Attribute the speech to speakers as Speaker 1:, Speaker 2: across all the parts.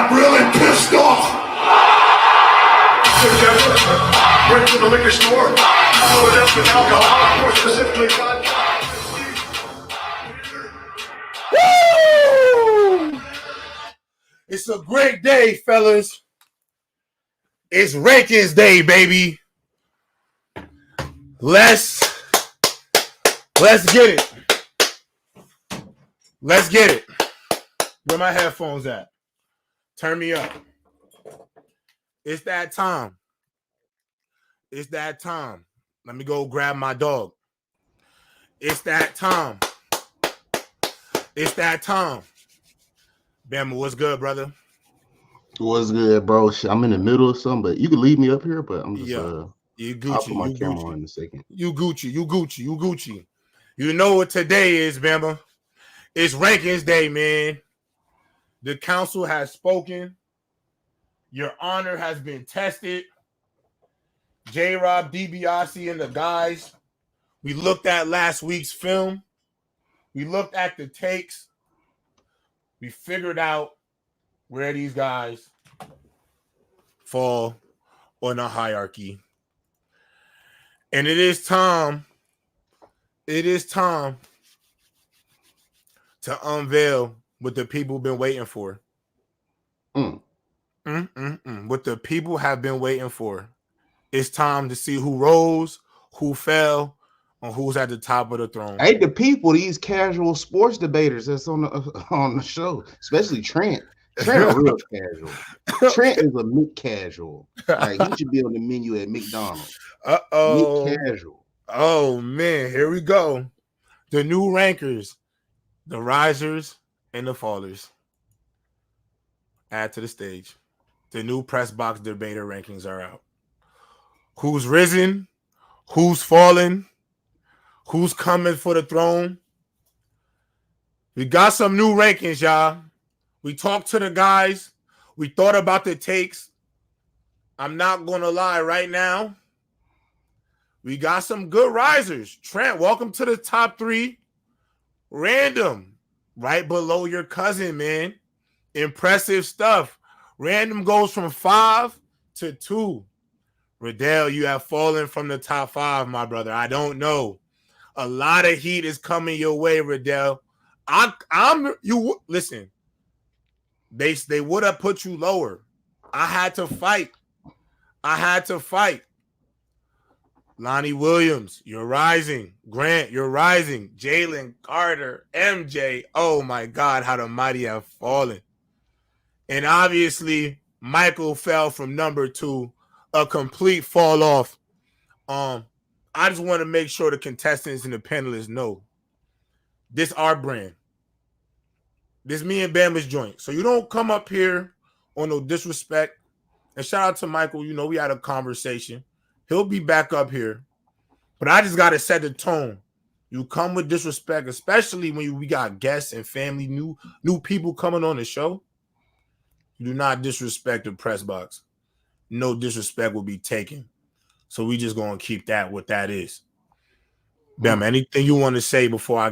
Speaker 1: I'm really pissed off. Together, went to the liquor store, loaded up with alcohol, more specifically vodka.
Speaker 2: Woo! It's a great day, fellas. It's Rankings Day, baby. Let's get it. Let's get it. Where my headphones at? Turn me up. It's that time. It's that time. Let me go grab my dog. It's that time. It's that time. Bama, what's good, brother?
Speaker 3: What's good, bro? I'm in the middle of something, but you can leave me up here, but I'm just
Speaker 2: you Gucci.
Speaker 3: I'll put my
Speaker 2: you
Speaker 3: camera
Speaker 2: Gucci.
Speaker 3: on in a second.
Speaker 2: You Gucci. You know what today is, Bama. It's Rankings Day, man. The council has spoken. Your honor has been tested. J-Rob, DiBiase, and the guys. We looked at last week's film. We looked at the takes. We figured out where these guys fall on the hierarchy. And it is time to unveil what the people have been waiting for. What the people have been waiting for. It's time to see who rose, who fell, and who's at the top of the throne.
Speaker 3: Hey, the people, these casual sports debaters that's on the show, especially Trent. Trent real casual. Trent is a mid-casual. Like, he should be on the menu at McDonald's. Mid-casual.
Speaker 2: Oh, man. Here we go. The new rankers, the risers and the fallers. Add to the stage. The new PressBox debater rankings are out. Who's risen? Who's fallen? Who's coming for the throne? We got some new rankings, y'all. We talked to the guys. We thought about the takes. I'm not going to lie right now. We got some good risers. Trent, welcome to the top 3. Random, right below your cousin, man. Impressive stuff. Random goes from 5 to 2. Riddell, you have fallen from the top 5, my brother. I don't know. A lot of heat is coming your way, Riddell. You listen. They would have put you lower. I had to fight. Lonnie Williams, you're rising. Grant, you're rising. Jalen Carter, MJ. Oh my God, how the mighty have fallen. And obviously, Michael fell from number 2, a complete fall off. I just want to make sure the contestants and the panelists know this our brand. This me and Bama's joint. So you don't come up here on no disrespect. And shout out to Michael. You know, we had a conversation. He'll be back up here. But I just got to set the tone. You come with disrespect, especially when we got guests and family, new people coming on the show. You do not disrespect the PressBox. No disrespect will be taken. So we just going to keep that what that is. Bam, anything you want to say before I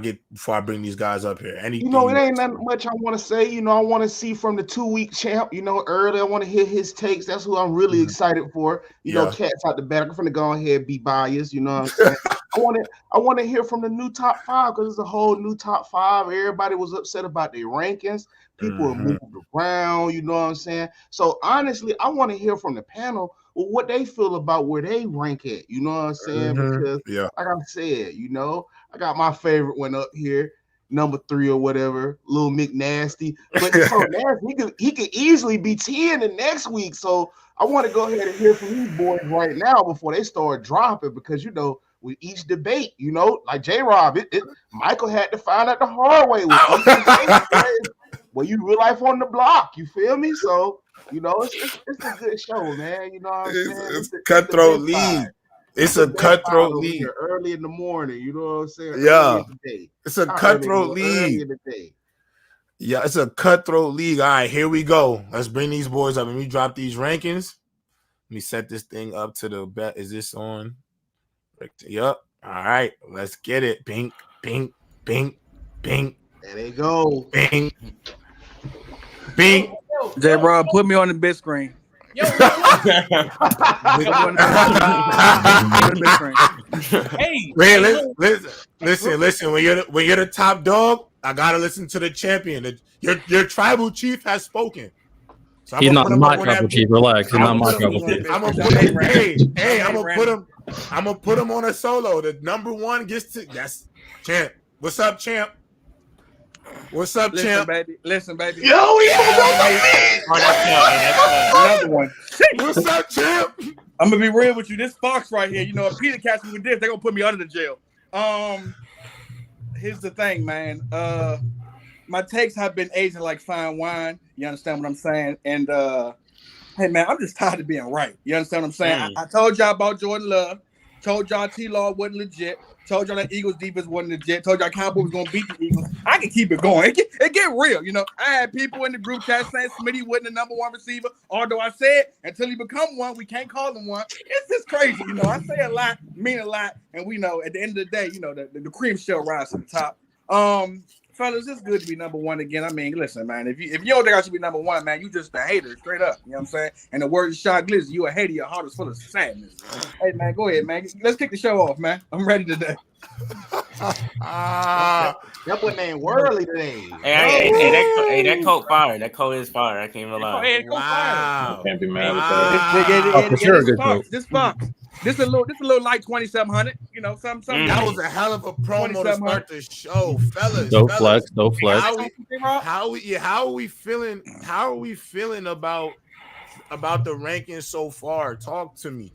Speaker 2: bring these guys up here? Anything?
Speaker 3: It ain't that much I want to say. I want to see from the 2-week champ. Early, I want to hear his takes. That's who I'm really excited for. Cats out the back. I'm finna go ahead and be biased. You know what I'm saying? I want to hear from the new top 5 because it's a whole new top 5. Everybody was upset about their rankings. People are moved around. You know what I'm saying? So honestly, I want to hear from the panel what they feel about where they rank at. You know what I'm saying? Because like I said, I got my favorite one up here, number 3 or whatever, Little McNasty. But he's so nasty, he could easily be 10 the next week. So I want to go ahead and hear from these boys right now before they start dropping, because with each debate, like J-Rob, Michael had to find out the hard way with each debate. Well, you real life on the block, you feel me? So it's a good show, man. You know what I'm saying?
Speaker 2: It's a cutthroat league. It's a cutthroat league.
Speaker 3: Early in the morning, you know what I'm saying?
Speaker 2: Yeah. It's a cutthroat league. Yeah, it's a cutthroat league. All right, here we go. Let's bring these boys up and we drop these rankings. Let me set this thing up to the bet. Is this on? Yep. All right, let's get it. Bing, bing, bing, bing.
Speaker 3: There they go.
Speaker 2: Bing. Bing.
Speaker 4: J. Rob, put me on the big screen.
Speaker 5: Yo,
Speaker 4: Put me on the big screen.
Speaker 5: hey,
Speaker 2: Wait,
Speaker 5: hey,
Speaker 2: listen. When you're the top dog, I gotta listen to the champion. Your tribal chief has spoken. So
Speaker 6: He's not my tribal chief. Relax. He's not my tribal chief.
Speaker 2: I'm gonna put him. Hey, I'm gonna put him. I'm gonna put him on a solo. The number one gets to. That's champ. What's up, champ? What's up, champ?
Speaker 4: Listen, baby.
Speaker 3: Yo,
Speaker 4: Another one.
Speaker 2: What's up, champ?
Speaker 4: I'm gonna be real with you. This Fox right here, you know, if Peter catch me with this, they're gonna put me under the jail. Here's the thing, man. My takes have been aging like fine wine. You understand what I'm saying? And hey, man, I'm just tired of being right. You understand what I'm saying? I told y'all about Jordan Love. Told y'all T-Law wasn't legit. Told y'all that Eagles defense wasn't legit. Told y'all Cowboys was gonna beat the Eagles. I can keep it going. It get real, you know. I had people in the group chat saying Smitty wasn't the number one receiver. Although I said until he become one, we can't call him one. It's just crazy, you know. I say a lot, mean a lot, and we know at the end of the day, you know, the cream shall rise to the top. Fellas, it's good to be number one again. I mean, listen, man, if you don't think I should be number one, man, you just a hater, straight up. You know what I'm saying? And the word is Shot Glizzy, you a hater, your heart is full of sadness. Hey, man, go ahead, man. Let's kick the show off, man. I'm ready today.
Speaker 3: That boy named Worley today.
Speaker 7: Hey, that coat fire. That coat is fire. I can't even lie.
Speaker 2: Wow.
Speaker 8: Can't be mad with that.
Speaker 6: Oh, for sure, a good coat.
Speaker 4: This Fox. This a little like 2700. You know, something.
Speaker 2: That was a hell of a promo to start the show, fellas.
Speaker 6: No flex.
Speaker 2: How are we feeling? How are we feeling about the rankings so far? Talk to me.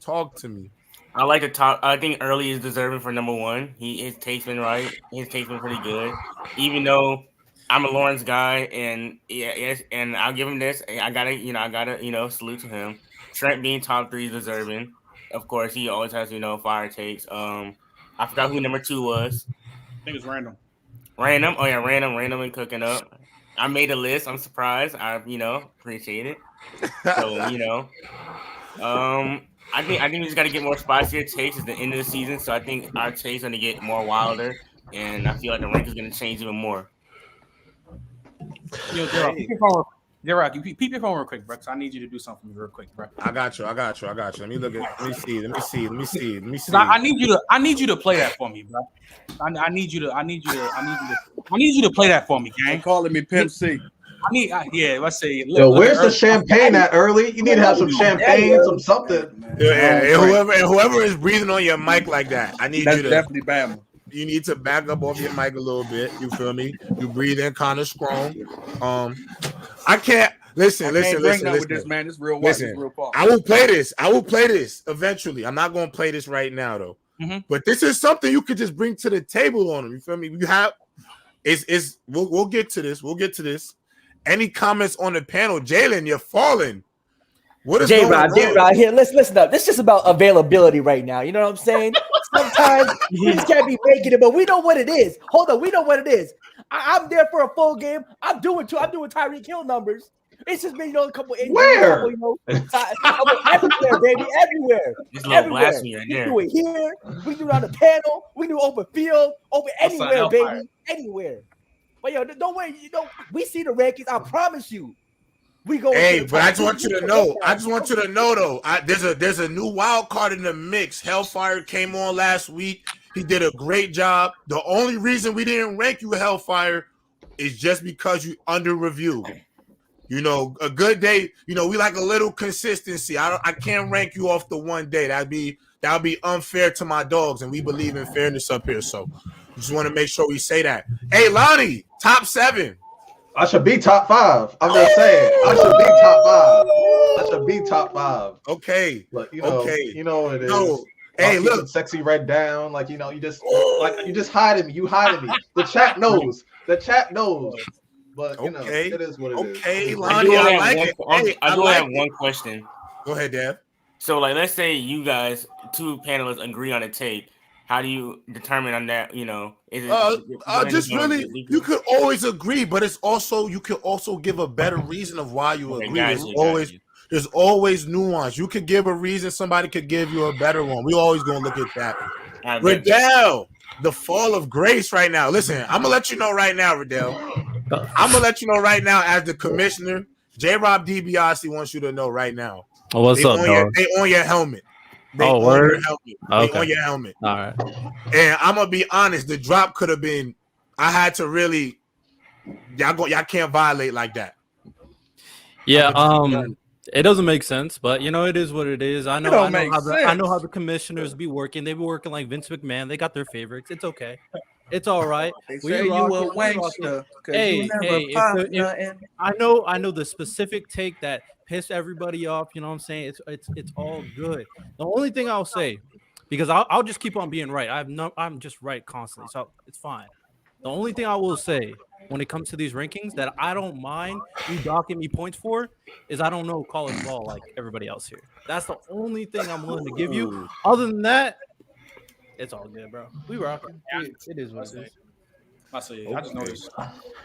Speaker 7: I like the top. I think Early is deserving for number one. His take's been right. His take's been pretty good. Even though I'm a Lawrence guy, and yes, and I'll give him this. I gotta salute to him. Trent being top 3 is deserving. Of course, he always has, fire takes. I forgot who number 2 was.
Speaker 5: I think it's Random.
Speaker 7: Random. Oh yeah, Random and cooking up. I made a list. I'm surprised. I appreciate it. So I think we just got to get more spicier takes at the end of the season. So I think our takes going to get more wilder, and I feel like the rank is going to change even more.
Speaker 5: Yo, J-Rock, you peep your phone real quick, bro. So I need you to do something real quick, bro.
Speaker 2: I got you. Let me see.
Speaker 5: I need you to play that for me, bro. I need you to play that for me, gang.
Speaker 4: Calling me Pimp C.
Speaker 5: Let's say.
Speaker 8: Yo, where's the champagne at Early? You need to have some champagne, some something.
Speaker 2: Whoever is breathing on your mic like that, I need you to
Speaker 4: definitely Bama.
Speaker 2: You need to back up off your mic a little bit. You feel me? You breathe in kind of strong. I can't listen.
Speaker 4: With this, man. It's real.
Speaker 2: Listen,
Speaker 4: it's real far.
Speaker 2: I will play this eventually. I'm not going to play this right now though.
Speaker 5: Mm-hmm.
Speaker 2: But this is something you could just bring to the table on them. You feel me? You have we'll get to this. Any comments on the panel? Jalen, you're falling. What is
Speaker 9: J-Rod here. Listen up. This is just about availability right now. You know what I'm saying? Sometimes we just can't be making it, but we know what it is. Hold on, we know what it is. I'm there for a full game. I'm doing Tyreek Hill numbers. It's just been a couple injuries.
Speaker 8: Where?
Speaker 9: Everywhere, baby, everywhere.
Speaker 7: It's a little blasphemy right
Speaker 9: We
Speaker 7: there.
Speaker 9: do it here. We do it on the panel. We do open field, open anywhere, baby, anywhere. But don't worry. We see the rankings. I promise you. We go.
Speaker 2: Hey, but I just want you to know. Though, there's a new wild card in the mix. Hellfire came on last week. He did a great job. The only reason we didn't rank you Hellfire is just because you under review. A good day. We like a little consistency. I can't rank you off the one day. That'd be unfair to my dogs, and we believe in fairness up here. So, just want to make sure we say that. Hey, Lonnie, top 7.
Speaker 8: I should be top 5. I'm just saying. I should be top 5. I should be top 5.
Speaker 2: Okay.
Speaker 8: But you know what it is.
Speaker 2: No. Hey, look,
Speaker 8: sexy red down. You just hiding me. You hiding me. The chat knows. But it is what it is.
Speaker 2: Okay, Lonnie, I like it.
Speaker 7: I do have one question.
Speaker 2: Go ahead, Dad.
Speaker 7: So, let's say you guys, 2 panelists, agree on a take. How do you determine on that? Is it
Speaker 2: just really? You could always agree, but you could also give a better reason of why you agree. There's always nuance. You could give a reason. Somebody could give you a better one. We always gonna look at that. Riddell, the fall of grace right now. Listen, I'm gonna let you know right now, Riddell. I'm gonna let you know right now, as the commissioner, J-Rob DiBiase wants you to know right now.
Speaker 6: Oh, what's up, dog?
Speaker 2: They on your helmet. They on
Speaker 6: word?
Speaker 2: your helmet.
Speaker 6: Okay.
Speaker 2: They on your helmet.
Speaker 6: All right.
Speaker 2: And I'm gonna be honest, the drop could have been. I had to really. Y'all can't violate like that.
Speaker 6: Yeah. It doesn't make sense, but it is what it is. I know how the commissioners be working. They be working like Vince McMahon. They got their favorites. It's okay. It's all right.
Speaker 4: They say you a wankster.
Speaker 6: Hey, I know the specific take that pissed everybody off. You know what I'm saying? It's all good. The only thing I'll say, because I'll just keep on being right. I'm just right constantly, so it's fine. The only thing I will say when it comes to these rankings that I don't mind you docking me points for is I don't know college ball like everybody else here. That's the only thing I'm willing to give you. Other than that, it's all good, bro. We rocking. It is what it is.
Speaker 5: I just noticed.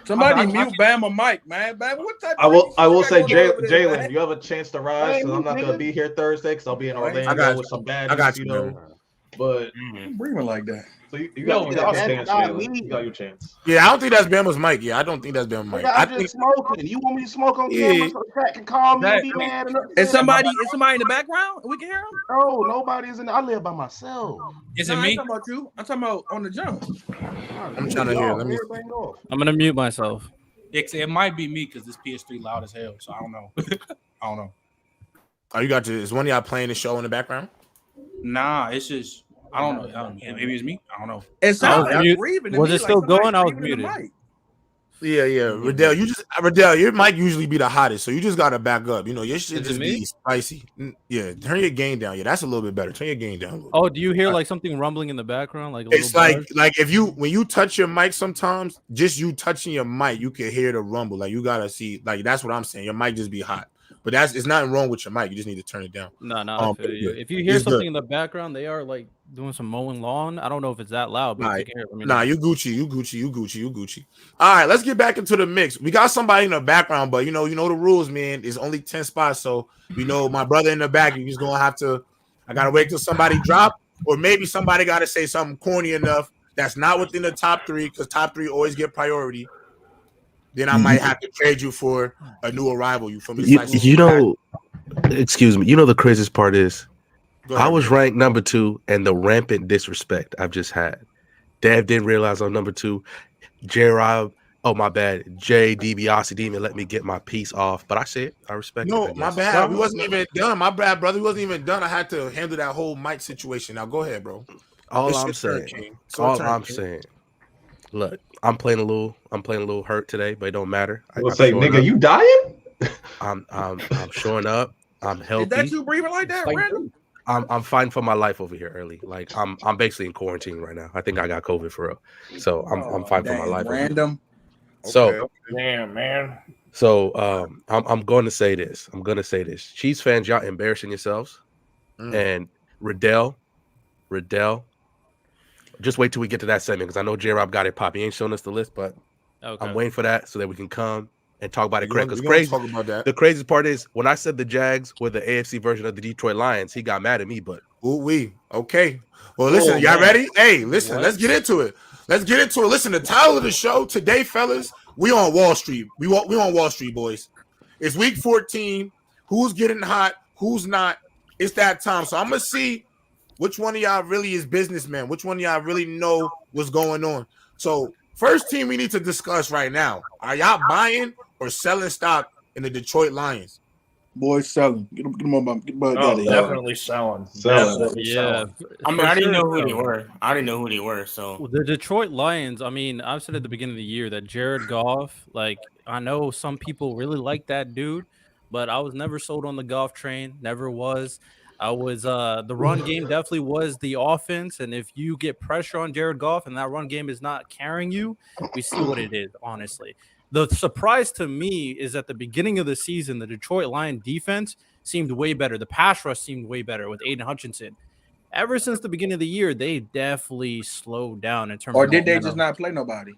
Speaker 4: Somebody mute Bama Mike, man. Bama, what type
Speaker 8: I will say, Jalen, you have a chance to rise because I'm not gonna be here Thursday because I'll be in Orlando with some bad news, But
Speaker 4: breathing like that.
Speaker 8: So you got your chance, Jalen. You got your chance.
Speaker 2: Yeah, I don't think that's Bama's mic. Yeah, I don't think that's Bama's mic.
Speaker 3: I think smoking. You want me to smoke on camera so the chat can call me and be mad?
Speaker 4: Is somebody in the background? We can hear him?
Speaker 3: No, nobody is in. I live by myself.
Speaker 5: Is it me?
Speaker 4: I'm talking about you. I'm talking about on the jump.
Speaker 2: I'm trying to hear.
Speaker 6: I'm gonna mute myself.
Speaker 5: It might be me because this PS3 loud as hell. So I don't know. I don't know.
Speaker 2: Oh, you got to? Is one of y'all playing the show in the background?
Speaker 5: Nah, it's just. I don't know. Maybe it's me. I don't know.
Speaker 4: It sounds like breathing.
Speaker 6: Was it still going? I was muted.
Speaker 2: Yeah. Riddell, your mic usually be the hottest, so you just gotta back up. Your shit just be spicy. Yeah, turn your gain down. Yeah, that's a little bit better. Turn your gain down.
Speaker 6: Oh, do you hear like something rumbling in the background? Like
Speaker 2: it's like if when you touch your mic, sometimes just you touching your mic, you can hear the rumble. Like you gotta see. Like that's what I'm saying. Your mic just be hot. But it's nothing wrong with your mic. You just need to turn it down.
Speaker 6: No. If you hear something in the background, they are like doing some mowing lawn. I don't know if it's that loud, but you can hear it.
Speaker 2: You Gucci. All right, let's get back into the mix. We got somebody in the background, but you know the rules, man. There's only 10 spots, so my brother in the back. You're just gonna have to. I gotta wait till somebody drop, or maybe somebody gotta say something corny enough that's not within the top 3, because top 3 always get priority. Then I might have to trade you for a new arrival. You feel me?
Speaker 10: Excuse me. The craziest part is I was ranked number 2, and the rampant disrespect I've just had. Dev didn't realize I'm number 2. J-Rob, oh my bad. J DiBiase didn't even let me get my piece off. But I said I respect it.
Speaker 2: No, my bad. We wasn't even done. My bad, brother. We wasn't even done. I had to handle that whole mic situation. Now go ahead, bro.
Speaker 10: All I'm saying. Look, I'm playing a little hurt today, but it don't matter.
Speaker 8: I'm say, nigga, you dying?
Speaker 10: I'm showing up. I'm healthy.
Speaker 4: Is that you breathing like that, Brandon?
Speaker 10: I'm fighting for my life over here early. Like I'm basically in quarantine right now. I think I got COVID for real. So I'm fighting for my life.
Speaker 4: Random.
Speaker 10: So
Speaker 7: damn, man.
Speaker 10: So I'm going to say this. Chiefs fans, y'all embarrassing yourselves. And Riddell. Just wait till we get to that segment because I know J-Rob got it pop. He ain't showing us the list, but I'm waiting for that so that we can come and talk about it correct. Because the craziest part is when I said the Jags were the AFC version of the Detroit Lions, he got mad at me. But
Speaker 2: okay. Well, listen, y'all ready? Hey, listen, let's get into it. Listen, the title of the show today, fellas, we on Wall Street. We on Wall Street, boys. It's week 14. Who's getting hot? Who's not? It's that time. So I'm gonna see which one of y'all really is businessmen? Which one of y'all really know what's going on? So, first team we need to discuss right now. Are y'all buying or selling stock in the Detroit Lions?
Speaker 4: Boys selling. Get them on my
Speaker 7: definitely selling.
Speaker 6: Yeah.
Speaker 7: I mean, I already know who they were. So
Speaker 6: the Detroit Lions, I mean, I've said at the beginning of the year that Jared Goff, like, I know some people really like that dude, but I was never sold on the Goff train. Never was. I was the run game definitely was the offense, and if you get pressure on Jared Goff and that run game is not carrying you, we see what it is. Honestly, the surprise to me is at the beginning of the season, the Detroit Lions defense seemed way better. The pass rush seemed way better with Aiden Hutchinson. Ever since the beginning of the year, they definitely slowed down in terms.
Speaker 4: Or did they just not play nobody?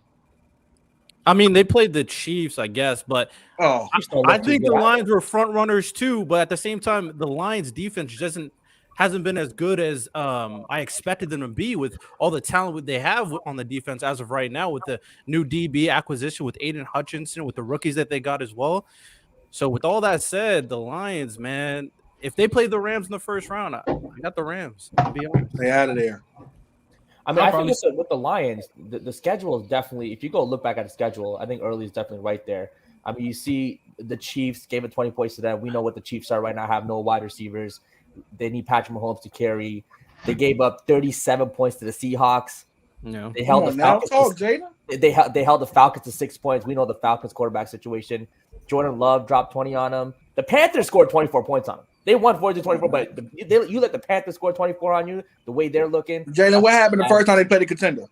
Speaker 6: I mean, they played the Chiefs, I guess, but I think the Lions were front runners too. But at the same time, the Lions defense hasn't been as good as I expected them to be with all the talent they have on the defense as of right now with the new DB acquisition with Aiden Hutchinson, with the rookies that they got as well. So with all that said, the Lions, man, if they play the Rams in the first round, I got the Rams. I'll be honest.
Speaker 4: Stay out of there.
Speaker 9: I mean, I think with the Lions, the schedule is definitely, if you go look back at the schedule, I think early is definitely right there. I mean, you see the Chiefs gave it 20 points to them. We know what the Chiefs are right now, have no wide receivers. They need Patrick Mahomes to carry. They gave up 37 points to the Seahawks.
Speaker 6: No.
Speaker 9: They held the Falcons.
Speaker 4: Jada.
Speaker 9: They held the Falcons to 6 points. We know the Falcons quarterback situation. Jordan Love dropped 20 on them. The Panthers scored 24 points on them. They won 40-24, but you let the Panthers score 24 on you, the way they're looking.
Speaker 4: Jalen, what happened the first time they played a contender?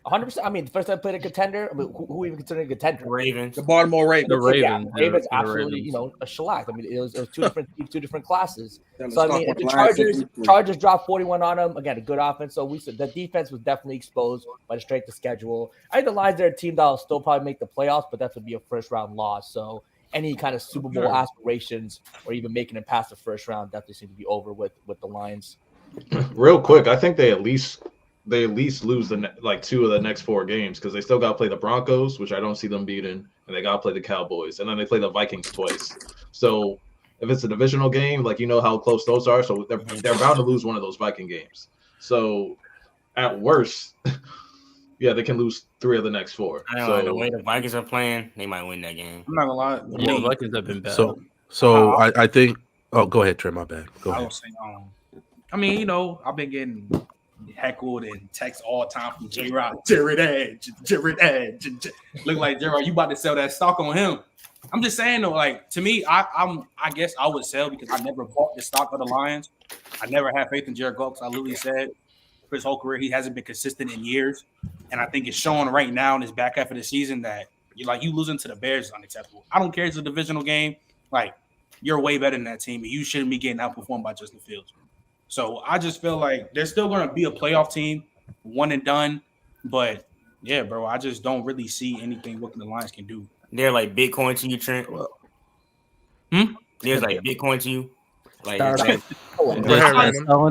Speaker 9: 100%. I mean, the first time they played a contender, I mean, who even considered a contender?
Speaker 7: Ravens.
Speaker 4: The Baltimore Ravens.
Speaker 6: The Ravens.
Speaker 9: Yeah, Ravens absolutely, a shellac. I mean, it was two different classes. So, I mean, the Chargers dropped 41 on them. Again, a good offense. So, the defense was definitely exposed by the strength of schedule. I think the Lions are a team that will still probably make the playoffs, but that would be a first-round loss. So, any kind of Super Bowl aspirations or even making it past the first round definitely seem to be over with the Lions.
Speaker 8: Real quick, I think they at least lose two of the next 4 games because they still got to play the Broncos, which I don't see them beating, and they got to play the Cowboys, and then they play the Vikings twice. So if it's a divisional game, how close those are, so they're bound to lose one of those Viking games. So at worst, yeah, they can lose 3 of the next 4.
Speaker 7: I know the way the Vikings are playing, they might win that game.
Speaker 4: I'm not gonna lie.
Speaker 6: Yeah, the Vikings have been bad.
Speaker 10: So I think. Oh, go ahead, Trey. My bad. Go ahead.
Speaker 5: I mean, I've been getting heckled and texts all the time from J-Rod, Jared Edge. Look like J-Rod, you about to sell that stock on him. I'm just saying though, to me, I guess I would sell because I never bought the stock of the Lions. I never had faith in Jared Goff. I literally said for his whole career he hasn't been consistent in years, and I think it's showing right now in his back half of the season that you losing to the Bears is unacceptable. I don't care if it's a divisional game. You're way better than that team, and you shouldn't be getting outperformed by Justin Fields. So I just feel like they're still going to be a playoff team, one and done. But yeah, bro, I just don't really see anything what the Lions can do.
Speaker 7: They're like Bitcoin to you, Trent. There's like Bitcoin to you.
Speaker 6: Selling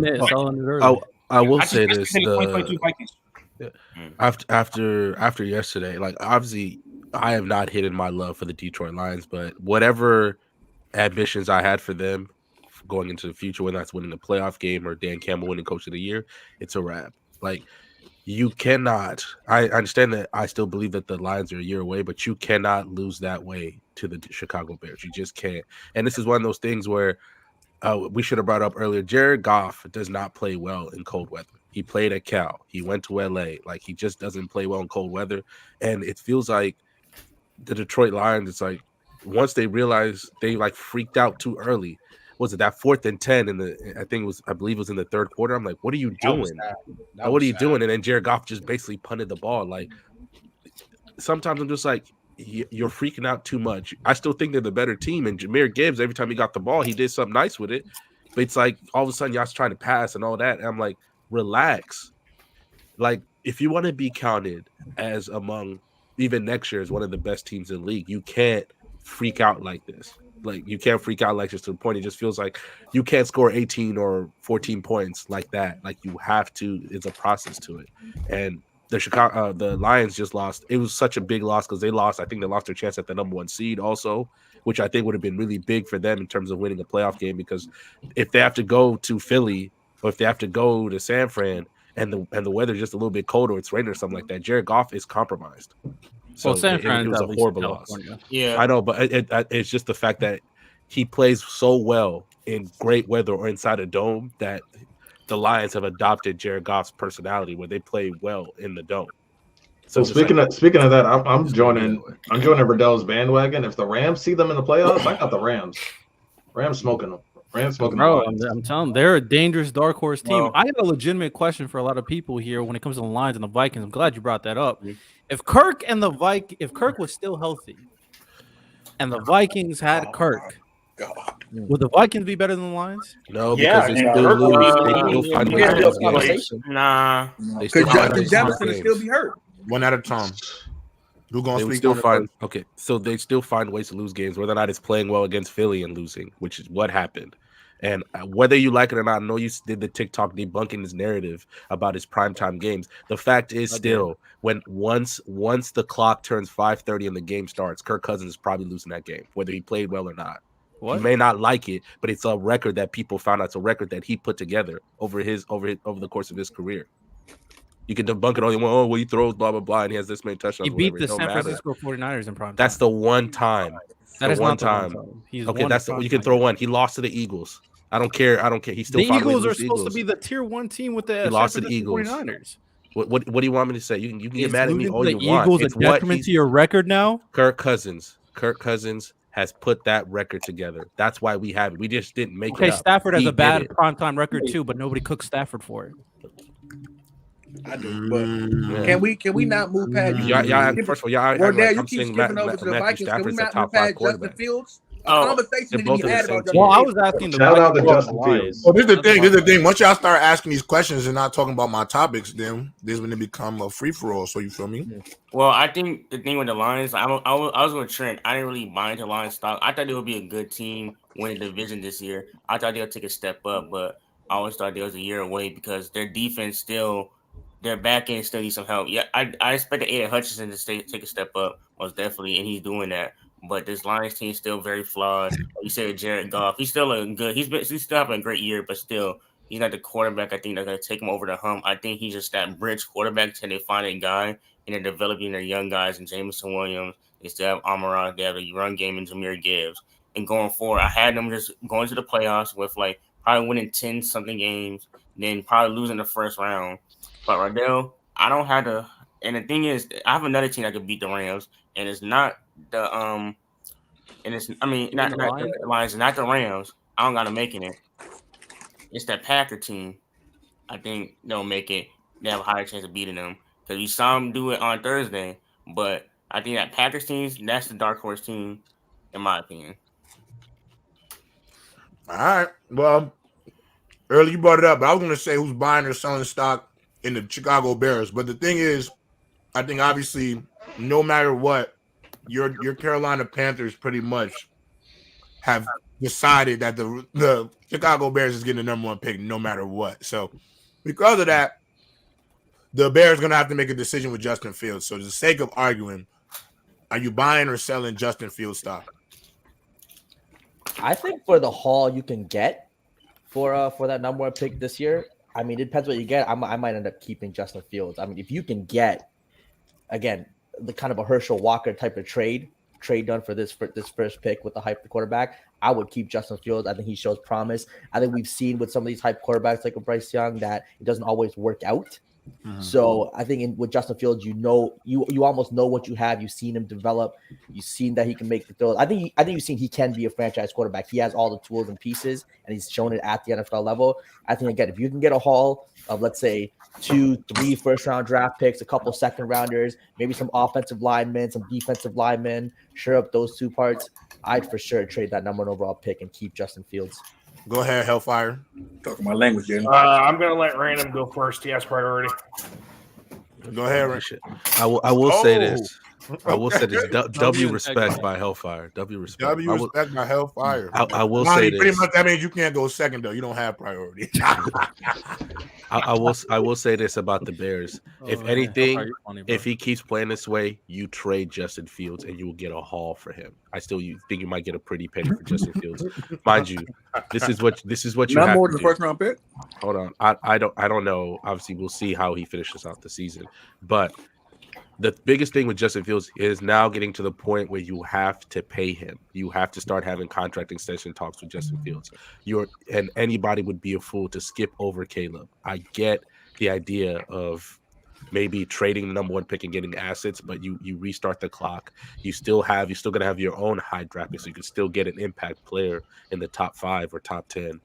Speaker 6: it early.
Speaker 10: I will say this: after yesterday, obviously, I have not hidden my love for the Detroit Lions, but whatever ambitions I had for them going into the future, whether that's winning the playoff game or Dan Campbell winning Coach of the Year, it's a wrap. You cannot. I understand that. I still believe that the Lions are a year away, but you cannot lose that way to the Chicago Bears. You just can't. And this is one of those things where we should have brought up earlier. Jared Goff does not play well in cold weather. He played at Cal. He went to LA. He just doesn't play well in cold weather. And it feels like the Detroit Lions, it's once they realized they freaked out too early. Was it that 4th and 10 I believe it was in the third quarter? I'm like, what are you doing? What are you doing? And then Jared Goff just basically punted the ball. Sometimes I'm just you're freaking out too much. I still think they're the better team. And Jahmyr Gibbs, every time he got the ball, he did something nice with it. But it's all of a sudden y'all's trying to pass and all that. And I'm like, relax. If you want to be counted as among even next year as one of the best teams in the league, you can't freak out like this. You can't freak out just to the point. It just feels like you can't score 18 or 14 points like that. You have to. It's a process to it. And the Lions just lost. It was such a big loss because they lost. I think they lost their chance at the number 1 seed also, which I think would have been really big for them in terms of winning a playoff game. Because if they have to go to Philly or if they have to go to San Fran and the weather's just a little bit cold or it's raining or something like that, Jared Goff is compromised. So
Speaker 6: San Fran
Speaker 10: it was a horrible loss. Yeah, I know, but it's just the fact that he plays so well in great weather or inside a dome that the Lions have adopted Jared Goff's personality where they play well in the dome.
Speaker 8: So speaking of that, I'm joining Riddell's bandwagon. If the Rams see them in the playoffs, I got the Rams. Rams smoking them.
Speaker 6: Bro, I'm telling you, they're a dangerous dark horse team. I have a legitimate question for a lot of people here when it comes to the Lions and the Vikings. I'm glad you brought that up. If Kirk was still healthy and the Vikings had Kirk, would the Vikings be better than the Lions?
Speaker 10: No, because they still lose.
Speaker 7: Nah,
Speaker 4: because Justin Jefferson will still be hurt.
Speaker 2: One at a time. Who's gonna speak
Speaker 10: still find so they still find ways to lose games, whether or not it's playing well against Philly and losing, which is what happened. And whether you like it or not, I know you did the TikTok debunking his narrative about his primetime games. The fact is still, when once the clock turns 5:30 and the game starts, Kirk Cousins is probably losing that game, whether he played well or not.
Speaker 6: What?
Speaker 10: You may not like it, but it's a record that people found out. It's a record that he put together over the course of his career. You can debunk it all you want. Oh, well, he throws blah blah blah, and he has this many touchdowns.
Speaker 6: He beat
Speaker 10: whatever.
Speaker 6: the
Speaker 10: It don't
Speaker 6: San
Speaker 10: matter.
Speaker 6: Francisco 49ers in prime time.
Speaker 10: That's the one time.
Speaker 6: That is
Speaker 10: one
Speaker 6: not the
Speaker 10: time.
Speaker 6: one time. He's
Speaker 10: Okay,
Speaker 6: won
Speaker 10: that's
Speaker 6: the
Speaker 10: you can throw one. He lost to the Eagles. I don't care. He still
Speaker 6: the
Speaker 10: found a way to
Speaker 6: Eagles are
Speaker 10: lose the
Speaker 6: supposed to
Speaker 10: Eagles.
Speaker 6: be the tier 1 team with the
Speaker 10: He
Speaker 6: San
Speaker 10: lost to the
Speaker 6: Francisco
Speaker 10: Eagles.
Speaker 6: 49ers.
Speaker 10: What do you want me to say? You can get
Speaker 6: Is
Speaker 10: mad at me
Speaker 6: losing
Speaker 10: all
Speaker 6: to
Speaker 10: you
Speaker 6: the
Speaker 10: want.
Speaker 6: Eagles
Speaker 10: It's
Speaker 6: a detriment to your record now?
Speaker 10: Kirk Cousins has put that record together. That's why we have it. We just didn't make it up.
Speaker 6: Stafford has
Speaker 10: He
Speaker 6: a bad
Speaker 10: did it.
Speaker 6: primetime record too, but nobody cooks Stafford for it.
Speaker 4: I do, but can we not move past?
Speaker 10: First of all, y'all
Speaker 4: Wardell, you
Speaker 10: I'm
Speaker 4: keep
Speaker 10: saying
Speaker 4: skipping over to the
Speaker 10: Matthew
Speaker 4: Vikings. Can we
Speaker 10: Stafford's a
Speaker 4: not
Speaker 10: top
Speaker 4: move
Speaker 10: 5
Speaker 4: past Justin
Speaker 10: quarterback.
Speaker 4: Fields? A conversation
Speaker 10: they're
Speaker 4: needs
Speaker 10: both
Speaker 4: to be
Speaker 10: in the
Speaker 4: had
Speaker 10: same
Speaker 4: about
Speaker 10: tier.
Speaker 4: Justin
Speaker 6: Well, I
Speaker 4: Fields.
Speaker 6: was asking the
Speaker 8: Shout out to
Speaker 6: Vikings
Speaker 8: Justin Fields.
Speaker 2: Well, this is the thing. Once y'all start asking these questions and not talking about my topics, then this is when it become a free for all. So you feel me?
Speaker 7: Well, I think the thing with the Lions, I was with Trent. I didn't really buy into Lions stock. I thought they would be a good team winning the division this year. I thought they would take a step up, but I always thought they was a year away because their defense still, their back end still needs some help. Yeah, I expected Aiden Hutchinson to take a step up, most definitely, and he's doing that. But this Lions team is still very flawed. Like you said, Jared Goff, he's still a good. He's still having a great year, but still, he's not the quarterback. I think that's gonna take him over the hump. I think he's just that bridge quarterback until they find a guy, and they're developing their young guys and Jameson Williams. They still have Amara. They have a run game and Jameer Gibbs. And going forward, I had them just going to the playoffs with like probably winning 10 something games, then probably losing the first round. But Rodell, I don't have to. And the thing is, I have another team that could beat the Rams, and it's not the and it's not the Lions, not the Rams. I don't got them making it. It's that Packer team. I think they'll make it. They have a higher chance of beating them because we saw them do it on Thursday. But I think that Packers team, that's the dark horse team, in my opinion.
Speaker 2: All right. Well, earlier you brought it up, but I was going to say who's buying or selling stock in the Chicago Bears. But the thing is, I think obviously, no matter what, your Carolina Panthers pretty much have decided that the Chicago Bears is getting the number 1 pick no matter what. So because of that, the Bears are going to have to make a decision with Justin Fields. So for the sake of arguing, are you buying or selling Justin Fields stock?
Speaker 9: I think for the haul you can get for that number 1 pick this year, I mean, it depends what you get. I might end up keeping Justin Fields. I mean, if you can get, again, the kind of a Herschel Walker type of trade done for this first pick with the hype quarterback, I would keep Justin Fields. I think he shows promise. I think we've seen with some of these hype quarterbacks like a Bryce Young that it doesn't always work out. Mm-hmm. So I think with Justin Fields, you almost know what you have. You've seen him develop. You've seen that he can make the throws. I think you've seen he can be a franchise quarterback. He has all the tools and pieces, and he's shown it at the NFL level. I think, again, if you can get a haul of, let's say, 2-3 first-round draft picks, a couple second-rounders, maybe some offensive linemen, some defensive linemen, shore up those 2 parts, I'd for sure trade that number 1 overall pick and keep Justin Fields.
Speaker 2: Go ahead, Hellfire.
Speaker 4: Talking my language, Jalen.
Speaker 11: I'm going to let Random go first. He has priority.
Speaker 2: Go ahead, Rich.
Speaker 10: I will say this. I will say this. W respect by Hellfire. W respect.
Speaker 2: W respect by Hellfire.
Speaker 10: I will say this.
Speaker 2: Pretty much that means you can't go second, though. You don't have priority.
Speaker 10: I will say this about the Bears. If anything, if he keeps playing this way, you trade Justin Fields and you will get a haul for him. I still think you might get a pretty penny for Justin Fields. Mind you, this is what you
Speaker 4: not
Speaker 10: have
Speaker 4: more
Speaker 10: to
Speaker 4: than
Speaker 10: do.
Speaker 4: the first round pick.
Speaker 10: Hold on. I don't know. Obviously, we'll see how he finishes out the season. But the biggest thing with Justin Fields is now getting to the point where you have to pay him. You have to start having contract extension talks with Justin Fields. And anybody would be a fool to skip over Caleb. I get the idea of maybe trading the number 1 pick and getting assets, but you restart the clock. You're still gonna have your own high draft pick, so you can still get an impact player in the top 5 or top 10,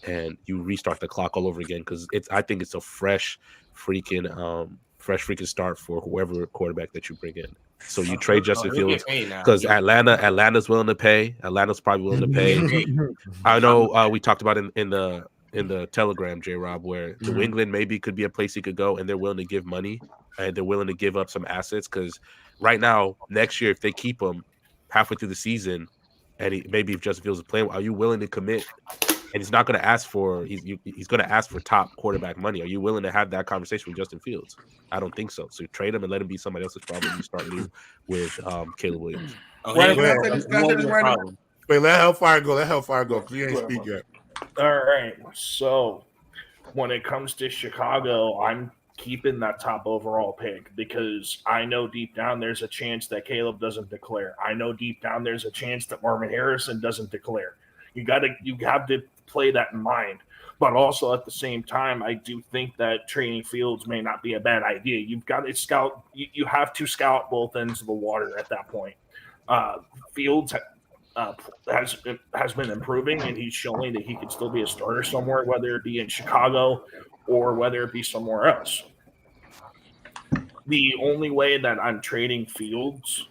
Speaker 10: and you restart the clock all over again because I think it's a fresh freaking start for whoever quarterback that you bring in. So you trade Justin Fields because Atlanta's willing to pay. Atlanta's probably willing to pay. I know we talked about in the Telegram, J-Rob, where New England maybe could be a place he could go, and they're willing to give money and they're willing to give up some assets because right now, next year, if they keep him halfway through the season, and maybe if Justin Fields is playing, are you willing to commit and he's not going to ask for he's going to ask for top quarterback money. Are you willing to have that conversation with Justin Fields? I don't think so. So trade him and let him be somebody else's problem. You start new with Caleb Williams.
Speaker 4: Random, can I say this? Can I say this, Random?
Speaker 2: Wait, let Hellfire go. Let Hellfire go. Because he ain't speak yet.
Speaker 11: All right. So when it comes to Chicago, I'm keeping that top overall pick because I know deep down there's a chance that Caleb doesn't declare. I know deep down there's a chance that Marvin Harrison doesn't declare. You have to play that in mind. But also at the same time, I do think that trading Fields may not be a bad idea. You've got to scout. You have to scout both ends of the water at that point. Fields has been improving, and he's showing that he can still be a starter somewhere, whether it be in Chicago or whether it be somewhere else. The only way that I'm trading Fields,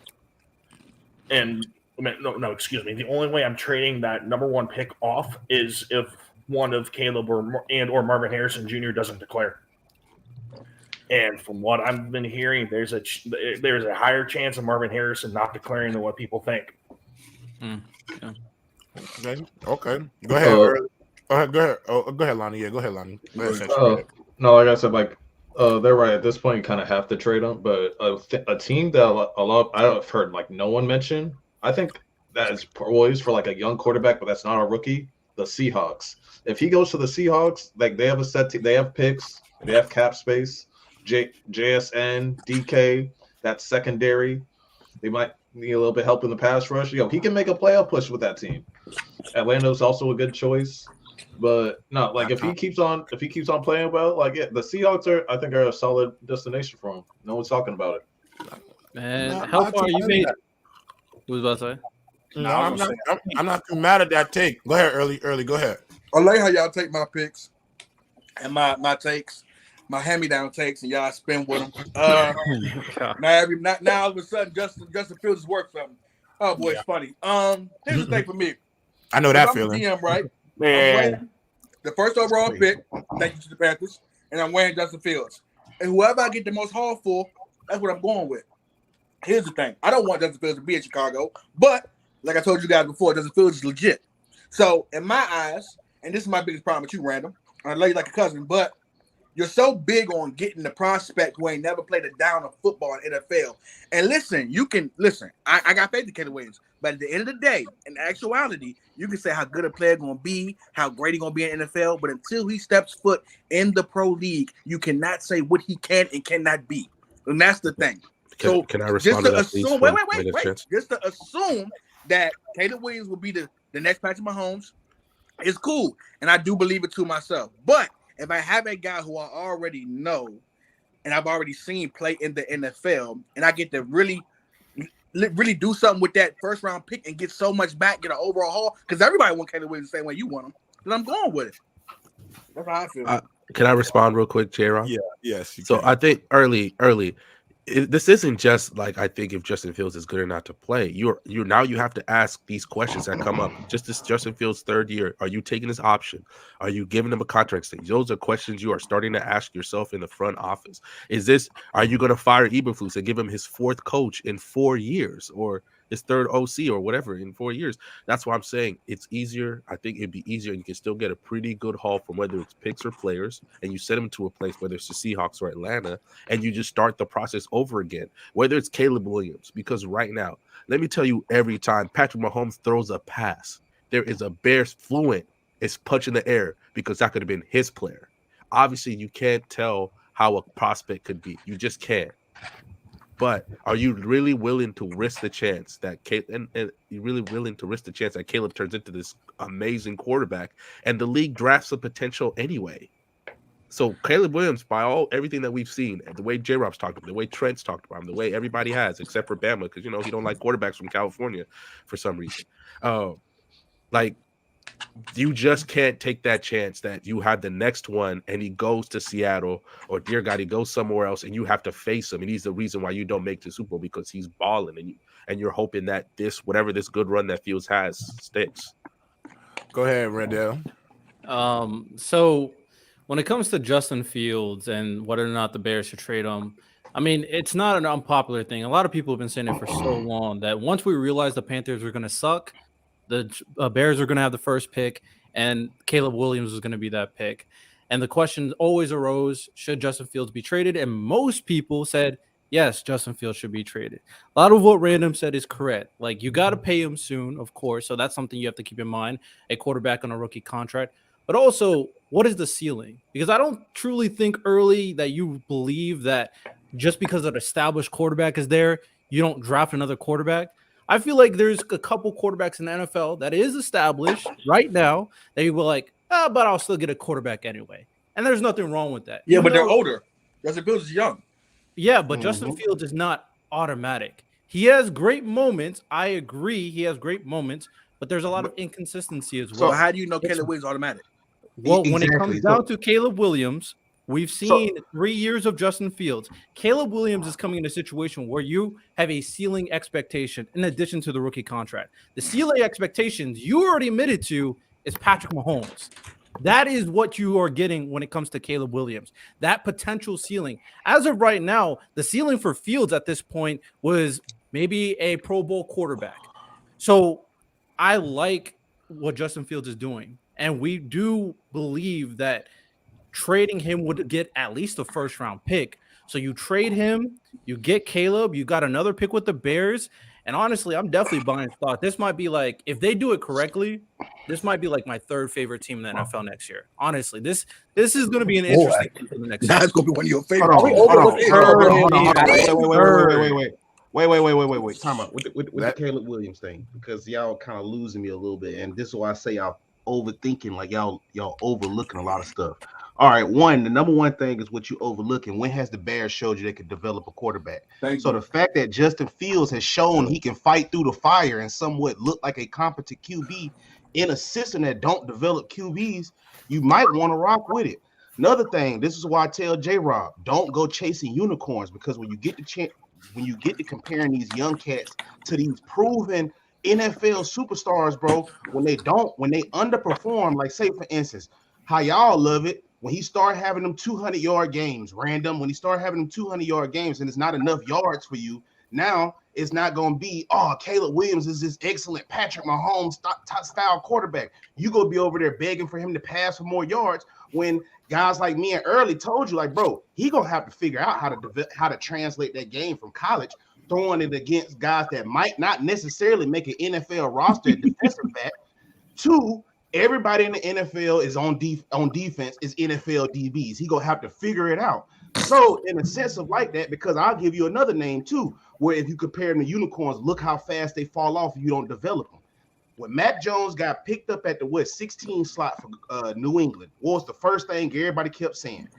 Speaker 11: the only way I'm trading that number one pick off is if one of Caleb or Marvin Harrison Jr. doesn't declare. And from what I've been hearing, there's a higher chance of Marvin Harrison not declaring than what people think.
Speaker 2: Yeah. Okay. Go ahead. Go ahead. Oh, go ahead, Lonnie. Yeah, go ahead, Lonnie.
Speaker 8: No, like I said, they're right. At this point, you kind of have to trade them. But a team that I've heard no one mention. I think that is poised for a young quarterback, but that's not a rookie. The Seahawks. If he goes to the Seahawks, they have a set team. They have picks. They have cap space. JSN, DK, that secondary. They might need a little bit help in the pass rush. He can make a playoff push with that team. Atlanta's also a good choice. But no, if he keeps on playing well, the Seahawks are a solid destination for him. No one's talking about it.
Speaker 6: And how far you made? Who was about to say?
Speaker 2: No, I'm not too mad at that take. Go ahead, early. Go ahead.
Speaker 4: I like how y'all take my picks and my takes, my hand-me-down takes, and y'all spin with them. Now all of a sudden, Justin Fields is worth something. Oh boy, it's funny. Here's the thing for me.
Speaker 2: I know that feeling.
Speaker 4: GM, right? Man, the first overall pick. Thank you to the Panthers, and I'm wearing Justin Fields. And whoever I get the most haul for, that's what I'm going with. Here's the thing: I don't want Justin Fields to be in Chicago, but like I told you guys before, Justin Fields is legit. So in my eyes, and this is my biggest problem with you, Random. I love you like a cousin, but you're so big on getting the prospect who ain't never played a down of football in NFL. And listen, I got faith in Caleb Williams, but at the end of the day, in actuality, you can say how good a player going to be, how great he going to be in NFL, but until he steps foot in the pro league, you cannot say what he can and cannot be. And that's the thing.
Speaker 10: Can I respond to that, please?
Speaker 4: Wait. Just to assume that Caleb Williams will be the next Patrick Mahomes is cool, and I do believe it to myself. But if I have a guy who I already know and I've already seen play in the NFL, and I get to really do something with that first round pick and get so much back, get an overall haul, because everybody wants Caleb Williams the same way you want him, then I'm going with it. That's how I feel.
Speaker 10: Can I respond real quick, J-Rob?
Speaker 2: Yeah, yes.
Speaker 10: So I think early, this isn't just I think if Justin Fields is good or not to play. You have to ask these questions that come up. Just this Justin Fields' third year, are you taking this option? Are you giving him a contract stage? Those are questions you are starting to ask yourself in the front office. Are you going to fire Eberflus and give him his fourth coach in 4 years, or his third OC or whatever in 4 years? That's why I'm saying it's easier. I think it'd be easier, and you can still get a pretty good haul from whether it's picks or players, and you send them to a place, whether it's the Seahawks or Atlanta, and you just start the process over again, whether it's Caleb Williams. Because right now, let me tell you, every time Patrick Mahomes throws a pass, there is a Bears fluent is punching the air, because that could have been his player. Obviously, you can't tell how a prospect could be. You just can't. But are you really willing to risk the chance that Caleb turns into this amazing quarterback, and the league drafts a potential anyway? So Caleb Williams, by everything that we've seen, and the way J-Rob's talked about him, the way Trent's talked about him, the way everybody has, except for Bama, because he don't like quarterbacks from California for some reason. You just can't take that chance that you have the next one and he goes to Seattle, or dear God, he goes somewhere else, and you have to face him. And he's the reason why you don't make the Super Bowl, because he's balling, and you're hoping that whatever this good run that Fields has sticks.
Speaker 2: Go ahead, Rendell.
Speaker 6: So when it comes to Justin Fields and whether or not the Bears should trade him, I mean, it's not an unpopular thing. A lot of people have been saying it for so long that once we realized the Panthers were going to suck, the Bears are going to have the first pick, and Caleb Williams was going to be that pick. And the question always arose, should Justin Fields be traded? And most people said, yes, Justin Fields should be traded. A lot of what Random said is correct. Like, you got to pay him soon, of course. So that's something you have to keep in mind, a quarterback on a rookie contract. But also, what is the ceiling? Because I don't truly think early that you believe that just because an established quarterback is there, you don't draft another quarterback. I feel like there's a couple quarterbacks in the NFL that is established right now that you were like, but I'll still get a quarterback anyway. And there's nothing wrong with that.
Speaker 4: Yeah, but they're older. Justin Fields is young.
Speaker 6: Yeah, but Justin Fields is not automatic. He has great moments. I agree. He has great moments, but there's a lot of inconsistency as well.
Speaker 4: So how do you know Caleb Williams is automatic?
Speaker 6: Well, when it comes down to Caleb Williams, we've seen 3 years of Justin Fields. Caleb Williams is coming in a situation where you have a ceiling expectation in addition to the rookie contract. The ceiling expectations you already admitted to is Patrick Mahomes. That is what you are getting when it comes to Caleb Williams, that potential ceiling. As of right now, the ceiling for Fields at this point was maybe a Pro Bowl quarterback. So I like what Justin Fields is doing. And we do believe that trading him would get at least a first-round pick. So you trade him, you get Caleb, you got another pick with the Bears. And honestly, I'm definitely buying stock. This might be like, if they do it correctly, this might be like my third favorite team in the NFL next year. Honestly, this is going to be an interesting team for the next year.
Speaker 4: That's going to be one of your favorites.
Speaker 3: Wait. Time out with that Caleb Williams thing, because y'all kind of losing me a little bit, and this is why I say y'all overthinking, like y'all overlooking a lot of stuff. All right, the number one thing is what you overlooking. When has the Bears showed you they could develop a quarterback? The fact that Justin Fields has shown he can fight through the fire and somewhat look like a competent QB in a system that don't develop QBs, you might want to rock with it. Another thing, this is why I tell J-Rob, don't go chasing unicorns, because when you get to comparing these young cats to these proven NFL superstars, bro, when they underperform, like say for instance, how y'all love it when he started having them 200-yard games, when he started having them 200-yard games and it's not enough yards for you, now it's not going to be, Caleb Williams is this excellent Patrick Mahomes style quarterback. You go be over there begging for him to pass for more yards when guys like me and Early told you, like, bro, he going to have to figure out how to translate that game from college, throwing it against guys that might not necessarily make an NFL roster at defensive back. Two, everybody in the NFL is on defense is NFL DBs. He gonna have to figure it out. So in a sense of like that, because I'll give you another name too, where if you compare them to unicorns, look how fast they fall off if you don't develop them. When Mac Jones got picked up at the 16 slot for New England, what was the first thing everybody kept saying?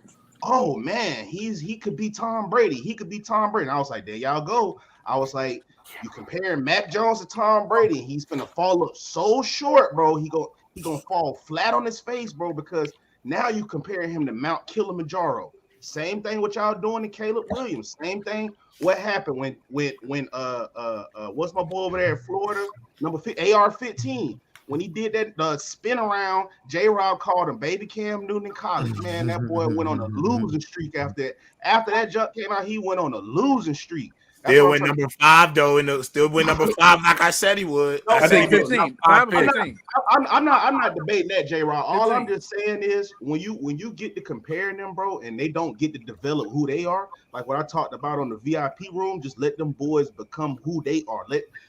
Speaker 3: Oh man, he could be Tom Brady. He could be Tom Brady. And I was like, there y'all go. I was like, you comparing Mac Jones to Tom Brady, he's gonna fall up so short, bro. He gonna fall flat on his face, bro, because now you comparing him to Mount Kilimanjaro. Same thing what y'all doing to Caleb Williams. Same thing. What happened when what's my boy over there in Florida? Number AR-15. When he did that spin around, J-Rob called him Baby Cam Newton in college. Man, that boy went on a losing streak after that. After that jump came out, he went on a losing streak.
Speaker 2: Still went number 5 though, still went number 5 like I said he would.
Speaker 4: I think 15.
Speaker 3: I'm not debating that, J-Rob. All I'm just saying is when you get to comparing them, bro, and they don't get to develop who they are, like what I talked about on the VIP room, just let them boys become who they are.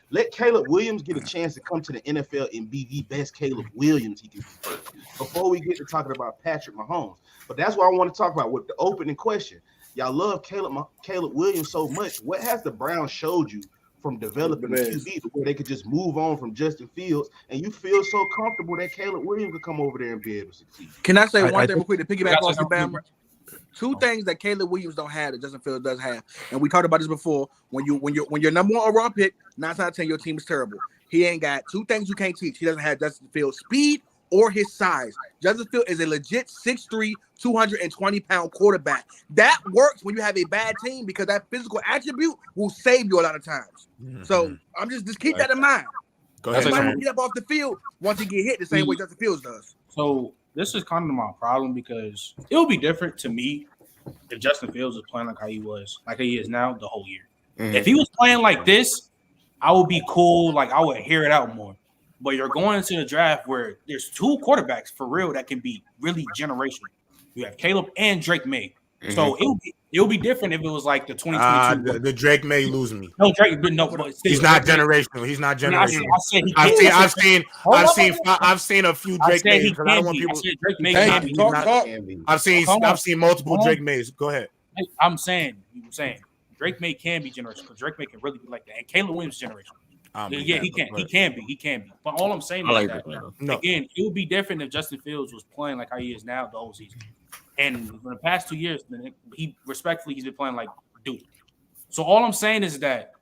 Speaker 3: Let Caleb Williams get a chance to come to the NFL and be the best Caleb Williams he can be first, before we get to talking about Patrick Mahomes. But that's what I want to talk about with the opening question. Y'all love Caleb Williams so much. What has the Browns showed you from developing the QB to where they could just move on from Justin Fields, and you feel so comfortable that Caleb Williams could come over there and be able to succeed?
Speaker 4: Can I say one thing real quick to piggyback off the Bama? Two things that Caleb Williams don't have that Justin Fields does have, and we talked about this before. When you're number one overall pick, 9 out of 10 your team is terrible. He ain't got two things you can't teach. He doesn't have Justin Fields' speed or his size. Justin Fields is a legit 6'3", 220-pound quarterback. That works when you have a bad team because that physical attribute will save you a lot of times. So I'm just keep that in mind.
Speaker 5: Go ahead.
Speaker 4: Somebody get up off the field once he get hit the same way Justin Fields does.
Speaker 5: So this is kind of my problem because it would be different to me if Justin Fields was playing like he is now the whole year. If he was playing like this, I would be cool. Like I would hear it out more. But you're going into the draft where there's 2 quarterbacks for real that can be really generational. You have Caleb and Drake May. So it'll be different if it was like the 2022.
Speaker 2: The Drake May lose me.
Speaker 5: No, Drake, but no, but
Speaker 2: He's not generational. He's not generational. I've seen a few Drake Mays. I don't want people.
Speaker 5: Drake May can be.
Speaker 2: I've seen multiple Drake Mays. Go ahead.
Speaker 5: I'm saying Drake May can be generational because Drake May can really be like that, and Caleb Williams is generational. Yeah, he can be. But all I'm saying is that again, it would be different if Justin Fields was playing like how he is now the whole season. And in the past 2 years, he's been playing like dude. So all I'm saying is that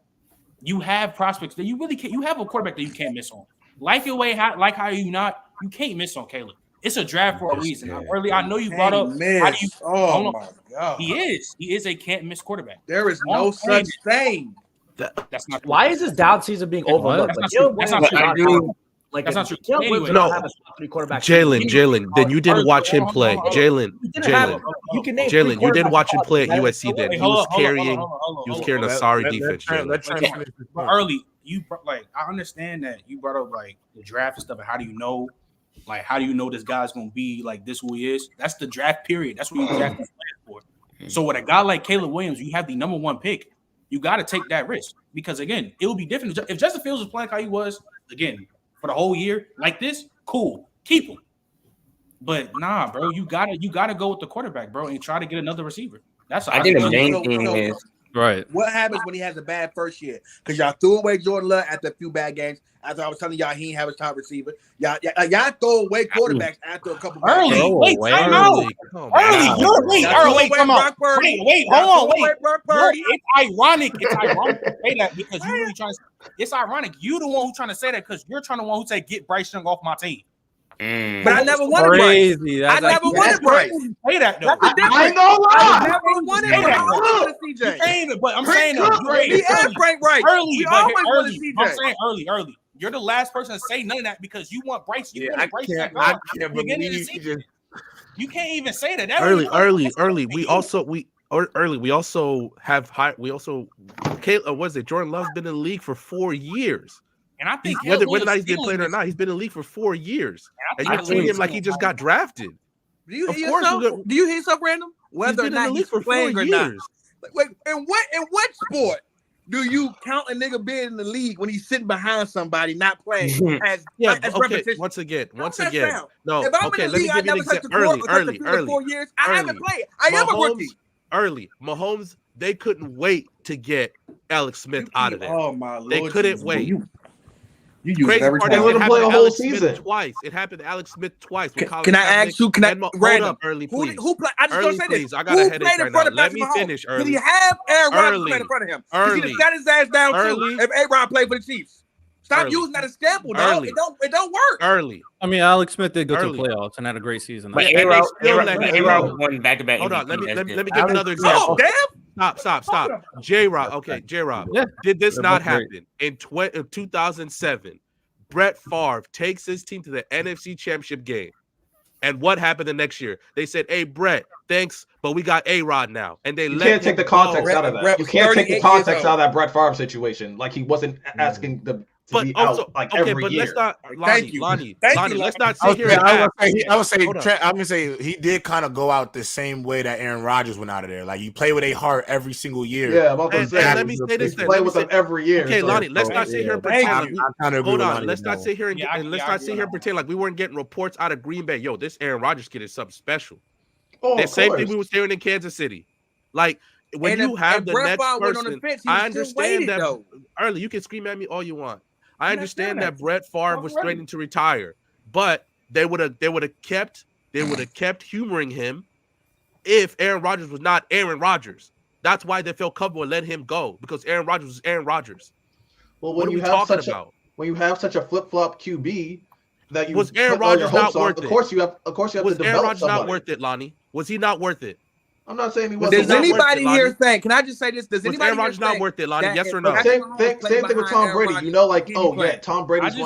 Speaker 5: you have prospects that you really can't. You have a quarterback that you can't miss on. Like your way, like how you can't miss on Caleb. It's a draft for a reason. I know you brought up.
Speaker 4: Oh my god,
Speaker 5: he is a can't miss quarterback.
Speaker 4: There is no such thing.
Speaker 5: That's not.
Speaker 9: Why is this down season being overlooked?
Speaker 5: That's not true.
Speaker 9: Like
Speaker 5: that's not true.
Speaker 9: Anyway,
Speaker 10: No, Jalen, then you didn't watch him play. Jalen, you didn't watch him play at USC. Then he was carrying a sorry defense.
Speaker 5: But early, I understand that you brought up like the draft and stuff. And how do you know this guy's gonna be like this? Who he is? That's the draft period. That's what you draft for. So with a guy like Caleb Williams, you have the number 1 pick. You got to take that risk because again, it will be different if Justin Fields was playing how he was again for the whole year like this. Cool, keep him. But nah, bro, you gotta go with the quarterback, bro, and try to get another receiver. That's
Speaker 7: I think the main thing is
Speaker 6: right.
Speaker 4: What happens when he has a bad first year? Because y'all threw away Jordan Love after a few bad games. After I was telling y'all he didn't have his top receiver. Y'all throw away quarterbacks after a couple
Speaker 5: early. Wait, time out. Early. Come on. Wait, hold on. It's ironic. It's ironic to say that because you really trying to. It's ironic. You the one who's trying to say that because you're trying to one who say get Bryce Young off my team.
Speaker 4: But I never wanted Bryce. I never wanted Bryce.
Speaker 5: Say that though.
Speaker 3: I ain't gonna lie.
Speaker 4: I never wanted Bryce.
Speaker 5: CJ. But I'm saying
Speaker 4: he and Frank Wright.
Speaker 5: Early. I'm saying early. You're the last person to say none of that because you want Bryce.
Speaker 2: I can't believe
Speaker 5: you can't even say that.
Speaker 10: Early. We also have high. We also, was it Jordan Love's been in the league for 4 years.
Speaker 5: And I think
Speaker 10: whether or not he's been playing or not, he's been in the league for 4 years. And you're treating him like he just got drafted.
Speaker 4: Do you hear yourself random? Whether or not he's playing or not. Wait, in what sport do you count a nigga being in the league when he's sitting behind somebody not playing as repetition?
Speaker 10: Once again.
Speaker 4: No.
Speaker 10: If I'm
Speaker 4: in the
Speaker 10: let me
Speaker 4: league, I
Speaker 10: give you an
Speaker 4: never touched the
Speaker 10: example.
Speaker 4: court for 4 years. I haven't played. I am a rookie.
Speaker 10: Mahomes, they couldn't wait to get Alex Smith out of there.
Speaker 4: Oh my Lord.
Speaker 10: They couldn't wait.
Speaker 4: You use
Speaker 10: Crazy
Speaker 4: every
Speaker 10: part
Speaker 4: time.
Speaker 10: is it happened to Alex Smith twice. It happened to Alex Smith twice.
Speaker 4: Can I ask you? Can I
Speaker 10: hold up, early, please?
Speaker 4: Who played? I just
Speaker 10: early,
Speaker 4: gonna say
Speaker 10: please.
Speaker 4: this.
Speaker 10: I got a headache right now. Let me finish. Early.
Speaker 4: Did he have Aaron Rodgers playing in front of him? Because he sat his ass down too. If A-Rod played for the Chiefs, stop using that as sample, dog. It don't work.
Speaker 10: Early.
Speaker 6: I mean, Alex Smith did go to the playoffs and had a great season.
Speaker 7: But A-Rod won back-to-back.
Speaker 10: Hold on. Let me give another example. Stop. J-Rob. Okay, J-Rob. Did this not happen in 2007? Brett Favre takes his team to the NFC Championship game. And what happened the next year? They said, hey, Brett, thanks, but we got A-Rod now. And you
Speaker 8: can't take the context out of that. You can't take the context out of that Brett Favre situation. Like he wasn't asking the to be out like every year.
Speaker 10: Let's not, Lonnie, let's not sit here.
Speaker 2: I would say he did kind of go out the same way that Aaron Rodgers went out of there. Like you play with a heart every single year.
Speaker 8: Yeah, let me say this. Play with them every year.
Speaker 10: Okay, Lonnie, let's not sit here and pretend. Hold on, let's not sit here and let's not sit here and pretend like we weren't getting reports out of Green Bay. Yo, this Aaron Rodgers kid is something special. The same thing we were hearing in Kansas City. Like when you have the next person, I understand that. Early, you can scream at me all you want. I understand that Brett Favre was threatening to retire, but they would have kept humoring him if Aaron Rodgers was not Aaron Rodgers. That's why they felt comfortable and let him go because Aaron Rodgers was Aaron Rodgers.
Speaker 8: Well, when you have such a flip-flop QB that you
Speaker 10: was Aaron Rodgers not worth it?
Speaker 8: Of course you have to develop
Speaker 10: was Aaron Rodgers not worth it, Lonnie? Was he not worth it?
Speaker 8: I'm not saying he wasn't.
Speaker 4: Does anybody here think? Can I just say this? Does anybody
Speaker 10: Aaron Rodgers not worth it, Lonnie? Yes or no?
Speaker 8: Same thing with Tom Brady. You know, like, Tom Brady's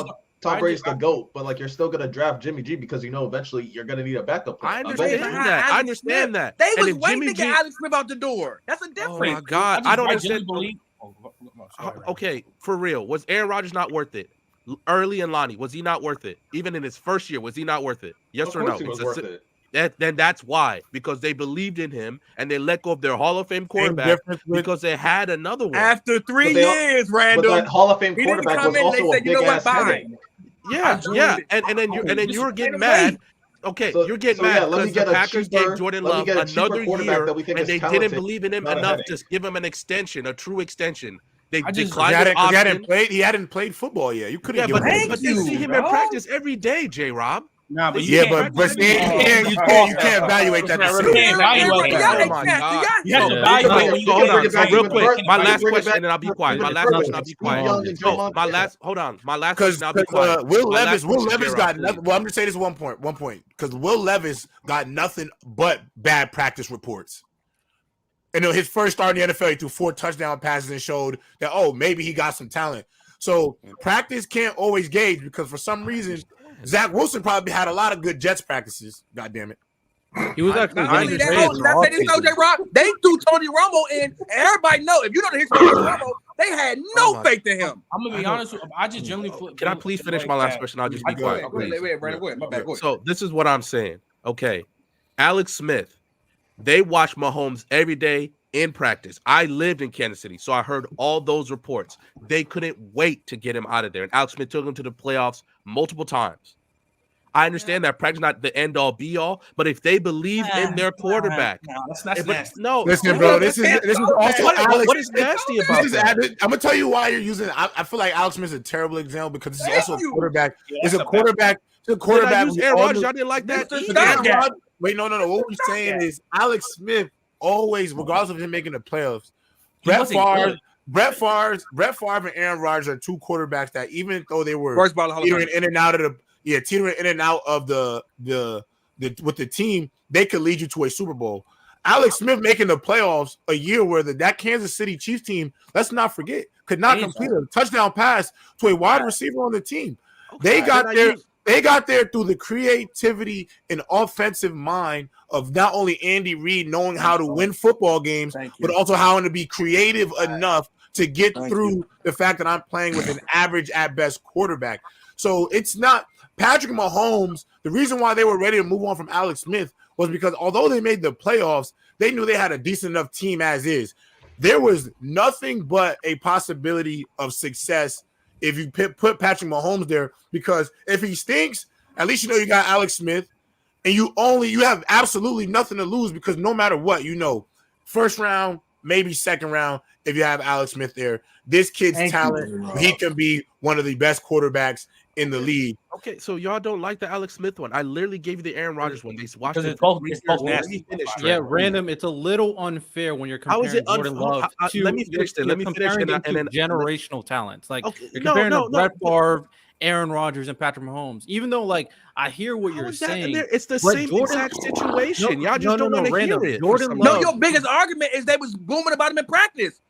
Speaker 8: the GOAT, but like you're still gonna draft Jimmy G because you know eventually you're gonna need a backup plan.
Speaker 10: I understand that.
Speaker 4: They was waiting to get Alex Smith out the door. That's a difference.
Speaker 10: Oh my God, I don't understand. Okay, for real, was Aaron Rodgers not worth it? early in Lonnie, was he not worth it? Even in his first year, was he not worth it? Yes or no?
Speaker 8: Of course he was worth it.
Speaker 10: Then that's why, because they believed in him and they let go of their Hall of Fame quarterback because they had another one.
Speaker 4: After 3 years, Randall.
Speaker 8: But that Hall of Fame quarterback was also a big ass headache.
Speaker 10: Yeah. And then you're getting mad. Okay, you're getting mad because the Packers gave Jordan Love another year and they didn't believe in him enough to give him an extension, a true extension. They declined the option.
Speaker 2: He hadn't played football yet. You couldn't.
Speaker 10: But you see him in practice every day, J-Rob.
Speaker 2: Nah, but you can't evaluate that.
Speaker 10: Real quick. My last question, and then I'll be quiet. My last question, I'll be quiet. My last question, I'll be quiet.
Speaker 2: Will Levis got nothing. Well, I'm gonna say this one point, because Will Levis got nothing but bad practice reports. And his first start in the NFL, he threw 4 touchdown passes and showed that maybe he got some talent. So practice can't always gauge, because for some reason Zach Wilson probably had a lot of good Jets practices. God damn it.
Speaker 6: He was actually
Speaker 4: They threw Tony Romo in. Everybody know, if you know the history of Tony Romo, they had no faith in him.
Speaker 5: I'm gonna be honest with you. I just generally
Speaker 10: Can I please finish my last question? I'll just be quiet.
Speaker 4: Go ahead, Brandon. Go ahead. My bad. Go ahead.
Speaker 10: So this is what I'm saying. Okay. Alex Smith, they watch Mahomes every day in practice. I lived in Kansas City, so I heard all those reports. They couldn't wait to get him out of there. And Alex Smith took him to the playoffs multiple times. I understand that practice is not the end all be all, but if they believe in their quarterback,
Speaker 2: listen, bro, this is also
Speaker 10: what is nasty about that?
Speaker 2: I'm gonna tell you why you're using. I feel like Alex Smith is a terrible example, because this is also a quarterback. It's a quarterback. It's a quarterback.
Speaker 10: Aaron Rodgers, y'all didn't like that.
Speaker 2: Wait, no. What we're saying is Alex Smith always, regardless of him making the playoffs, Brett Favre and Aaron Rodgers are 2 quarterbacks that, even though they were teetering in and out of the with the team, they could lead you to a Super Bowl. Alex Smith making the playoffs a year where that Kansas City Chiefs team, let's not forget, could not complete a touchdown pass to a wide receiver on the team. They got there through the creativity and offensive mind of not only Andy Reid knowing how to win football games, but also how to be creative enough to get through the fact that I'm playing with an average at best quarterback. So it's not Patrick Mahomes. The reason why they were ready to move on from Alex Smith was because although they made the playoffs, they knew they had a decent enough team as is. There was nothing but a possibility of success if you put Patrick Mahomes there, because if he stinks, at least you know you got Alex Smith, and you have absolutely nothing to lose, because no matter what, first round, maybe second round, if you have Alex Smith there, this kid's talent, he can be one of the best quarterbacks in the league.
Speaker 10: Okay, so y'all don't like the Alex Smith one. I literally gave you the Aaron Rodgers one. They watched it.
Speaker 5: It's both nasty.
Speaker 6: Yeah, random. It's a little unfair when you're comparing Jordan Love to.
Speaker 10: Let me finish it. Let me finish it.
Speaker 6: And then generational talents. Like you're comparing to Brett Favre, Aaron Rodgers, and Patrick Mahomes. Even though, I hear what you're saying,
Speaker 10: it's the same exact situation. Y'all just don't want to hear it.
Speaker 4: Your biggest argument is they was booming about him in practice.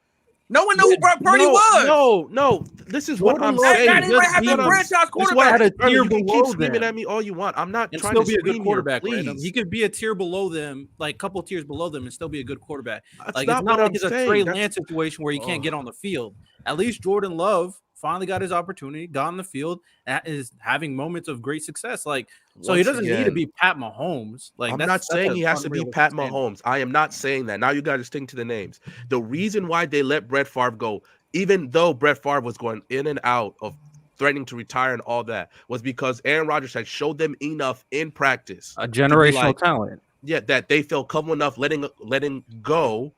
Speaker 4: No one knew who Brock Purdy was.
Speaker 10: No. This is what I'm saying. You can keep screaming at me all you want. I'm not trying to be a good quarterback. Please,
Speaker 6: he could be a tier below them, like a couple tiers below them, and still be a good quarterback.
Speaker 10: It's
Speaker 6: not like it's a Trey Lance situation where he can't get on the field. At least Jordan Love finally got his opportunity, got on the field, and is having moments of great success. So he doesn't need to be Pat Mahomes.
Speaker 10: I'm not saying he has to be Pat Mahomes. I am not saying that. Now you got to stick to the names. The reason why they let Brett Favre go, even though Brett Favre was going in and out of threatening to retire and all that, was because Aaron Rodgers had showed them enough in practice.
Speaker 6: A generational talent.
Speaker 10: Yeah, that they felt comfortable enough letting go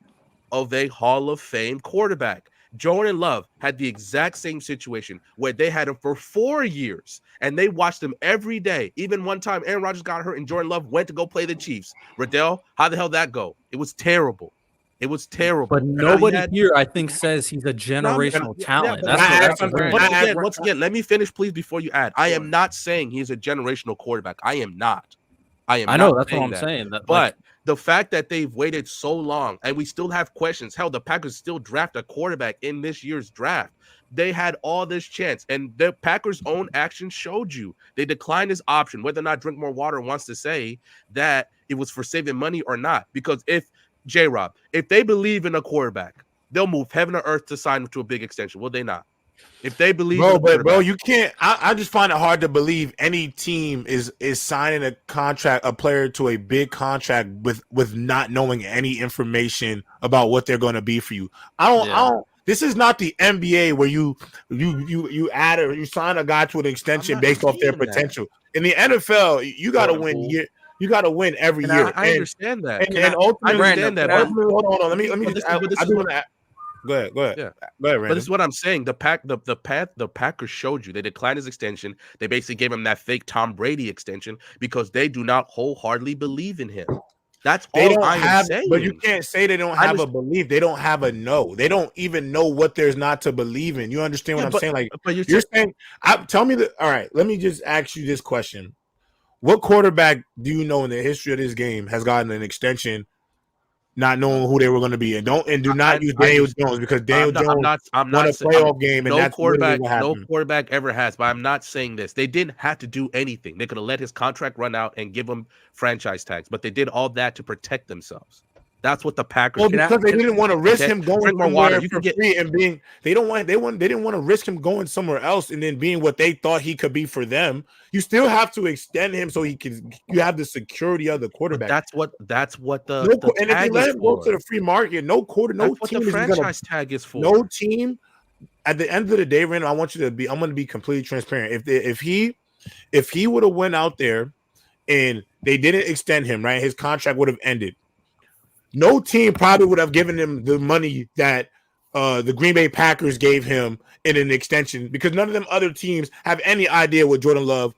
Speaker 10: of a Hall of Fame quarterback. Jordan Love had the exact same situation where they had him for 4 years and they watched him every day. Even one time Aaron Rodgers got hurt and Jordan Love went to go play the Chiefs. Riddell, how the hell that go? It was terrible.
Speaker 6: But nobody here, I think, says he's a generational talent.
Speaker 10: Once again, let me finish, please, before you add. I am not saying he's a generational quarterback. I am not.
Speaker 6: I know that's what I'm saying.
Speaker 10: But the fact that they've waited so long and we still have questions. Hell, the Packers still draft a quarterback in this year's draft. They had all this chance, and the Packers' own actions showed you they declined his option. Whether or not Drink More Water wants to say that it was for saving money or not, because if they believe in a quarterback, they'll move heaven or earth to sign him to a big extension. Will they not? If they believe,
Speaker 2: bro, you can't. I just find it hard to believe any team is signing a player to a big contract with not knowing any information about what they're going to be for you. I don't. This is not the NBA where you add or you sign a guy to an extension based off their potential. In the NFL, you got to win. You got to win every year.
Speaker 10: I understand that.
Speaker 2: And ultimately,
Speaker 10: I understand that.
Speaker 2: Hold on. Let me. I do want to. Go ahead.
Speaker 10: Yeah.
Speaker 2: Go ahead,
Speaker 10: But this is what I'm saying. The Packers showed you. They declined his extension. They basically gave him that fake Tom Brady extension because they do not wholeheartedly believe in him. That's all I'm saying.
Speaker 2: But you can't say they don't have a belief. They don't have a no. They don't even know what there's not to believe in. You understand what I'm saying? Like, but you're saying, tell me that. All right, let me just ask you this question: what quarterback do you know in the history of this game has gotten an extension, not knowing who they were going to be, and do not use Daniel Jones because Daniel Jones won a playoff game, and that's quarterback.
Speaker 10: No quarterback ever has. But I'm not saying this. They didn't have to do anything. They could have let his contract run out and give him franchise tags, but they did all that to protect themselves. That's what the Packers.
Speaker 2: Well, because they didn't want to risk him going somewhere for free and being. They didn't want to risk him going somewhere else and then being what they thought he could be for them. You still have to extend him so he can. You have the security of the quarterback.
Speaker 10: But that's what the
Speaker 2: and if you let him go to the free market, no team
Speaker 10: the franchise tag is for.
Speaker 2: No team. At the end of the day, Randall, I'm going to be completely transparent. If he would have went out there and they didn't extend him, right, his contract would have ended. No team probably would have given him the money that the Green Bay Packers gave him in an extension because none of them other teams have any idea what Jordan Love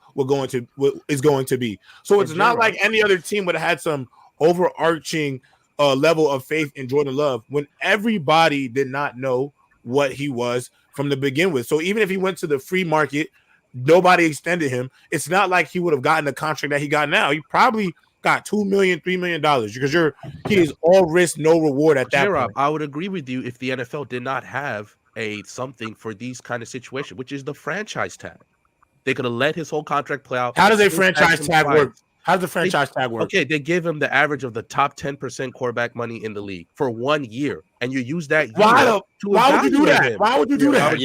Speaker 2: is going to be. So it's not like any other team would have had some overarching level of faith in Jordan Love when everybody did not know what he was from the begin with. So even if he went to the free market, nobody extended him. It's not like he would have gotten the contract that he got now. He probably got $2 million, $3 million because he is all risk, no reward at that point.
Speaker 10: I would agree with you if the NFL did not have something for these kind of situations, which is the franchise tag. They could have let his whole contract play out.
Speaker 2: How does a franchise tag work? How does the franchise tag work?
Speaker 10: Okay, they give him the average of the top 10% quarterback money in the league for 1 year, and you use that.
Speaker 2: Why would you do that? Why would you do that?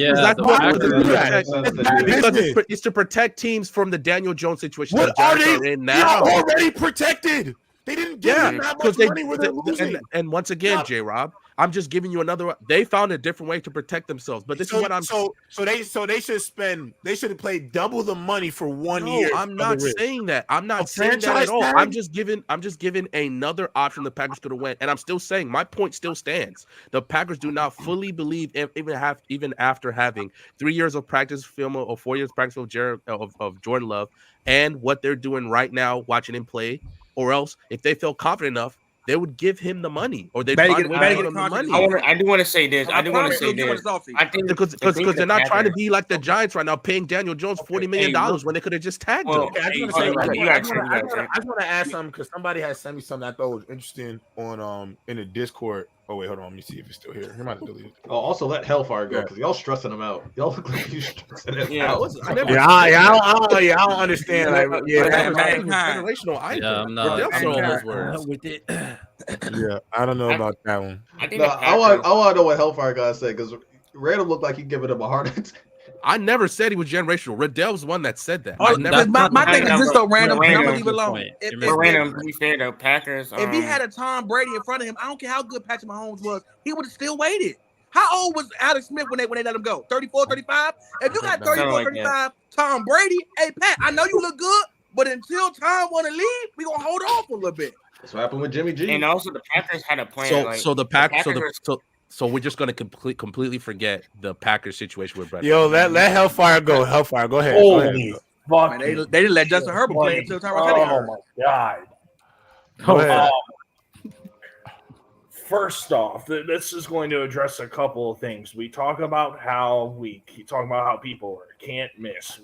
Speaker 10: Because it's to protect teams from the Daniel Jones situation.
Speaker 2: What are they in now? They are already protected. They didn't give them that much money where they're losing.
Speaker 10: And once again, J-Rob, I'm just giving you another. They found a different way to protect themselves. But this is what I'm.
Speaker 2: So they should spend. They should have played double the money for 1 year.
Speaker 10: I'm not saying that. I'm not saying that at all. I'm just giving another option the Packers could have went. And I'm still saying my point still stands. The Packers do not fully believe even after having 3 years of practice film or 4 years of practice of Jordan Love and what they're doing right now, watching him play. Or else, if they felt confident enough, they would give him the money, or they'd find a way to give him the money.
Speaker 7: I do want to say this. I think
Speaker 10: because they're not trying to be like the Giants right now, paying Daniel Jones $40 million when they could have just tagged him.
Speaker 2: I just want to ask something because somebody has sent me something I thought was interesting on in the Discord. Oh wait, hold on. Let me see if it's still here. He might have deleted it.
Speaker 8: Oh, also let Hellfire go because y'all stressing him out. Y'all look like you stressing him out.
Speaker 2: I don't understand.
Speaker 6: Generational.
Speaker 10: I'm not
Speaker 6: with it.
Speaker 2: Yeah, I don't know about that one.
Speaker 8: I want to know what Hellfire guy said because Randall looked like he giving him a heart attack.
Speaker 10: I never said he was generational. Riddell's one that said that.
Speaker 4: My thing is just so random. I'm gonna leave it alone.
Speaker 7: To be fair, the Packers.
Speaker 4: If he had a Tom Brady in front of him, I don't care how good Patrick Mahomes was, he would have still waited. How old was Alex Smith when they let him go? 34, 35? If you got 34, 35, Tom Brady, hey Pat, I know you look good, but until Tom want to leave, we gonna hold off a little bit.
Speaker 8: That's what happened with Jimmy G.
Speaker 7: And also the Packers had a plan.
Speaker 10: So we're just gonna completely forget the Packers situation with Brett.
Speaker 2: Yo, let Hellfire go. Hellfire, go ahead.
Speaker 11: Holy fuck!
Speaker 4: They didn't let Justin Herbert play until Tyrod Taylor.
Speaker 11: Oh my god!
Speaker 2: Go ahead.
Speaker 11: First off, this is going to address a couple of things. We talk about how people can't miss.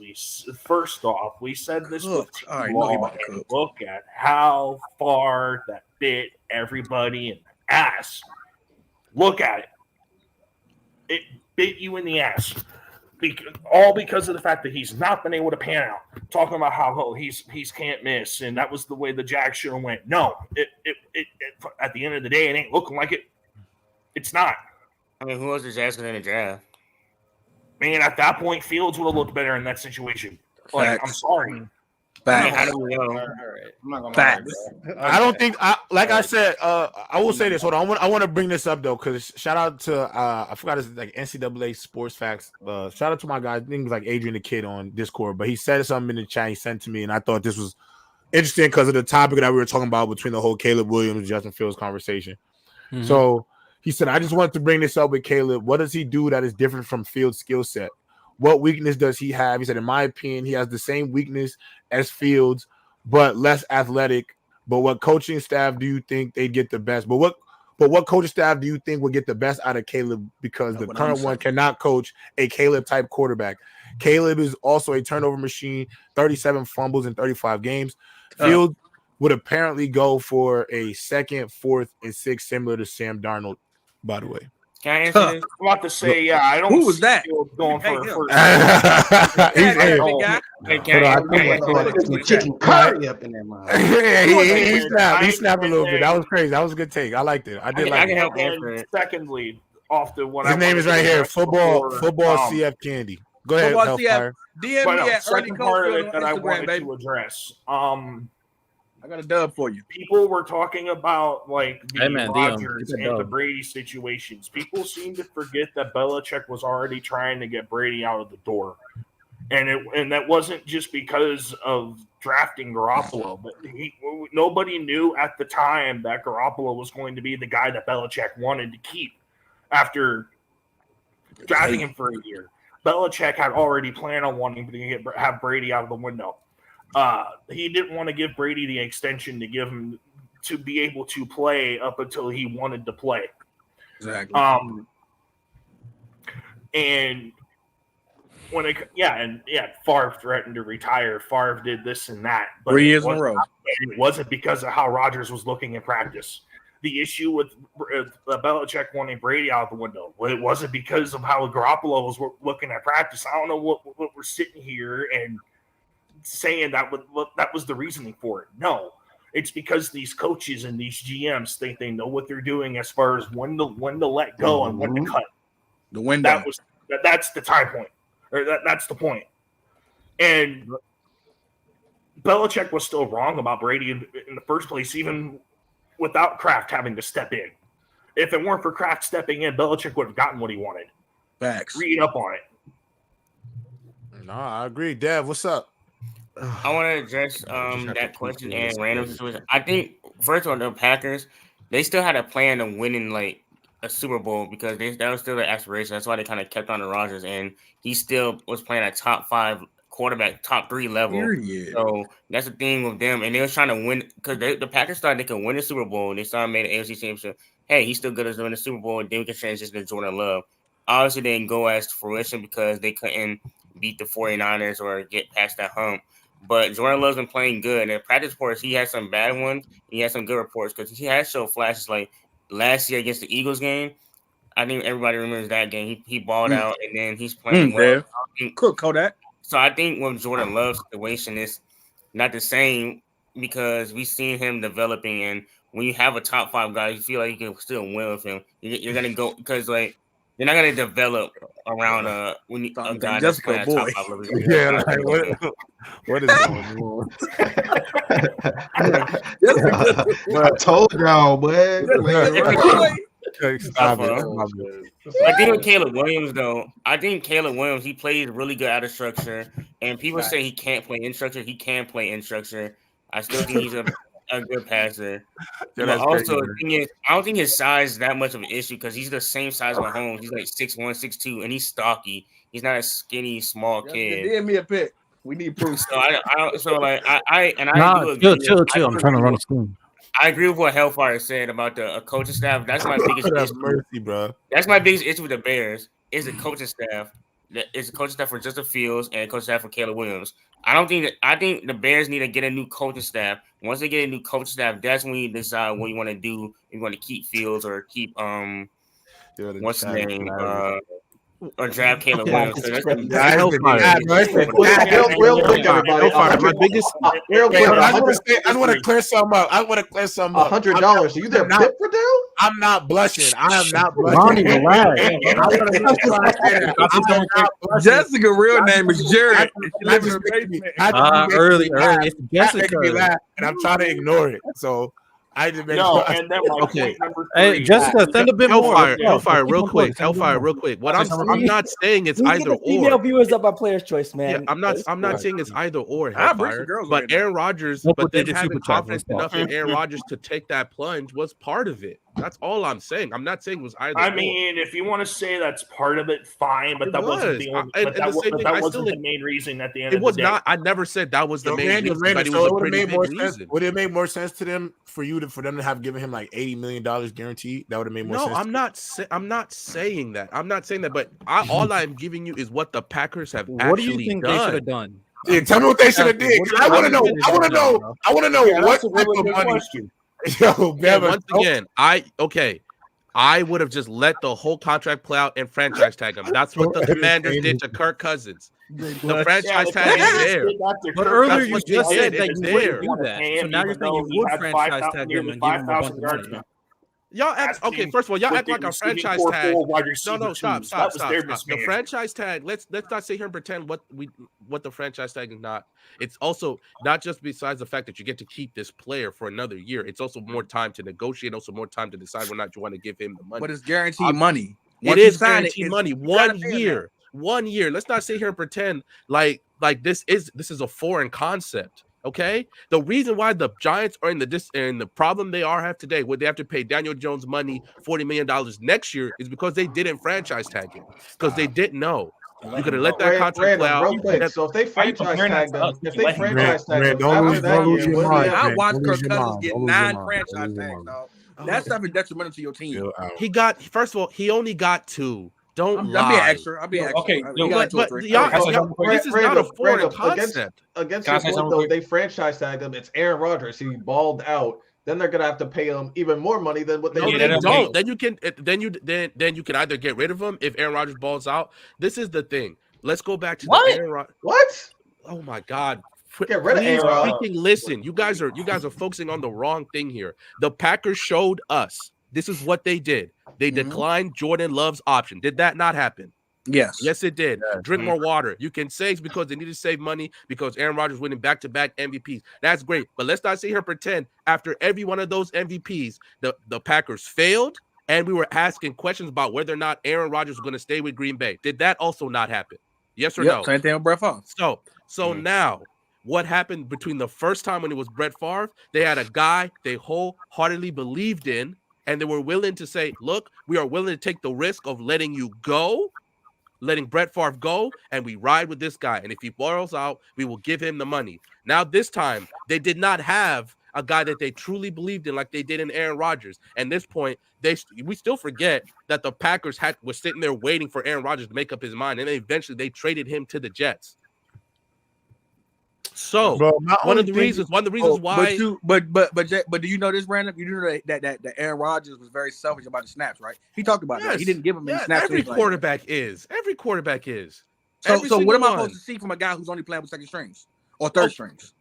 Speaker 11: First off, we said this with look at how far that bit everybody in the ass. Look at it. It bit you in the ass. All because of the fact that he's not been able to pan out. Talking about how he's can't miss, and that was the way the Jags should have went. No, it at the end of the day, it ain't looking like it. It's not.
Speaker 7: I mean, who else is asking in the draft?
Speaker 11: Man, at that point, Fields would have looked better in that situation. Like, I'm sorry.
Speaker 7: How do we know?
Speaker 5: All right. I'm not gonna
Speaker 4: Facts.
Speaker 5: lie, bro.
Speaker 2: I don't think I said I will say this. Hold on. I want to bring this up though, because shout out to I forgot his like NCAA Sports Facts. Shout out to my guy. I think it was like Adrian the Kid on Discord, but he said something in the chat he sent to me, and I thought this was interesting because of the topic that we were talking about between the whole Caleb Williams and Justin Fields conversation. Mm-hmm. So he said, I just wanted to bring this up with Caleb. What does he do that is different from Fields' skill set? What weakness does he have? He said, in my opinion, he has the same weakness as Fields, but less athletic. But what coaching staff do you think they get the best? But what coaching staff do you think would get the best out of Caleb? Because the current one cannot coach a Caleb-type quarterback. Caleb is also a turnover machine, 37 fumbles in 35 games. Fields would apparently go for a second, fourth, and sixth, similar to Sam Darnold, by the way.
Speaker 7: Can I answer this?
Speaker 11: I'm about to say, yeah, I don't.
Speaker 4: Who was that?
Speaker 11: Going for
Speaker 3: chicken curry up in that mind.
Speaker 2: He snapped a little bit. That was crazy. That was a good take. I liked it. I can
Speaker 11: help answer it. Secondly, off the one.
Speaker 2: His name is right here. Football CF Candy. Go ahead, Hellfire.
Speaker 4: DM me at
Speaker 11: second part of it that I wanted to address.
Speaker 4: I got a dub for you.
Speaker 11: People were talking about like the Rodgers and the Brady situations. People seem to forget that Belichick was already trying to get Brady out of the door, and that wasn't just because of drafting Garoppolo, but nobody knew at the time that Garoppolo was going to be the guy that Belichick wanted to keep after drafting him for a year. Belichick had already planned on wanting to have Brady out of the window. He didn't want to give Brady the extension to give him to be able to play up until he wanted to play.
Speaker 4: Exactly.
Speaker 11: And when Favre threatened to retire. Favre did this and that. But
Speaker 4: 3 years in a row.
Speaker 11: It wasn't because of how Rodgers was looking in practice. The issue with Belichick wanting Brady out the window, well, it wasn't because of how Garoppolo was looking at practice. I don't know what we're sitting here and saying that was the reasoning for it. No, it's because these coaches and these GMs think they know what they're doing as far as when to let go and when to cut.
Speaker 4: The window.
Speaker 11: That's the time point, or that's the point. And Belichick was still wrong about Brady in the first place, even without Kraft having to step in. If it weren't for Kraft stepping in, Belichick would have gotten what he wanted.
Speaker 4: Facts.
Speaker 11: Read up on it.
Speaker 2: No, I agree. Dev, what's up?
Speaker 7: I want to address that question and random situation. I think, first of all, the Packers, they still had a plan of winning like a Super Bowl because that was still their aspiration. That's why they kind of kept on to Rodgers, and he still was playing at top 5 quarterback, top 3 level. So that's the thing with them. And they was trying to win because the Packers thought they could win the Super Bowl. They started made an AFC championship. Hey, he's still good as winning the Super Bowl, and then we can transition to Jordan Love. Obviously, they didn't go as to fruition because they couldn't beat the 49ers or get past that hump. But Jordan Love's been playing good. And in practice reports, he had some bad ones. He had some good reports because he has shown flashes like last year against the Eagles game. I think everybody remembers that game. He balled out, and then he's playing well.
Speaker 4: Cook Kodak.
Speaker 7: So I think with Jordan Love's situation is not the same because we've seen him developing. And when you have a top 5 guy, you feel like you can still win with him. You're going to go because like you're not going to develop around a guy that's playing at top 5 level.
Speaker 2: Yeah, like, what is going on?
Speaker 3: I told y'all, boy.
Speaker 7: I think with Caleb Williams, though, he plays really good out of structure. And people say he can't play in structure. He can play in structure. I still think he's a good passer. But also, the thing is, I don't think his size is that much of an issue because he's the same size as Mahomes. He's like 6'1", 6'2", and he's stocky. He's not a skinny, small kid.
Speaker 4: Give me a pick. We need proof.
Speaker 7: So chill.
Speaker 6: I'm trying to run a screen.
Speaker 7: I agree with what Hellfire said about the coaching staff. That's my biggest issue.
Speaker 2: Mercy, bro.
Speaker 7: That's my biggest issue with the Bears is the coaching staff. It's the coaching staff for Justin Fields and coaching staff for Caleb Williams. I think the Bears need to get a new coaching staff. Once they get a new coaching staff, that's when you decide what you want to do. You want to keep Fields or keep what's his name? Or draft Caleb Williams.
Speaker 10: Real quick, everybody.
Speaker 2: My biggest. I want to clear something up.
Speaker 10: $100. Are you there, Pip for them?
Speaker 2: I'm not blushing. I am not blushing.
Speaker 12: Ronnie, relax.
Speaker 4: Jessica's real name is Jared. She lives in her basement.
Speaker 6: Early. It's Jessica.
Speaker 2: Me laugh, and I'm trying to ignore it. So I just make
Speaker 11: No,
Speaker 2: sure.
Speaker 11: and then my point number 3.
Speaker 6: Hey, Jessica, send a bit more.
Speaker 10: Hellfire, real quick. What I'm not saying it's either or.
Speaker 9: Female viewers of our player's choice, man.
Speaker 10: Yeah, I'm not saying it's either or.
Speaker 4: I bring
Speaker 10: Hellfire,
Speaker 4: some girls
Speaker 10: but
Speaker 4: right now.
Speaker 10: Aaron Rodgers, but them having confidence enough in Aaron Rodgers to take that plunge was part of it. That's all I'm saying. I'm not saying it was either.
Speaker 11: I mean, if you want to say that's part of it, fine, but that wasn't the only. But that wasn't the main reason at the end of the day.
Speaker 10: It was not. I never said that was the main reason. But it
Speaker 2: So
Speaker 10: was
Speaker 2: it
Speaker 10: a pretty big reason.
Speaker 2: would it make more sense to them for them to have given him like $80 million guaranteed? That would have made more sense.
Speaker 10: No, I'm not saying that. I'm not saying that. But all I'm giving you is what the Packers have
Speaker 6: What do
Speaker 10: actually
Speaker 6: you think
Speaker 10: done.
Speaker 6: they should have done?
Speaker 2: Yeah, tell me what they should have did. I want to know. I want to know what type of money. Yo,
Speaker 10: Once again, I would have just let the whole contract play out and franchise tag him. That's what the Commanders did to Kirk Cousins. The franchise tag is there.
Speaker 6: But earlier you just said that
Speaker 10: it's
Speaker 6: you
Speaker 10: there.
Speaker 6: wouldn't do that. So now you're saying you would franchise tag him and give him a bunch of money.
Speaker 10: Y'all act okay. First of all, y'all act like a franchise tag. No, stop. The franchise tag. Let's not sit here and pretend what the franchise tag is not. It's also not just besides the fact that you get to keep this player for another year. It's also more time to negotiate. Also more time to decide whether or not you want to give him the money.
Speaker 4: But it's guaranteed money.
Speaker 10: It is guaranteed money. 1 year. 1 year. Let's not sit here and pretend like this is a foreign concept. Okay, the reason why the Giants are in the problem they have today, where they have to pay Daniel Jones money $40 million next year, is because they didn't franchise tag him because they didn't know. You're gonna let that contract play out.
Speaker 8: Real quick. So if they franchise tag them,
Speaker 2: don't lose your mind.
Speaker 4: I watched Kirk Cousins get 9 franchise tags, dog. That's something detrimental to your team.
Speaker 10: He got, first of all, he only got 2. Don't lie.
Speaker 4: I'm being extra.
Speaker 5: Okay,
Speaker 10: but this is not a foreign concept.
Speaker 8: Against your point, though, they franchise tagged him. It's Aaron Rodgers. He balled out. Then they're gonna have to pay him even more money than what they
Speaker 10: don't. Then you can either get rid of him if Aaron Rodgers balls out. This is the thing. Let's go back to the Aaron Rodgers.
Speaker 8: What?
Speaker 10: Oh my God.
Speaker 8: Get rid of Aaron Rodgers.
Speaker 10: Listen, you guys are focusing on the wrong thing here. The Packers showed us. This is what they did. They declined Jordan Love's option. Did that not happen?
Speaker 4: Yes.
Speaker 10: Yes, it did. Drink more water. You can say it's because they need to save money because Aaron Rodgers winning back-to-back MVPs. That's great. But let's not sit here and pretend after every one of those MVPs, the Packers failed, and we were asking questions about whether or not Aaron Rodgers was going to stay with Green Bay. Did that also not happen? Yes or no?
Speaker 4: Same thing with Brett Favre.
Speaker 10: So now, what happened between the first time when it was Brett Favre? They had a guy they wholeheartedly believed in, and they were willing to say, look, we are willing to take the risk of letting you go, letting Brett Favre go, and we ride with this guy. And if he balls out, we will give him the money. Now, this time, they did not have a guy that they truly believed in like they did in Aaron Rodgers. And this point, we still forget that the Packers were sitting there waiting for Aaron Rodgers to make up his mind, and then eventually they traded him to the Jets. So one of the reasons why.
Speaker 4: But do you know this, Brandon? You know that Aaron Rodgers was very selfish about the snaps, right? He talked about that. He didn't give him any snaps.
Speaker 10: Every quarterback is.
Speaker 4: So what am I supposed to see from a guy who's only playing with second strings or third strings?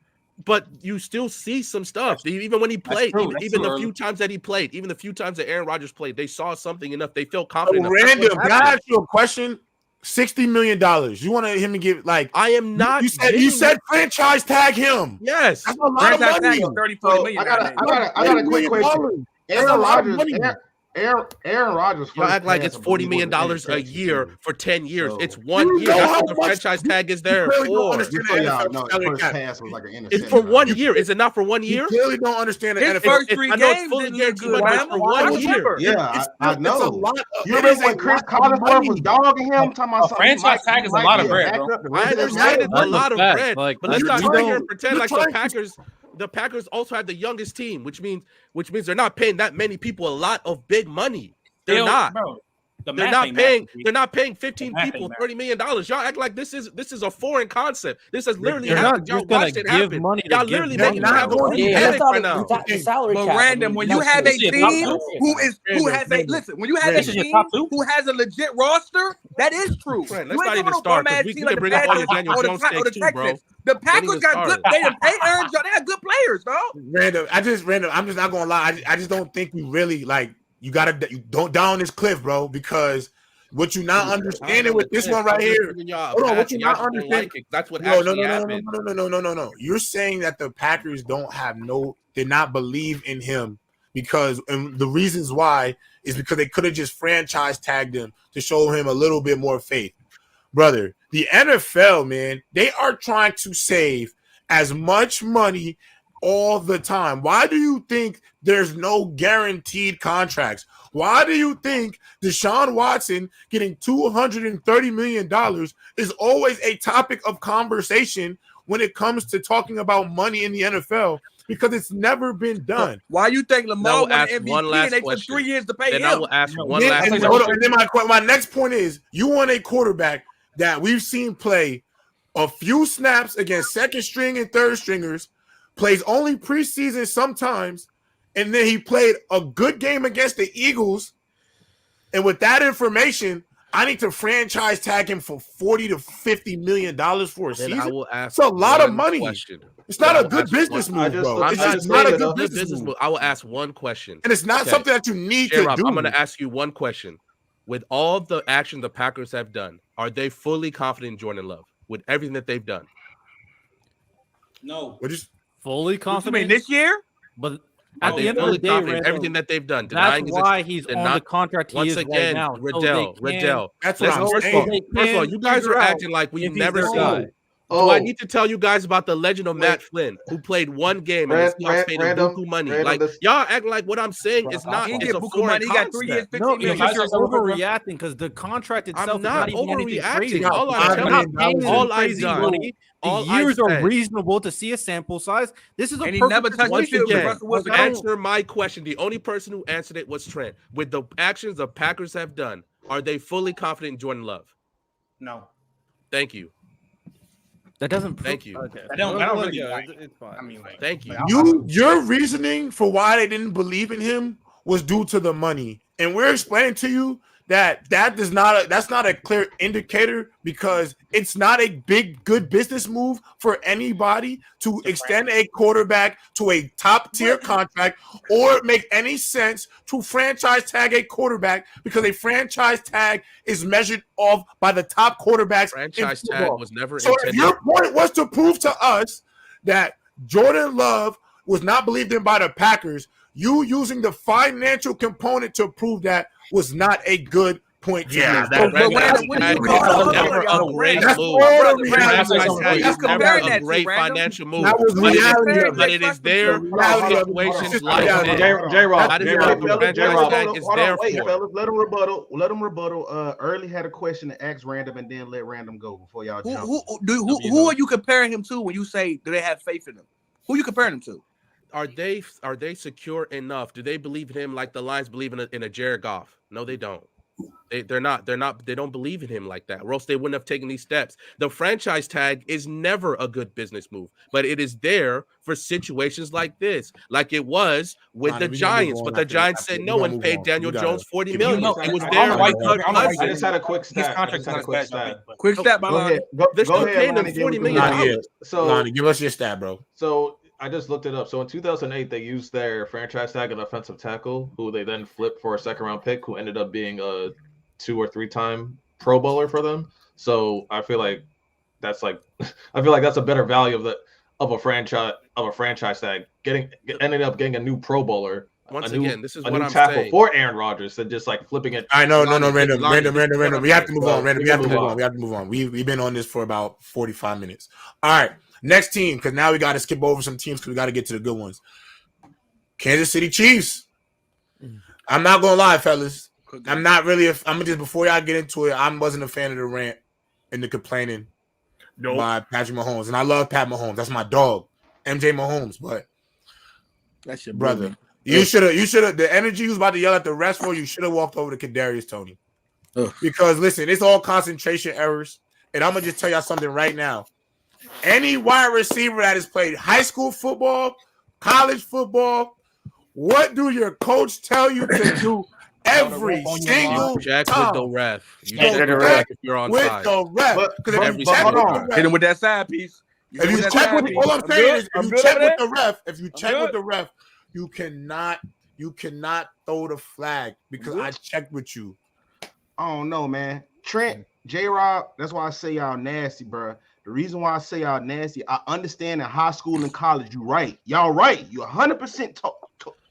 Speaker 10: But you still see some stuff. Even when he played, even the few times that he played, even the few times that Aaron Rodgers played, they saw something enough. They felt confident.
Speaker 2: Random. Can I ask you a question? $60 million. You want him to give
Speaker 10: I am not.
Speaker 2: You said franchise tag him.
Speaker 10: Yes,
Speaker 2: that's a lot of money.
Speaker 4: 30-40 million.
Speaker 3: I got a quick question. Aaron Rodgers.
Speaker 10: You act like it's $40 million a year for 10 years. It's 1 year. That's what the franchise tag is there for. It's for 1 year. Is it not for 1 year?
Speaker 2: You clearly don't understand the NFL.
Speaker 4: First 3 games fully guaranteed
Speaker 10: for 1 year.
Speaker 3: Yeah, I know. You remember when Chris Collinsworth was dogging him? Talking about
Speaker 5: franchise tag is a lot of bread, bro.
Speaker 10: I understand it's a lot of bread, but let's not sit here and pretend like the Packers also have the youngest team, which means they're not paying that many people a lot of big money. They're not.
Speaker 5: Bro,
Speaker 10: they're not paying 15 people $30 million. Y'all act like this is a foreign concept. This has literally happened. Y'all watched it happen. Y'all literally making it happen.
Speaker 4: But random, when you have a team who has a legit roster, that is true.
Speaker 10: Let's not even start because we can bring up all your Daniel Jones takes too, bro.
Speaker 4: The Packers got good. They didn't pay Aaron Jones. They got good players, dog.
Speaker 2: I'm just not gonna lie. I just don't think we really like you don't down this cliff, bro, because what you not understanding with this one right here. Hold on, what you not understanding?
Speaker 10: That's what
Speaker 2: no.
Speaker 10: happened.
Speaker 2: No. You're saying that the Packers did not believe in him and the reasons why is because they could have just franchise tagged him to show him a little bit more faith. Brother, the NFL, man, they are trying to save as much money all the time. Why do you think there's no guaranteed contracts? Why do you think Deshaun Watson getting $230 million is always a topic of conversation when it comes to talking about money in the NFL? Because it's never been done.
Speaker 4: Why you think Lamar won MVP
Speaker 10: one last
Speaker 4: and they took
Speaker 10: question.
Speaker 4: 3 years to pay him?
Speaker 10: I will ask one last question.
Speaker 2: Hold on, and then my next point is, you want a quarterback that we've seen play a few snaps against second string and third stringers, plays only preseason sometimes, and then he played a good game against the Eagles. And with that information, I need to franchise tag him for $40 to $50 million for a season.
Speaker 10: I will ask
Speaker 2: it's a lot of money.
Speaker 10: Question.
Speaker 2: It's not a good business move, bro. It's just not a good business move.
Speaker 10: I will ask one question.
Speaker 2: And it's not something that you need to do.
Speaker 10: I'm going to ask you one question. With all the action the Packers have done, are they fully confident in Jordan Love with everything that they've done?
Speaker 5: No.
Speaker 2: We're just
Speaker 6: fully confident.
Speaker 4: You mean this year?
Speaker 6: But at the end of the day,
Speaker 10: everything that they've done.
Speaker 6: That's why he's on the contract he is right now.
Speaker 10: Riddell.
Speaker 2: That's what I'm
Speaker 10: saying. First of all, you guys are acting like we've never seen. Do I need to tell you guys about the legend of Matt Flynn, who played one game and paid buku money? Like y'all acting like what I'm saying is not. It's a foreign concept.
Speaker 4: He got 3 years, 15
Speaker 6: million. You're overreacting because the contract itself is not even
Speaker 10: overreacting.
Speaker 6: All I've done. The years are reasonable to see a sample size. This is a perfect
Speaker 10: situation. Answer my question. The only person who answered it was Trent. With the actions the Packers have done, are they fully confident in Jordan Love?
Speaker 5: No.
Speaker 10: Thank you.
Speaker 6: That doesn't.
Speaker 10: Thank you.
Speaker 5: Okay. I don't really. It's fine. I mean,
Speaker 10: thank you.
Speaker 2: Your reasoning for why they didn't believe in him was due to the money, and we're explaining to you that's not a clear indicator because it's not a good business move for anybody to extend a quarterback to a top tier contract or make any sense to franchise tag a quarterback because a franchise tag is measured off by the top quarterbacks.
Speaker 10: Franchise tag was never
Speaker 2: so
Speaker 10: intended.
Speaker 2: If your point was to prove to us that Jordan Love was not believed in by the Packers, you using the financial component to prove that was not a good point to
Speaker 10: yeah,
Speaker 2: use.
Speaker 10: That's never a great move. That's never a great financial move.
Speaker 2: That was reality,
Speaker 10: but it is there for situations like this.
Speaker 3: J-Rob,
Speaker 10: is there
Speaker 3: for. Let him rebuttal. Early had a question to ask Random and then let Random go before y'all jump.
Speaker 4: Who are you comparing him to when you say do they have faith in him? Who are you comparing him to?
Speaker 10: Are they secure enough? Do they believe in him like the Lions believe in a Jared Goff? No, they don't. They don't believe in him like that, or else they wouldn't have taken these steps. The franchise tag is never a good business move, but it is there for situations like this, like it was with the Giants. But the Giants said no and paid Daniel Jones $40 million. It was there.
Speaker 8: I just had a quick stat.
Speaker 4: Quick stat,
Speaker 3: Go ahead.
Speaker 10: They're still paying him $40 million.
Speaker 2: So give us your stat, bro.
Speaker 8: So I just looked it up. So in 2008, they used their franchise tag an offensive tackle, who they then flipped for a second-round pick, who ended up being a 2 or 3 time Pro Bowler for them. So I feel like that's a better value of a franchise tag, ending up getting a new Pro Bowler.
Speaker 10: This is
Speaker 8: a
Speaker 10: what
Speaker 8: new
Speaker 10: I'm
Speaker 8: tackle
Speaker 10: saying.
Speaker 8: for Aaron Rodgers than just like flipping it.
Speaker 2: I know, random. We have to move on. We have to move on. We've been on this for about 45 minutes. All right. Next team, because now we got to skip over some teams because we got to get to the good ones. Kansas City Chiefs. I'm not going to lie, fellas. I'm not really I'm just, before y'all get into it, I wasn't a fan of the rant and the complaining by Patrick Mahomes. And I love Pat Mahomes. That's my dog, MJ Mahomes. But
Speaker 4: that's your
Speaker 2: brother. You should have, the energy you was about to yell at the refs for, you should have walked over to Kadarius Toney. Because, listen, it's all concentration errors. And I'm going to just tell y'all something right now. Any wide receiver that has played high school football, college football, what do your coach tell you to do every single
Speaker 10: check
Speaker 2: time?
Speaker 10: With the ref. You
Speaker 2: check
Speaker 10: the ref if you're on
Speaker 2: with
Speaker 10: side.
Speaker 2: the ref.
Speaker 4: Hit him with that side piece.
Speaker 2: If you check with the ref, you cannot You cannot throw the flag because I checked with you.
Speaker 3: I don't know, man. Trent, J-Rob, that's why I say y'all nasty, bro. The reason why I say y'all nasty, I understand in high school and college, you right. Y'all right. You're 100%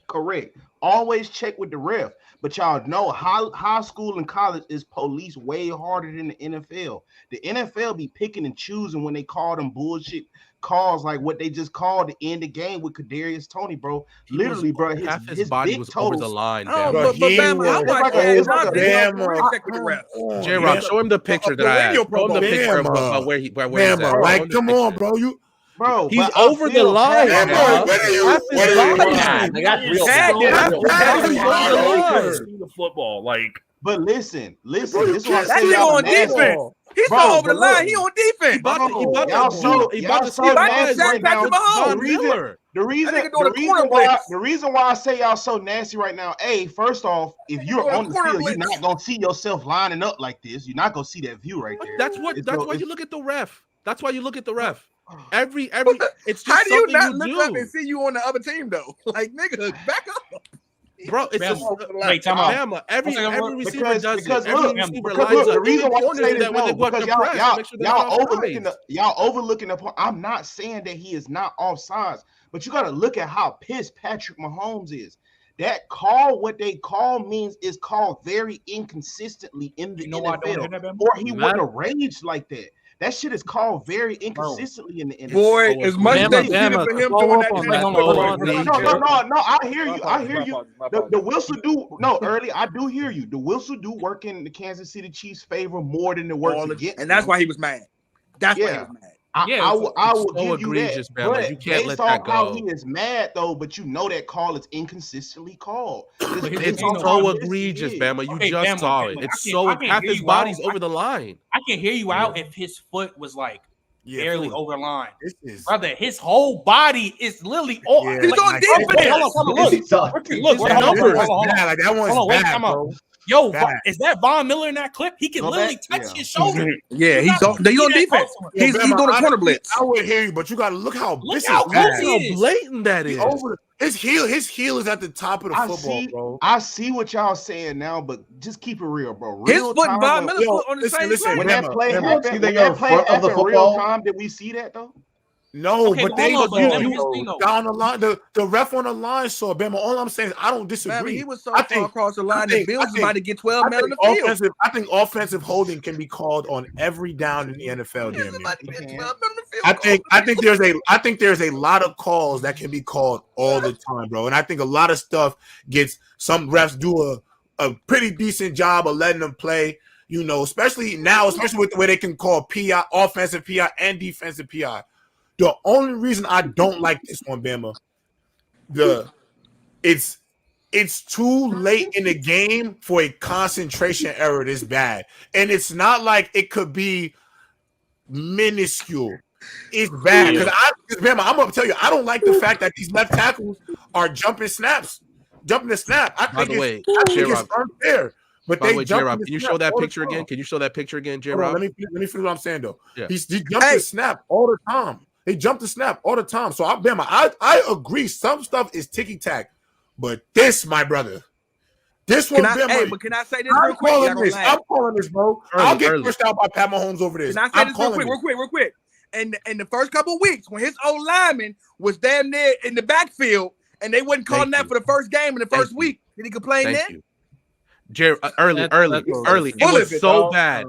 Speaker 3: correct. Always check with the ref. But y'all know high school and college is police way harder than the NFL. The NFL be picking and choosing when they call them bullshit calls like what they just called to end the game with Kadarius Toney, bro. Literally, bro, his
Speaker 10: body
Speaker 3: big
Speaker 10: was
Speaker 3: toes,
Speaker 10: over the line.
Speaker 4: Oh,
Speaker 10: Bama.
Speaker 4: but Bama, I watched that. John
Speaker 2: Bama.
Speaker 4: check with the refs.
Speaker 10: J-Rob, show him the picture that I had. Show him the picture of where he's at.
Speaker 2: Like, come on, bro.
Speaker 3: Bro,
Speaker 10: he's over the line.
Speaker 11: The football, like.
Speaker 3: But listen. This is what I
Speaker 4: That
Speaker 3: say.
Speaker 4: nigga
Speaker 3: Y'all
Speaker 4: on
Speaker 3: nasty.
Speaker 4: defense. He's
Speaker 3: Bro,
Speaker 4: so over the
Speaker 3: but
Speaker 4: line.
Speaker 3: look,
Speaker 4: He on defense.
Speaker 3: Y'all so nasty right now. The reason why I say y'all so nasty right now. First off, if you're on the field, you're not gonna see yourself lining up like this. You're not gonna see that view right there.
Speaker 10: That's why you look at the ref. That's why you look at the ref. Every it's just
Speaker 4: how do you
Speaker 10: something
Speaker 4: not
Speaker 10: you
Speaker 4: look
Speaker 10: do.
Speaker 4: up and see you on the other team though? Like, nigga, back up.
Speaker 10: Bro, it's
Speaker 5: wait, time out.
Speaker 10: Bama. Every receiver does
Speaker 3: because
Speaker 10: it. Every
Speaker 3: look,
Speaker 10: receiver
Speaker 3: because
Speaker 10: lines
Speaker 3: look,
Speaker 10: up.
Speaker 3: the reason why I
Speaker 10: Corners
Speaker 3: say
Speaker 10: do
Speaker 3: this
Speaker 10: that when they go up
Speaker 3: because
Speaker 10: to press, make sure they're not
Speaker 3: y'all overlooking the point. I'm not saying that he is not offsides, but you got to look at how pissed Patrick Mahomes is. That call, what they call means is called very inconsistently in the NFL, or he wouldn't have raged like that. That shit is called very inconsistently in the NFL.
Speaker 4: Boy, as much as they did for him doing that.
Speaker 3: No, I hear you. The whistle do early. I do hear you. The whistle do work in the Kansas City Chiefs' favor more than the work against,
Speaker 4: and that's why he was mad. That's why he was mad.
Speaker 3: I will give you that.
Speaker 10: Bama. You can't let that go.
Speaker 3: How he is mad though, but you know that call is inconsistently called.
Speaker 10: It's so egregious, Bama. You just saw it. It's so half his body's over the line.
Speaker 5: I can hear you out if his foot was like barely over the line. Brother, his whole body is literally all.
Speaker 4: He's on defense.
Speaker 5: Look,
Speaker 2: like that one's bad, bro.
Speaker 5: Yo, is that Von Miller in that clip? He can literally touch his shoulder.
Speaker 4: Yeah, he's on defense. He's doing a corner blitz.
Speaker 2: I would hear you, but you got to look how
Speaker 10: blatant that is.
Speaker 2: His heel is at the top of the football, bro.
Speaker 3: I see what y'all saying now, but just keep it real, bro.
Speaker 4: His foot, Von Miller's foot on the same play.
Speaker 3: When that play happened, in real time, did we see that though?
Speaker 2: No, but they down the line. The ref on the line saw Bama. All I'm saying is I don't disagree.
Speaker 4: He was so far across the line that Bills was about to get 12 men on the field.
Speaker 2: I think offensive holding can be called on every down in the NFL. I think there's a lot of calls that can be called all the time, bro. And I think a lot of stuff gets some refs do a pretty decent job of letting them play. You know, especially with the way they can call PI, offensive PI, and defensive PI. The only reason I don't like this one, Bama, it's too late in the game for a concentration error this bad. And it's not like it could be minuscule. It's bad. Because Bama, I'm gonna tell you, I don't like the fact that these left tackles are jumping the snap. I think it's unfair. But
Speaker 10: by the way, J-Rob, can you show that picture again? Can you show that picture again, J-Rob?
Speaker 2: Let me finish what I'm saying though. Yeah. He jumped the snap all the time. They jump the snap all the time. So I agree. Some stuff is ticky-tack. But this, my brother, this one,
Speaker 4: but can I say this real quick?
Speaker 2: I'm calling this, bro. I'll get pushed out by Pat Mahomes over this.
Speaker 4: Can I say this real quick? And in the first couple of weeks, when his old lineman was damn near in the backfield, and they wasn't calling that for the first game in the first week, did he complain then?
Speaker 10: Early. It was so bad.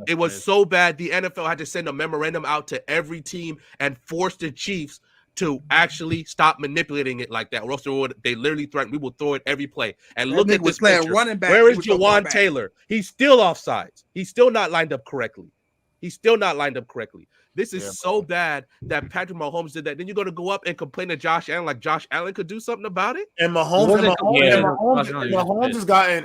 Speaker 10: It was so bad. The NFL had to send a memorandum out to every team and force the Chiefs to actually stop manipulating it like that. Or else they literally threatened, we will throw it every play. And look at this picture.
Speaker 4: Running back.
Speaker 10: Where is Jawan Taylor? He's still offsides. He's still not lined up correctly. This is so bad that Patrick Mahomes did that. Then you're going to go up and complain to Josh Allen like Josh Allen could do something about it?
Speaker 2: And Mahomes has gotten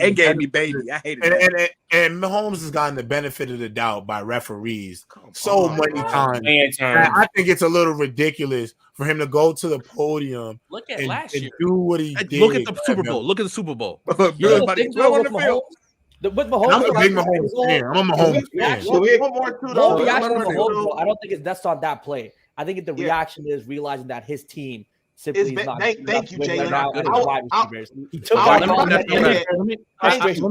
Speaker 4: it gave me baby. I hated it.
Speaker 2: And Mahomes has gotten the benefit of the doubt by referees so many times. I think it's a little ridiculous for him to go to the podium and do what he did.
Speaker 10: Look at the Super Bowl. Look at the Super Bowl.
Speaker 9: With Mahomes,
Speaker 2: I'm a big Mahomes fan. I'm a Mahomes fan.
Speaker 9: I don't think that's on that play. I think the reaction is realizing that his team simply is not.
Speaker 3: Thank you, Jalen.
Speaker 9: Now as wide receivers. He took
Speaker 6: Let
Speaker 9: out
Speaker 6: me grab it.
Speaker 3: I just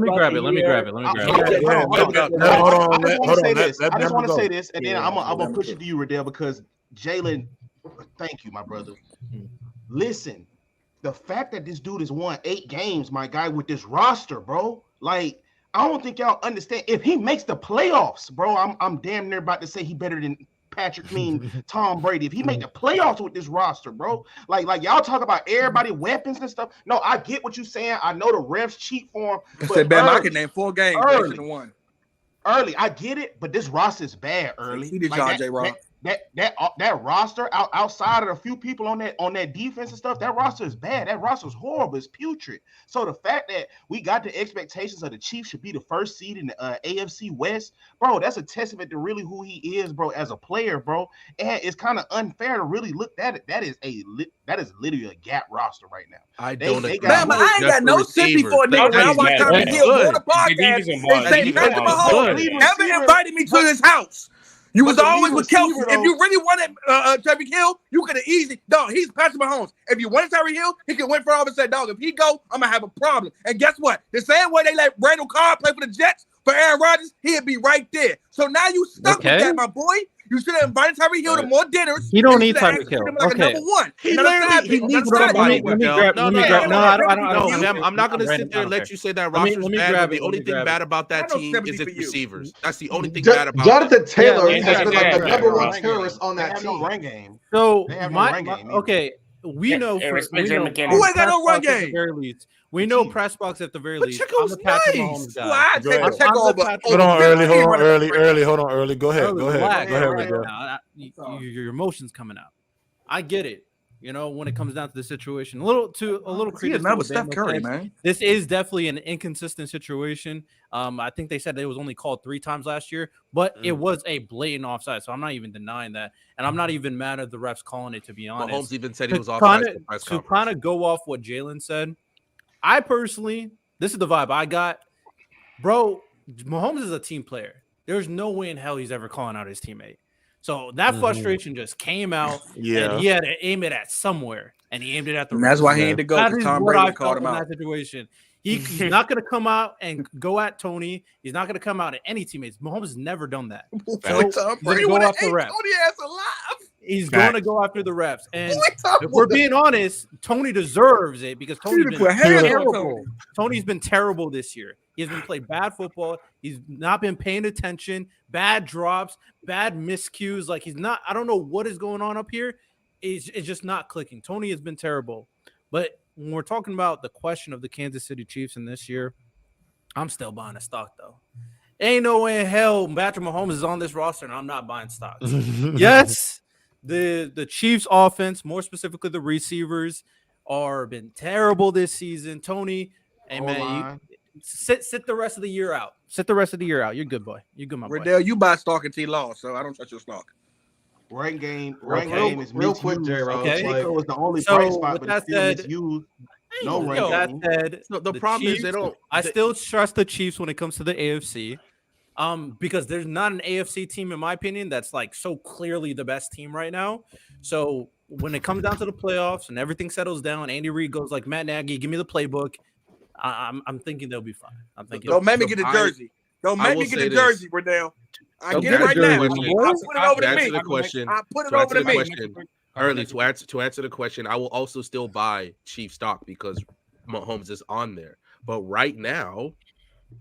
Speaker 3: want to say this, and then I'm gonna push it to you, Riddell, because Jalen. Thank you, my brother. Listen, the fact that this dude has won 8 games, my guy, with this roster, bro. Like, I don't think y'all understand. If he makes the playoffs, bro, I'm damn near about to say he better than Tom Brady. If he make the playoffs with this roster, bro, like y'all talk about everybody weapons and stuff. No, I get what you're saying. I know the refs cheat for him.
Speaker 4: But Bam, I can name 4 games.
Speaker 3: Early, I get it, but this roster is bad early.
Speaker 4: He did John J. Rock.
Speaker 3: That roster outside of a few people on that defense and stuff, that roster is bad. That roster is horrible. It's putrid. So the fact that we got the expectations of the Chiefs should be the first seed in the AFC West, bro, that's a testament to really who he is, bro, as a player, bro. And it's kind of unfair to really look at it. That is literally a gap roster right now.
Speaker 12: I
Speaker 4: ain't got no sympathy for a nigga. When I watch Tommy Hill on the podcast, they say Patrick Mahomes never invited me to his house. You was always with Kelsey. If you really wanted Tyreek Hill, you could have easily. Dog, he's Patrick Mahomes. If you wanted Tyreek Hill, he could went for all and said, dog, if he go, I'm going to have a problem. And guess what? The same way they let Randall Carr play for the Jets for Aaron Rodgers, he'd be right there. So now you stuck with that, my boy. You should have invited Tyreek Hill to more dinners.
Speaker 6: He don't need Tyreek Hill.
Speaker 3: Like
Speaker 6: okay.
Speaker 3: He needs
Speaker 6: somebody.
Speaker 12: I'm not going to sit there and let you say that roster's bad. The only thing bad about that team is its receivers. That's the only thing bad about it.
Speaker 8: Jonathan Taylor has been like the number one terrorist on that team.
Speaker 6: So, okay, we know who ain't
Speaker 4: got no run game.
Speaker 6: We know PressBox at the very least. I'm a Patrick Mahomes guy.
Speaker 2: Hold on, early. Go ahead.
Speaker 6: Your emotions coming out. I get it. You know, when it comes down to the situation, a little credit.
Speaker 4: Steph Curry, man.
Speaker 6: This is definitely an inconsistent situation. I think they said it was only called 3 times last year, but it was a blatant offside. So I'm not even denying that, and I'm not even mad at the refs calling it. To be honest,
Speaker 12: Mahomes even said he was offside.
Speaker 6: To kind of go off what Jalen said, I personally, this is the vibe I got, bro. Mahomes is a team player. There's no way in hell he's ever calling out his teammate. So that frustration just came out, and he had to aim it at somewhere, and he aimed it at the.
Speaker 4: And that's why he had to go.
Speaker 6: That is
Speaker 4: Tom
Speaker 6: what
Speaker 4: Brady
Speaker 6: I
Speaker 4: called
Speaker 6: felt
Speaker 4: him
Speaker 6: in
Speaker 4: out.
Speaker 6: that situation. He's not going to come out and go at Tony. He's not going to come out at any teammates. Mahomes has never done that. So
Speaker 4: Tom Brady would have ate Tony ass alive.
Speaker 6: He's going to go after the refs. And if we're being honest, Tony deserves it because Tony's been terrible. Tony's been terrible this year. He has been playing bad football. He's not been paying attention. Bad drops, bad miscues. Like he's not. I don't know what is going on up here. It's just not clicking. Tony has been terrible. But when we're talking about the question of the Kansas City Chiefs in this year, I'm still buying a stock though. Ain't no way in hell Patrick Mahomes is on this roster and I'm not buying stocks. Yes, the Chiefs offense, more specifically the receivers, are been terrible this season. Tony, hey man, sit the rest of the year out. Sit the rest of the year out. You're good, boy. You're good, my boy.
Speaker 4: Riddell, you buy stock until he lost, so I don't touch your stock.
Speaker 3: Run game is
Speaker 8: real quick, J-Rob.
Speaker 3: Okay. Was the only bright spot, but it's still misused. No run game.
Speaker 6: That said,
Speaker 12: the problem
Speaker 6: Chiefs,
Speaker 12: is they don't.
Speaker 6: I still trust the Chiefs when it comes to the AFC, because there's not an AFC team, in my opinion, that's like so clearly the best team right now. So when it comes down to the playoffs and everything settles down, Andy Reid goes like, Matt Nagy, give me the playbook. I'm thinking they'll be fine. I'm thinking.
Speaker 4: Don't make me get a jersey. Don't make me get a jersey, Riddell. I get it right now. I put it over to me. I put it over to me.
Speaker 12: Early to answer the question, I will also still buy Chiefs stock because Mahomes is on there. But right now,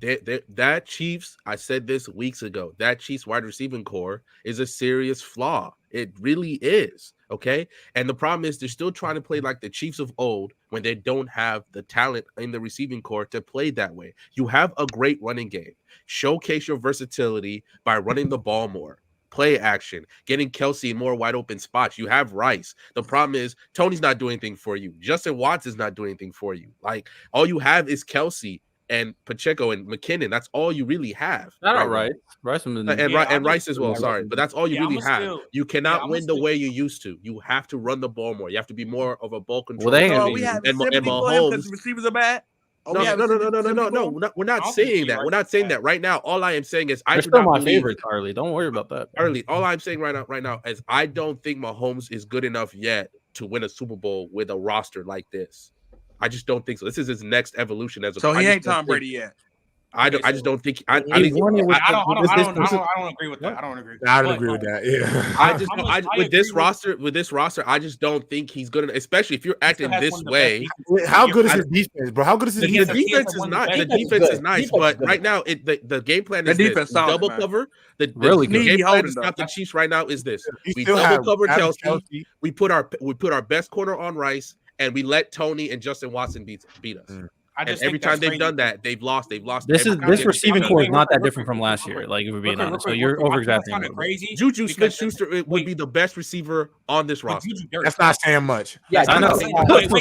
Speaker 12: that Chiefs, I said this weeks ago, that Chiefs wide receiving core is a serious flaw. It really is. Okay. And the problem is they're still trying to play like the Chiefs of old when they don't have the talent in the receiving core to play that way. You have a great running game. Showcase your versatility by running the ball more. Play action, getting Kelsey in more wide open spots. You have Rice. The problem is Tony's not doing anything for you. Justin Watts is not doing anything for you. Like all you have is Kelsey and Pacheco and McKinnon. That's all you really have.
Speaker 6: Not right. Rice
Speaker 12: and Rice as well. Sorry, but that's all you really have. You cannot win the way you used to. You have to run the ball more. You have to be more of a ball control.
Speaker 4: Well, we have Mahomes because the receivers are bad.
Speaker 12: No. We're not saying that. We're not saying that right now. All I am saying is
Speaker 6: They're still my favorite, Harley. Don't worry about that.
Speaker 12: Harley, all I'm saying right now is I don't think Mahomes is good enough yet to win a Super Bowl with a roster like this. I just don't think so. This is his next evolution as a.
Speaker 4: So he ain't Tom Brady yet.
Speaker 12: I just don't think.
Speaker 6: I don't agree with that. I don't agree with that.
Speaker 2: I don't agree with that. Yeah.
Speaker 12: With this roster, I just don't think he's good. Especially if you're acting this way.
Speaker 2: How good is his defense, bro? How good is his defense?
Speaker 12: The defense is not. The defense is nice, but right now, the game plan is this: double cover. The game plan to stop the Chiefs right now is this: we double cover Kelsey. We put our best corner on Rice, and we let Tony and Justin Watson beat us. And every time they've done that, they've lost.
Speaker 6: This receiving core is not that different from last year. Like, if we're being honest, so you're over exaggerating.
Speaker 12: Juju Smith-Schuster would be the best receiver on this roster.
Speaker 2: That's not saying much.
Speaker 9: Yeah,
Speaker 12: I know. He'd be the best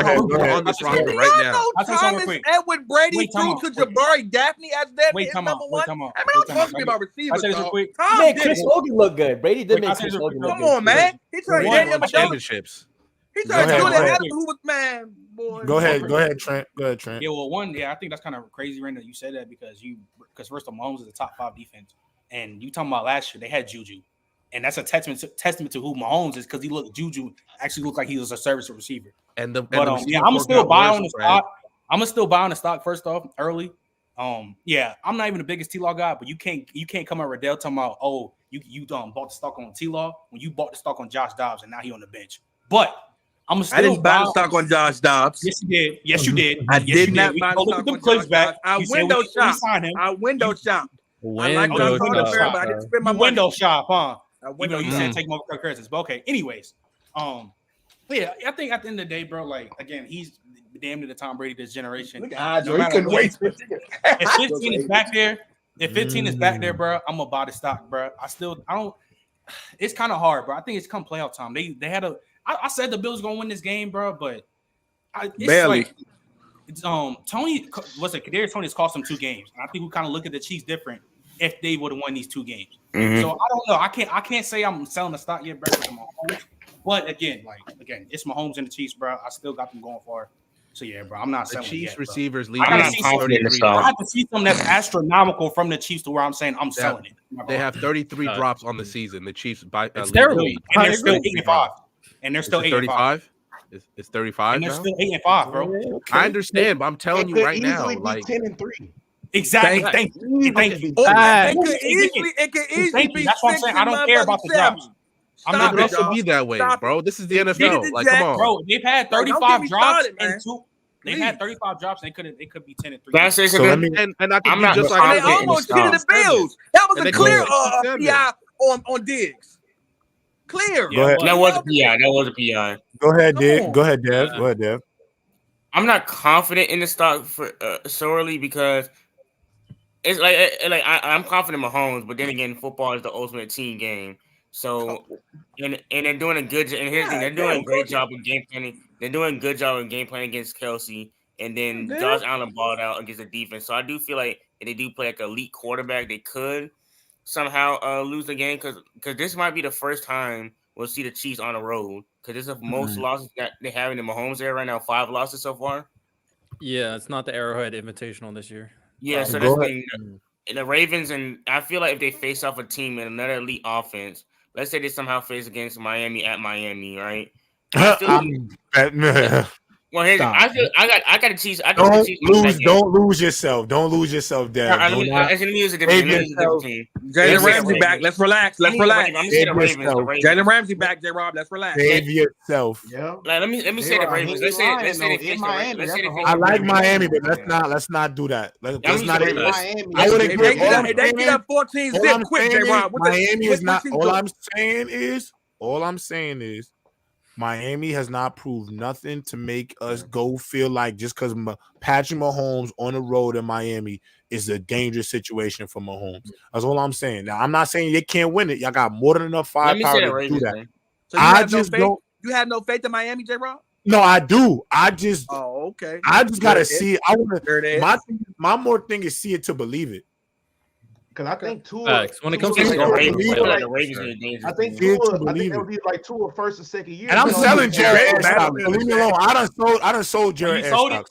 Speaker 12: receiver on this roster right now.
Speaker 4: Thomas Edward Brady threw to Jabari Daphne as that number one. I mean, don't talk to me about receivers.
Speaker 9: Man, Chris Hogan looked good. Brady did make Chris Hogan look good.
Speaker 4: Come on, man. He tried to get him a
Speaker 12: championships.
Speaker 4: He tried to do that. Who was man? Boy.
Speaker 2: Go ahead, Trent. Go ahead, Trent.
Speaker 5: Yeah, well, I think that's kind of crazy, Randall. You said that because first of all, Mahomes is a top 5 defense, and you talking about last year they had Juju, and that's a testament to who Mahomes is because Juju actually looked like he was a service receiver.
Speaker 12: I'm
Speaker 5: gonna still buy on the stock. I'm gonna still buy on the stock first off early. I'm not even the biggest T-Law guy, but you can't come at Riddell talking about you bought the stock on T-Law when you bought the stock on Josh Dobbs and now he on the bench, but.
Speaker 4: I didn't buy the stock on Josh Dobbs.
Speaker 5: Yes, you did. Yes, you did.
Speaker 4: I did not buy the stock on Josh Dobbs. I window shopped. I window shopped. I like Josh Dobbs, but I didn't spend my money.
Speaker 5: Window shop, huh? You said take more currencies, but okay. Anyways, I think at the end of the day, bro, like again, he's damn near the Tom Brady this generation.
Speaker 3: Look at Andre. He couldn't wait.
Speaker 5: If 15 is back there, bro, I'm gonna buy the stock, bro. I don't. It's kind of hard, bro. I think it's come playoff time. They had a. I said the Bills gonna win this game, bro, but
Speaker 4: barely.
Speaker 5: Tony Kadarius Tony has cost them 2 games. And I think we kind of look at the Chiefs different if they would have won these 2 games.
Speaker 7: Mm-hmm.
Speaker 5: So I don't know. I can't say I'm selling the stock yet, bro. But again, it's Mahomes and the Chiefs, bro. I still got them going for it. So yeah, bro, I'm not selling
Speaker 12: the Chiefs
Speaker 5: yet,
Speaker 12: receivers.
Speaker 5: I have to see something that's astronomical from the Chiefs to where I'm saying I'm selling it.
Speaker 12: They have 33 drops on the season. The Chiefs
Speaker 5: it's terrible, and they're still 8-5. And they're still 8-5.
Speaker 12: It's 35.
Speaker 5: And they're still 8-5, bro.
Speaker 12: Okay. I understand, but I'm telling you right now, like
Speaker 3: 10-3.
Speaker 5: Exactly. Thank you.
Speaker 4: It could easily be.
Speaker 5: That's what I'm saying. I don't care about the drops.
Speaker 12: I'm not going to be that way, bro. This is the NFL. Like, come on,
Speaker 5: bro. They've had 35 drops and 2. They've had 35 drops. And it could be 10-3.
Speaker 12: And I can just like
Speaker 4: they almost cheated the Bills. That was a clear PI on Diggs. Clear.
Speaker 7: Yeah, that was a PI.
Speaker 2: Go ahead, Dev. Go ahead, Dev.
Speaker 7: I'm not confident in the stock for solely because it's like I'm confident in Mahomes, but then again, football is the ultimate team game. So, and they're doing a good. And here's the thing: they're doing a great job of game planning. They're doing a good job of game planning against Kelsey, and then Josh Allen balled out against the defense. So I do feel like if they do play like an elite quarterback, they could somehow lose the game because this might be the first time we'll see the Chiefs on the road because this is the most losses that they have in the Mahomes era right now. 5 losses so far.
Speaker 6: Yeah, it's not the Arrowhead Invitational this year.
Speaker 7: Yeah, so that's the Ravens, and I feel like if they face off a team in another elite offense, let's say they somehow face against Miami at Miami, right? Well, here's I got the Chiefs.
Speaker 2: Don't lose yourself. Don't lose yourself, Dad.
Speaker 4: Jalen Ramsey back. Let's relax. Jalen Ramsey back, J-Rob. Let's relax.
Speaker 2: Save yourself.
Speaker 7: Yeah. Let me say the Ravens. Let's say
Speaker 2: I like Miami, but let's not do that. Let's not. I would agree.
Speaker 4: They get up 14 zip quick, J-Rob.
Speaker 2: Miami is not. All I'm saying is. Miami has not proved nothing to make us go feel like just because Patrick Mahomes on the road in Miami is a dangerous situation for Mahomes. That's all I'm saying. Now, I'm not saying they can't win it. Y'all got more than enough firepower to do that.
Speaker 4: So you have no faith in Miami, J-Rob?
Speaker 2: No, I do. I just gotta see it. I want to. My more thing is see it to believe it.
Speaker 3: Because I think Tua.
Speaker 6: When it comes to the
Speaker 3: Ravens, I think it'll be like Tua first or second year.
Speaker 2: And I'm selling Jared stock. Leave me alone. I done sold Jared stock.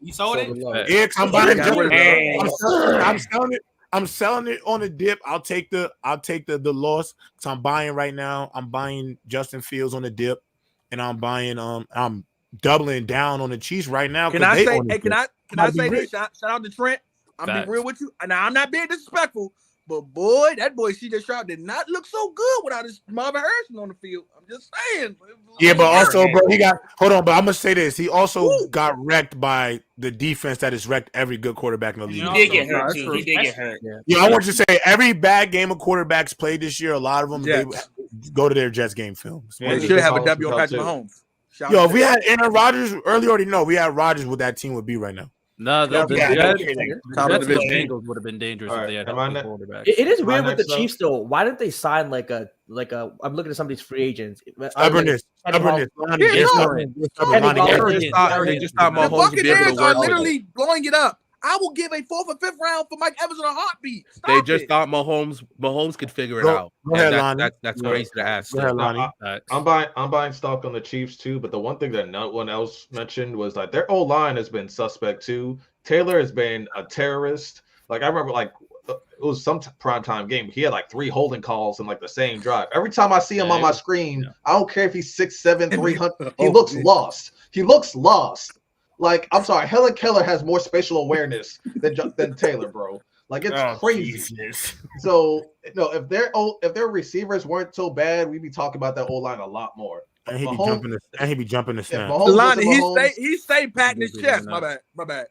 Speaker 5: You sold it?
Speaker 2: Yeah, I'm buying Jared. I'm selling it. I'm selling it on a dip. I'll take the loss. So I'm buying right now. I'm buying Justin Fields on the dip, and I'm buying I'm doubling down on the Chiefs right now.
Speaker 4: Can I say?
Speaker 2: On
Speaker 4: Hey, can I say this? Shout out to Trent. I'm be real with you. Now I'm not being disrespectful, but boy, that boy CJ Stroud did not look so good without his Marvin Harrison on the field. I'm just saying.
Speaker 2: Yeah, but also, bro, he got hold on, but I'm gonna say this. He also got wrecked by the defense that has wrecked every good quarterback in the league.
Speaker 7: He did get hurt too. He did get hurt.
Speaker 2: Yeah, I want you to say every bad game of quarterbacks played this year, a lot of them they go to their Jets game films.
Speaker 4: Yeah, they should have a W on Patrick Mahomes.
Speaker 2: Yo, if we had Aaron Rodgers, already know we had Rodgers, what that team would be right now.
Speaker 6: No, the Jets Bengals would have been dangerous if they had a quarterback.
Speaker 9: It is weird with the Chiefs though. Why didn't they sign like a? I'm looking at some of these free agents.
Speaker 2: Stubbornness.
Speaker 9: They
Speaker 4: just thought Mahomes would be able to work. Literally blowing it up. I will give a 4th or 5th round for Mike Evans in a heartbeat.
Speaker 12: They just thought Mahomes could figure it out.
Speaker 2: Go ahead, Lonnie.
Speaker 12: That's crazy to ask.
Speaker 2: Go ahead, Lonnie.
Speaker 8: I'm buying stock on the Chiefs too, but the one thing that no one else mentioned was like their O-line has been suspect too. Taylor has been a terrorist. Like I remember, like it was some primetime game. He had like 3 holding calls in like the same drive. Every time I see him on my screen, I don't care if he's 6'7", 300. He looks lost. He looks lost. Like, I'm sorry, Helen Keller has more spatial awareness than Taylor, bro. Like, it's crazy. Jesus. So, no, if their receivers weren't so bad, we'd be talking about that O-line a lot more.
Speaker 2: And he'd be jumping the snap.
Speaker 4: Lonnie, he stay patting his chest. My bad.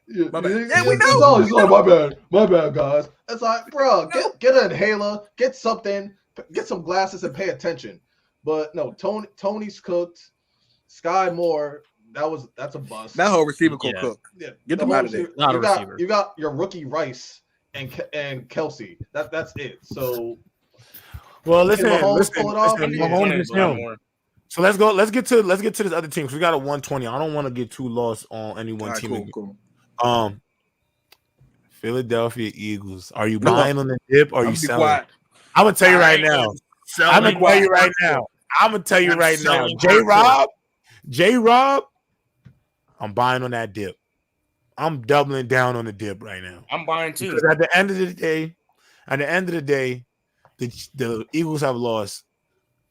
Speaker 4: Yeah, we know.
Speaker 8: He's like, my bad, guys. It's like, bro, get an inhaler, get something, get some glasses, and pay attention. But no, Tony's cooked. Sky Moore. That's a bust.
Speaker 4: That whole receiver cook.
Speaker 8: Yeah,
Speaker 4: get them out of there.
Speaker 8: You got your rookie Rice and Kelsey. That's it. So,
Speaker 2: well, listen. Mahomes is him. So let's get to this other team because we got a 120. I don't want to get too lost on any one team. Cool. Philadelphia Eagles. Are you buying on the dip or are you selling? I'm gonna tell you right now. I'm gonna tell you right now. J-Rob. I'm buying on that dip. I'm doubling down on the dip right now.
Speaker 7: I'm buying too.
Speaker 2: Because at the end of the day, the Eagles have lost.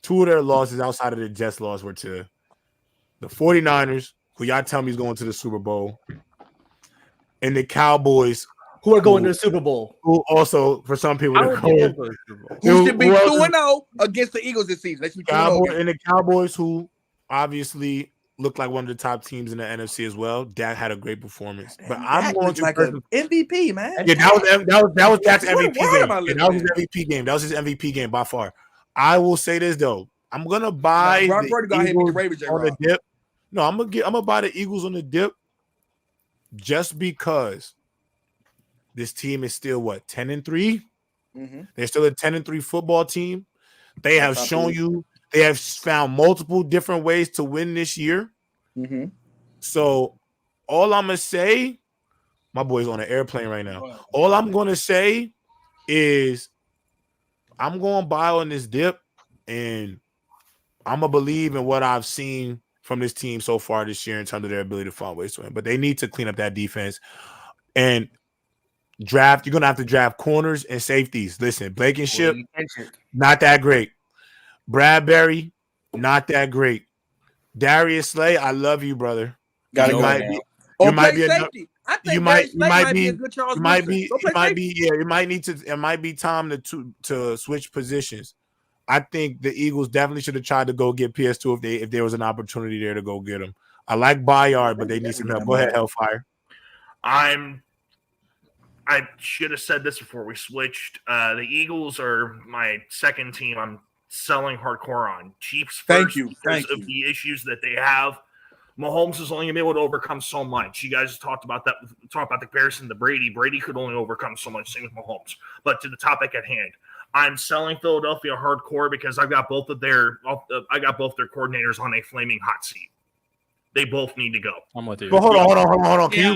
Speaker 2: 2 of their losses outside of the Jets loss were to the 49ers, who y'all tell me is going to the Super Bowl, and the Cowboys,
Speaker 9: who are going to the Super Bowl.
Speaker 2: Who also, for some people,
Speaker 4: who should be 2-0 against the Eagles this season. Let's be
Speaker 2: and the Cowboys, who obviously looked like one of the top teams in the NFC as well. Dak had a great performance, but I'm going to
Speaker 4: like an MVP, man.
Speaker 2: Yeah, that was Dak's MVP game. That was his MVP game. That was his MVP game by far. I will say this though, I'm gonna buy the Eagles on the dip. No, I'm gonna buy the Eagles on the dip, just because this team is still 10-3.
Speaker 4: Mm-hmm.
Speaker 2: They're still a 10-3 football team. They have shown you. They have found multiple different ways to win this year.
Speaker 4: Mm-hmm.
Speaker 2: So all I'm going to say, my boy's on an airplane right now. All I'm going to say is I'm going to buy on this dip, and I'm going to believe in what I've seen from this team so far this year in terms of their ability to find ways to win. But they need to clean up that defense and draft. You're going to have to draft corners and safeties. Listen, Blankenship, not that great. Bradbury, not that great. Darius Slay, I love you, brother. You might be time to switch positions. I think the Eagles definitely should have tried to go get PS2 if there was an opportunity there to go get him. I like Bayard, but they need some help. Go ahead, Hellfire.
Speaker 11: I should have said this before we switched. The Eagles are my second team. I'm selling hardcore on. Chiefs first because of the issues that they have. Mahomes is only going to be able to overcome so much. You guys talked about that. Talk about the comparison to Brady. Brady could only overcome so much. Same with Mahomes. But to the topic at hand, I'm selling Philadelphia hardcore because I've got both their coordinators on a flaming hot seat. They both need to go.
Speaker 6: I'm with you.
Speaker 2: But hold on. Can you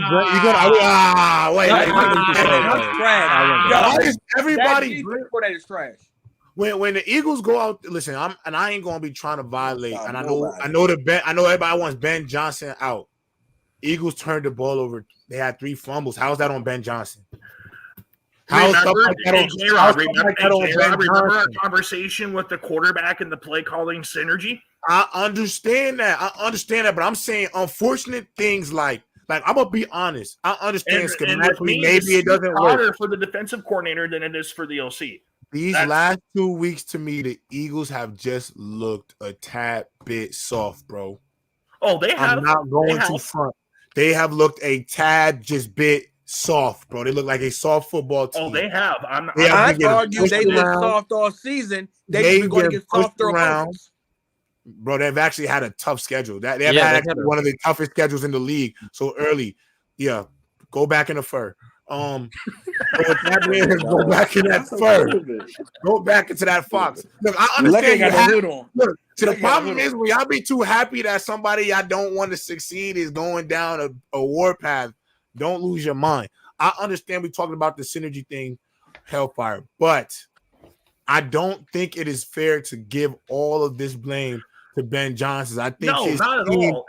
Speaker 2: wait. Everybody
Speaker 4: that is trash.
Speaker 2: When the Eagles go out, listen, I ain't gonna be trying to violate. And I know everybody wants Ben Johnson out. Eagles turned the ball over. They had 3 fumbles. How is that on Ben Johnson? How stuff
Speaker 11: Remember,
Speaker 2: like that on-
Speaker 11: J-Rod,
Speaker 2: how stuff
Speaker 11: remember,
Speaker 2: like that on
Speaker 11: J-Rod,
Speaker 2: Ben
Speaker 11: remember our
Speaker 2: Johnson?
Speaker 11: conversation with the quarterback and the play calling synergy?
Speaker 2: I understand that. But I'm saying unfortunate things like I'm gonna be honest. I understand
Speaker 11: And with
Speaker 2: schematically
Speaker 11: me,
Speaker 2: maybe it doesn't work.
Speaker 11: harder for the defensive coordinator than it is for the OC.
Speaker 2: These last 2 weeks to me, the Eagles have just looked a tad bit soft, bro.
Speaker 11: Oh, they have.
Speaker 2: I'm not going to front. They have looked a tad just bit soft, bro. They look like a soft football team.
Speaker 11: Oh, they have.
Speaker 4: I'd argue they look soft all season. They're going to get softer opponents.
Speaker 2: Bro, they've actually had a tough schedule. They've had one of the toughest schedules in the league so early. Yeah, go back in the fur. Go back in that fur. Go back into that fox. Look, I understand. Look, the problem is when y'all be too happy that somebody y'all don't want to succeed is going down a war path. Don't lose your mind. I understand we're talking about the synergy thing, Hellfire, but I don't think it is fair to give all of this blame to Ben Johnson. I think
Speaker 11: not at all.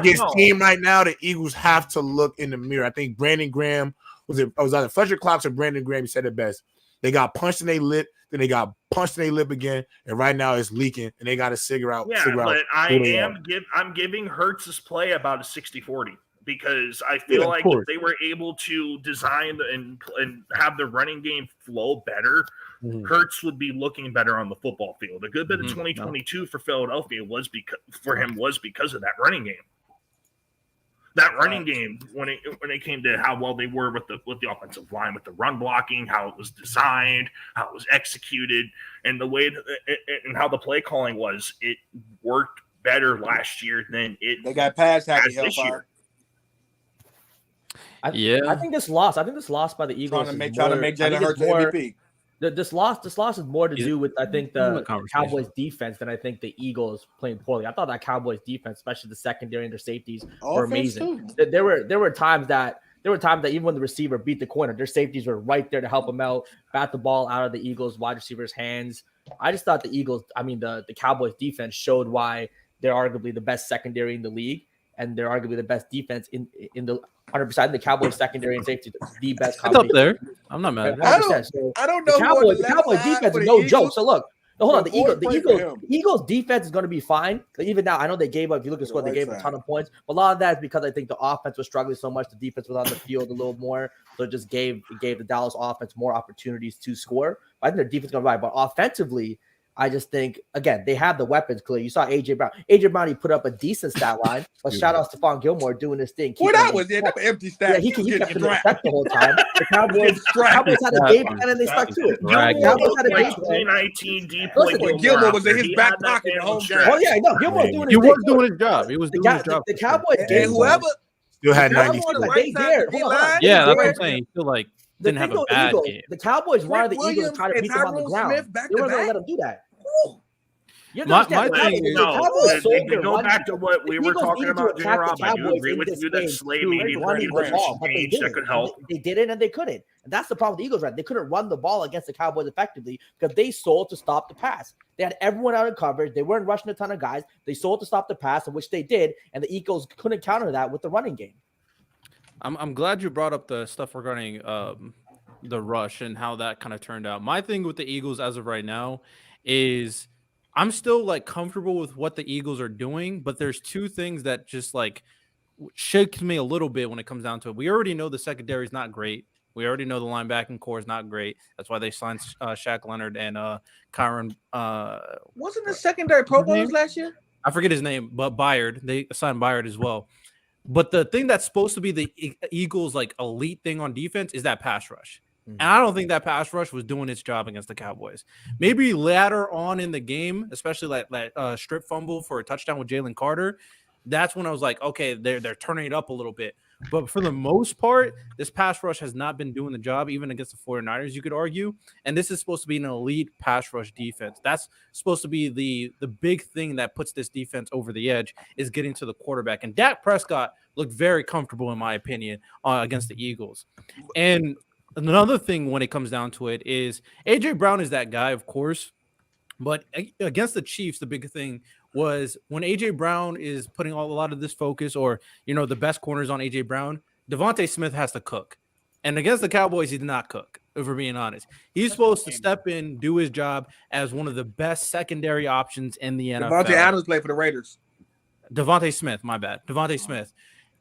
Speaker 2: His team right now, the Eagles have to look in the mirror. I think Brandon Graham was either Fletcher Cox or Brandon Graham. He said it best. They got punched in their lip, then they got punched in their lip again, and right now it's leaking, and they got to figure out.
Speaker 11: Yeah, but I'm giving Hurts' play about a 60-40 because I feel like if they were able to design and have the running game flow better, Hurts would be looking better on the football field. A good bit of 2022 for Philadelphia was because of that running game. That running game, when it came to how well they were with the offensive line, with the run blocking, how it was designed, how it was executed, and the way and how the play calling was, it worked better last year than it.
Speaker 4: They got pass happy
Speaker 11: this year.
Speaker 9: I think this loss by the Eagles
Speaker 4: trying to make Jalen Hurts MVP.
Speaker 9: This loss is more to do with I think the Cowboys defense than I think the Eagles playing poorly. I thought that Cowboys defense, especially the secondary and their safeties, were amazing. There were times that even when the receiver beat the corner, their safeties were right there to help them out, bat the ball out of the Eagles wide receivers' hands. I just thought the Cowboys defense showed why they're arguably the best secondary in the league, and they're arguably the best defense in the 100%. The Cowboys secondary and safety, the best.
Speaker 6: It's up there. I'm not mad.
Speaker 4: I don't know.
Speaker 9: The Cowboys defense is no joke. So look, hold on. The Eagles defense is going to be fine. Even now, I know they gave up. If you look at the score, they gave a ton of points. But a lot of that is because I think the offense was struggling so much. The defense was on the field a little more, so it just gave the Dallas offense more opportunities to score. But I think their defense is going to be right. But offensively, I just think, again, they have the weapons clear. You saw A.J. Brown. A.J. Brown, he put up a decent stat line, but shout out to Stephon Gilmore doing his thing.
Speaker 4: Well, that was empty stat.
Speaker 9: Yeah, he kept him in check the whole time. The Cowboys had a game plan, and they stuck to it.
Speaker 11: Cowboys had a game plan. 2019
Speaker 4: Gilmore was in his back pocket the whole time.
Speaker 9: Oh, yeah, I know. Gilmore was doing his
Speaker 6: thing. He was doing his job. He was doing his job.
Speaker 9: The Cowboys
Speaker 4: and whoever
Speaker 2: still had 90.
Speaker 6: Yeah, that's what I'm saying. He still didn't have a bad game.
Speaker 9: The Cowboys wanted the Eagles to try to beat them on the ground. They weren't going to let them do that.
Speaker 6: My thing is,
Speaker 11: go back to what we were talking about, J-Rob. I do agree with you that Slay needed change that could help.
Speaker 9: They didn't and they couldn't. And that's the problem with the Eagles, right? They couldn't run the ball against the Cowboys effectively because they sold to stop the pass. They had everyone out in coverage. They weren't rushing a ton of guys. They sold to stop the pass, which they did, and the Eagles couldn't counter that with the running game.
Speaker 6: I'm glad you brought up the stuff regarding the rush and how that kind of turned out. My thing with the Eagles as of right now is I'm still comfortable with what the Eagles are doing, but there's two things that just shakes me a little bit when it comes down to it. We already know the secondary is not great. We already know the linebacking core is not great. That's why they signed Shaq Leonard and Kyron.
Speaker 4: Wasn't the secondary Pro Bowlers last year?
Speaker 6: I forget his name, but Byard. They signed Byard as well. But the thing that's supposed to be the Eagles' elite thing on defense is that pass rush. And I don't think that pass rush was doing its job against the Cowboys. Maybe later on in the game, especially that strip fumble for a touchdown with Jalen Carter, that's when I was like, okay, they're turning it up a little bit. But for the most part, this pass rush has not been doing the job, even against the 49ers, you could argue. And this is supposed to be an elite pass rush defense. That's supposed to be the big thing that puts this defense over the edge is getting to the quarterback. And Dak Prescott looked very comfortable, in my opinion, against the Eagles. And another thing when it comes down to it is A.J. Brown is that guy, of course. But against the Chiefs, the big thing was when A.J. Brown is putting a lot of this focus or, the best corners on A.J. Brown, Devontae Smith has to cook. And against the Cowboys, he did not cook. if we're being honest. He's supposed to step in, do his job as one of the best secondary options in the NFL.
Speaker 4: Devontae Adams played for the Raiders.
Speaker 6: Devontae Smith, my bad. Devontae Smith.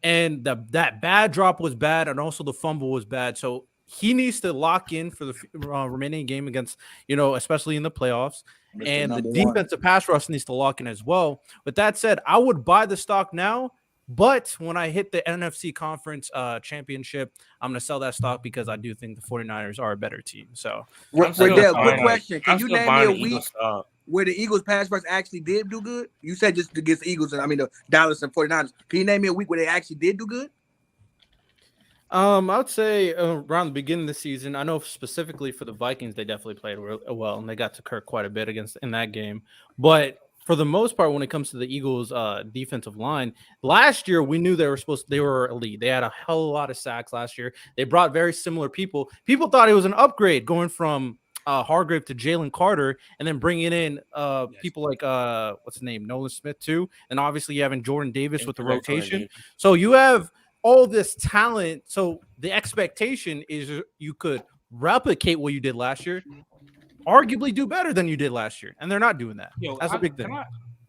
Speaker 6: And that bad drop was bad, and also the fumble was bad. So he needs to lock in for the remaining game against, especially in the playoffs. And the defensive pass rush needs to lock in as well. With that said, I would buy the stock now, but when I hit the NFC Conference Championship, I'm going to sell that stock because I do think the 49ers are a better team. So,
Speaker 4: Riddell, quick question. Can you name me a week where the Eagles pass rush actually did do good? You said just against the Eagles, the Dallas and 49ers. Can you name me a week where they actually did do good?
Speaker 6: I would say around the beginning of the season, I know specifically for the Vikings, they definitely played well, and they got to Kirk quite a bit in that game. But for the most part, when it comes to the Eagles' defensive line, last year we knew they were elite. They had a hell of a lot of sacks last year. They brought very similar people. People thought it was an upgrade going from Hargrave to Jalen Carter, and then bringing in people like what's his name, Nolan Smith too, and obviously you having Jordan Davis with the rotation. So you have all this talent. So the expectation is you could replicate what you did last year, arguably do better than you did last year, and they're not doing that. That's a big thing.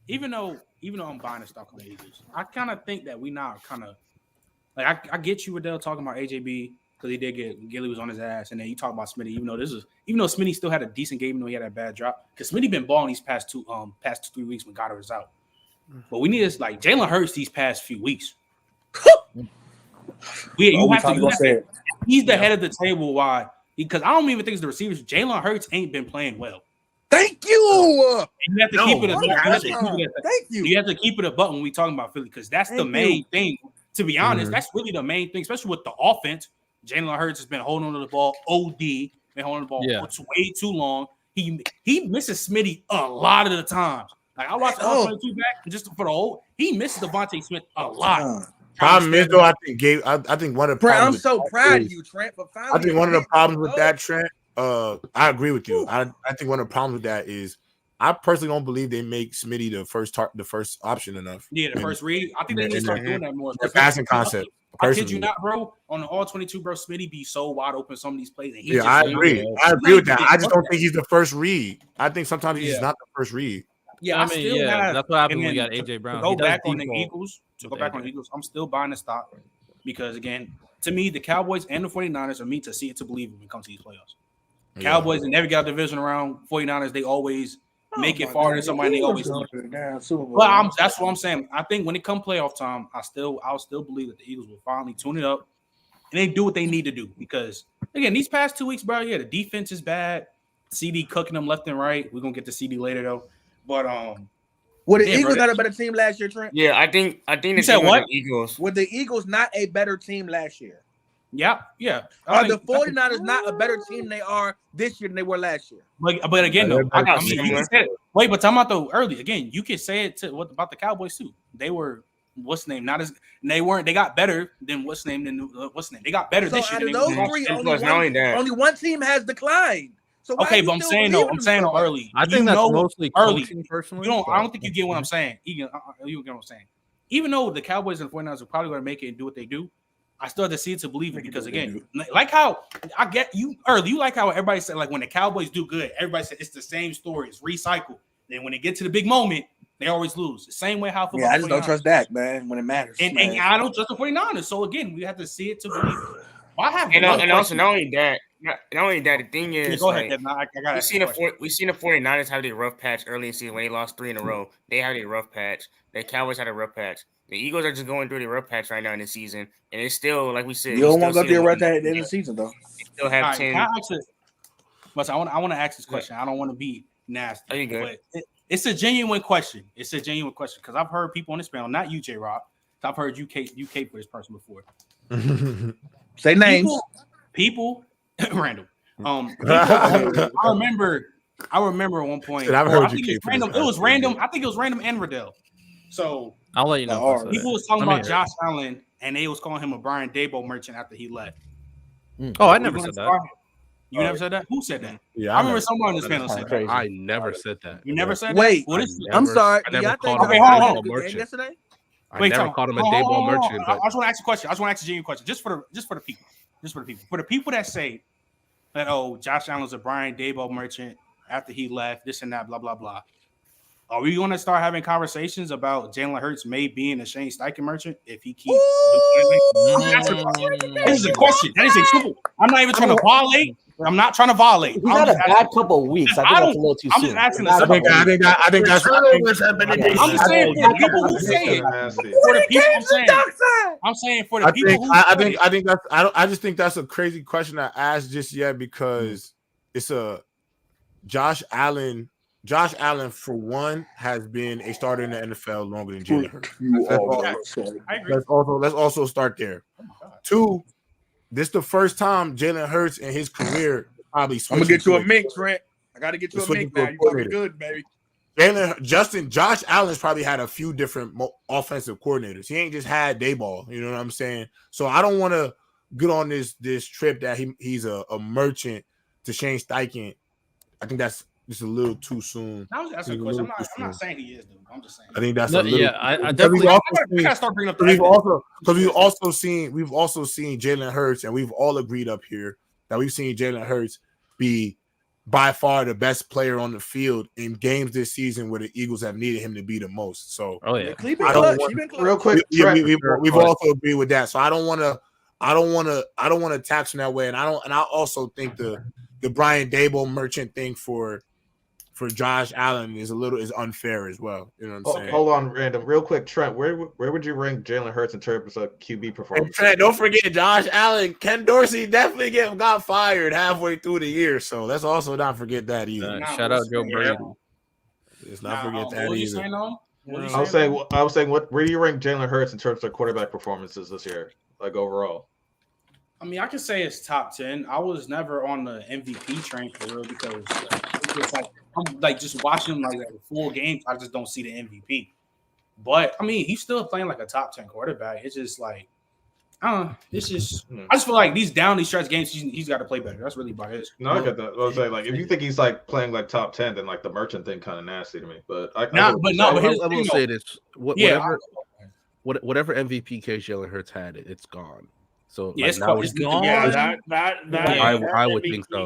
Speaker 5: Even though I'm buying the stock on the Eagles, I kind of think that we now kind of like I get you, Riddell, talking about AJB because he did get Gilly was on his ass, and then you talk about Smitty. Even though Smitty still had a decent game, even though he had a bad drop, because Smitty been balling these past 3 weeks when Goddard was out. But we need this like Jalen Hurts these past few weeks. He's the head of the table. Why? Because I don't even think it's the receivers. Jalen Hurts ain't been playing well.
Speaker 4: Thank you.
Speaker 5: And you have to keep it. You have to keep it a button when we talking about Philly because that's the main thing. To be honest, that's really the main thing, especially with the offense. Jalen Hurts has been holding on to the ball. Been holding the ball for way too long. He misses Smitty a lot of the times. Like I watched all 22 back just for the whole. He misses Devontae Smith a lot.
Speaker 2: Problem is though, I think one of the problems.
Speaker 4: I'm so proud of you, Trent. For finally,
Speaker 2: I think one of the problems with that, Trent. I agree with you. I think one of the problems with that is I personally don't believe they make Smitty the first option enough.
Speaker 5: Yeah, the first read. I think they need to start doing that more.
Speaker 2: The passing concept.
Speaker 5: I kid you not, bro. On the all 22, bro, Smitty be so wide open some of these plays. And
Speaker 2: I agree. I agree with that. I just don't think he's the first read. I think sometimes he's not the first read.
Speaker 5: Yeah,
Speaker 6: that's what happened when we got AJ Brown.
Speaker 5: To go back on the Eagles, I'm still buying the stock because again, to me, the Cowboys and the 49ers are me to see it to believe when it comes to these playoffs. Cowboys and never got a division around 49ers, they always make it farther than somebody. They always lose. But that's what I'm saying. I think when it comes playoff time, I'll still believe that the Eagles will finally tune it up and they do what they need to do because again, these past 2 weeks, bro, the defense is bad. CD cooking them left and right. We're gonna get to CD later though. But
Speaker 4: were the Eagles not a better team last year, Trent?
Speaker 7: Yeah, I think
Speaker 5: you said what?
Speaker 7: Eagles.
Speaker 4: Were the Eagles not a better team last year?
Speaker 5: Yeah.
Speaker 4: Are the 49ers not a better team than they are this year than they were last year?
Speaker 5: But again, though, wait, but talking about the early again, you could say it to what about the Cowboys too? They were what's the name? Not as they weren't. They got better than what's the name? They got better this year.
Speaker 4: Only one team has declined. So
Speaker 5: okay, but I'm saying early.
Speaker 6: I think that's mostly
Speaker 5: early.
Speaker 6: Personally,
Speaker 5: I don't think you get what I'm saying. You get what I'm saying. Even though the Cowboys and 49ers are probably going to make it and do what they do, I still have to see it to believe it because again, like how I get you early. You like how everybody said like when the Cowboys do good, everybody said it's the same story. It's recycled. Then when they get to the big moment, they always lose. The same way how football.
Speaker 4: Yeah, I just don't trust Dak, man, when it matters.
Speaker 5: And I don't trust the 49ers. So again, we have to see it to believe it.
Speaker 7: And also not only that, the thing is,
Speaker 5: go ahead,
Speaker 7: we seen the 49ers have their rough patch early in the season when they lost 3 in a row. They had a rough patch. The Cowboys had a rough patch. The Eagles are just going through the rough patch right now in the season, and it's still like we said.
Speaker 4: You don't want to go through a rough patch at the end of the season, though.
Speaker 7: They still have 10.
Speaker 5: But I want to ask this question. I don't want to be nasty.
Speaker 7: Are you good?
Speaker 5: But it's a genuine question. It's a genuine question because I've heard people on this panel, not you, J-Rock. I've heard you cape for this person before.
Speaker 4: Say names.
Speaker 5: People random. I remember at one point.
Speaker 2: I've heard you cape.
Speaker 5: Random. It was random. I think it was random and Riddell. So
Speaker 6: I'll let you know.
Speaker 5: People was talking about Josh Allen, and they was calling him a Brian Daboll merchant after he left.
Speaker 6: Oh, I never said that.
Speaker 5: You never said that? Who said that?
Speaker 2: Yeah,
Speaker 5: I remember someone on this panel said that.
Speaker 12: I never said that.
Speaker 5: You never said that?
Speaker 4: Wait, I'm sorry.
Speaker 12: I never
Speaker 4: called
Speaker 12: him a
Speaker 4: Daboll
Speaker 12: merchant
Speaker 4: yesterday?
Speaker 12: I never called him a Daboll merchant.
Speaker 5: I just want to ask a question. I just want to ask a genuine question, just for the people. For the people that say that Josh Allen's a Brian Daboll merchant after he left, this and that, blah blah blah. Are we going to start having conversations about Jalen Hurts may being a Shane Steichen merchant if he keeps This is a question. That is a simple. I'm not even trying to violate. I'm not trying to violate.
Speaker 9: He's had a bad couple of weeks. I think that's a little too soon.
Speaker 5: I'm just asking a
Speaker 2: I
Speaker 5: simple
Speaker 2: think that's.
Speaker 5: I'm just saying for the people who say it. For the people I'm saying for the people who
Speaker 2: I just think that's a crazy question to ask just yet because it's a Josh Allen. Josh Allen, for one, has been a starter in the NFL longer than Jalen Hurts. Let's also start there. Two, this is the first time Jalen Hurts in his career probably.
Speaker 4: I'm gonna get you a mix, Trent. I got to get you a mix now. You talking good, baby.
Speaker 2: Josh Allen's probably had a few different offensive coordinators. He ain't just had Daboll. You know what I'm saying? So I don't want to get on this trip that he's a merchant to Shane Steichen. I think that's just a little too soon.
Speaker 5: I was asking a question. I'm not saying he is, dude. I'm just saying.
Speaker 2: I think that's a little.
Speaker 6: Yeah, I definitely.
Speaker 5: I gotta start bringing up.
Speaker 2: We've also seen Jalen Hurts, and we've all agreed up here that we've seen Jalen Hurts be by far the best player on the field in games this season where the Eagles have needed him to be the most. So,
Speaker 6: yeah,
Speaker 3: real quick,
Speaker 2: we've also agreed with that. So I don't want to tax him that way, and I also think the Brian Daboll merchant thing for Josh Allen is unfair as well. You know what I'm saying?
Speaker 8: Hold on, random, real quick, Trent. Where would you rank Jalen Hurts in terms of QB performance?
Speaker 2: And Trent, don't forget Josh Allen. Ken Dorsey definitely got fired halfway through the year, so let's also not forget that either.
Speaker 6: Shout out Joe Brady.
Speaker 2: Let's not forget that either.
Speaker 8: I was saying, where do you rank Jalen Hurts in terms of quarterback performances this year, like overall?
Speaker 5: I mean, I can say it's top 10. I was never on the MVP train for real because it's like I'm like just watching like a full game. I just don't see the MVP. But I mean, he's still playing like a top 10 quarterback. It's just like I don't know. It's just I just feel like these stretch games he's got to play better. That's really about it.
Speaker 8: No, I get that. I was saying, like, if you think he's like playing like top 10, then like the merchant thing kind of nasty to me. But I
Speaker 12: will say this: whatever MVP case Jalen Hurts had, it's gone. So
Speaker 5: yeah,
Speaker 12: like, now
Speaker 5: it's gone.
Speaker 11: Yeah,
Speaker 12: I would think so.
Speaker 6: I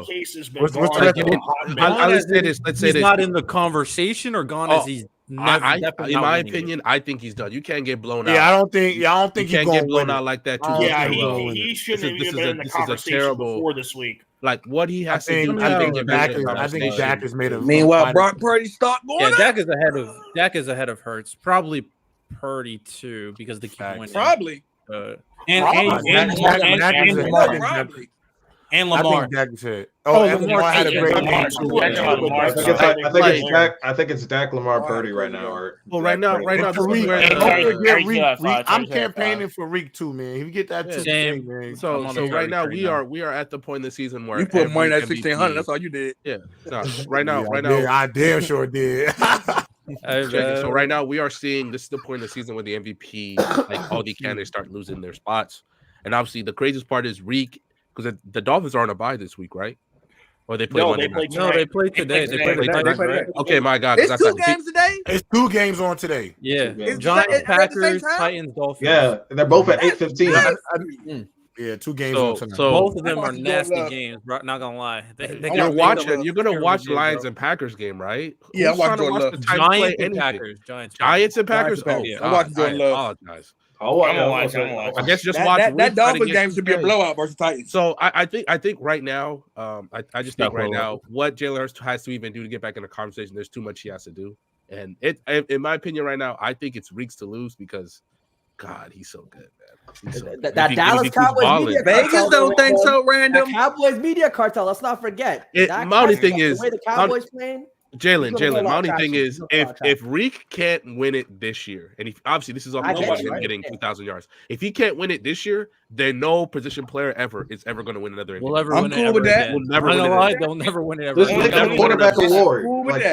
Speaker 6: would say this. Let's say he's not in the conversation or gone as he's.
Speaker 12: In my opinion, I think he's done. You can't get blown out.
Speaker 2: I don't think
Speaker 12: you
Speaker 2: can't
Speaker 12: get blown out like that.
Speaker 11: He shouldn't have been in the conversation before this week.
Speaker 12: Like what he has to do.
Speaker 2: I think Dak has made a.
Speaker 4: Meanwhile, Brock Purdy stock going up.
Speaker 6: Dak is ahead of Hurts. Probably Purdy too because they keep winning.
Speaker 4: Probably.
Speaker 5: And Lamar.
Speaker 2: I think Dak is it. Lamar had a great game too.
Speaker 8: I think it's Dak, Lamar, Purdy right now.
Speaker 12: Right now,
Speaker 2: I'm campaigning for Reek too, man. If you get that too, man.
Speaker 12: So right now we are at the point in the season where
Speaker 4: you put money at 1,600. That's all you did.
Speaker 12: Yeah. No, right now,
Speaker 2: I damn sure did.
Speaker 12: So right now we are seeing this is the point in the season where the MVP, like all the candidates start losing their spots, and obviously the craziest part is Reek because the Dolphins are on a bye this week, right? Or they play Monday night?
Speaker 6: No, they play today. They play today.
Speaker 12: Okay, my God,
Speaker 4: it's 2 games today.
Speaker 2: It's 2 games on today.
Speaker 6: Yeah, Giants, Packers, Titans, Dolphins.
Speaker 8: Yeah, they're both at 8:15.
Speaker 2: Yeah, 2 games on tonight.
Speaker 6: So both of them are nasty games. Not gonna lie.
Speaker 12: You're gonna watch Lions and Packers game, right?
Speaker 4: Yeah, I'm watching
Speaker 6: Giants and Packers.
Speaker 12: Giants and Packers.
Speaker 4: I'm watching Jordan Love.
Speaker 8: I'm gonna watch.
Speaker 12: I guess just watch
Speaker 4: that Dolphins game should be a blowout versus Titans.
Speaker 12: So I think right now, I just think right now, what Jalen Hurts has to even do to get back in the conversation, there's too much he has to do. And in my opinion, right now, I think it's Reeks to lose because, God, he's so good, man.
Speaker 9: That Dallas Cowboys media cartel.
Speaker 4: Vegas don't think so, random.
Speaker 9: Cowboys media cartel. Let's not forget.
Speaker 12: My only thing is
Speaker 9: the way the Cowboys playing.
Speaker 12: Jalen, my only thing is if Reek can't win it this year, and obviously this is all about him getting 2,000 yards. If he can't win it this year, then no position player ever is ever going to win another MVP.
Speaker 4: I'm cool with that.
Speaker 6: They'll never win it ever.
Speaker 8: Just make a quarterback award.
Speaker 9: I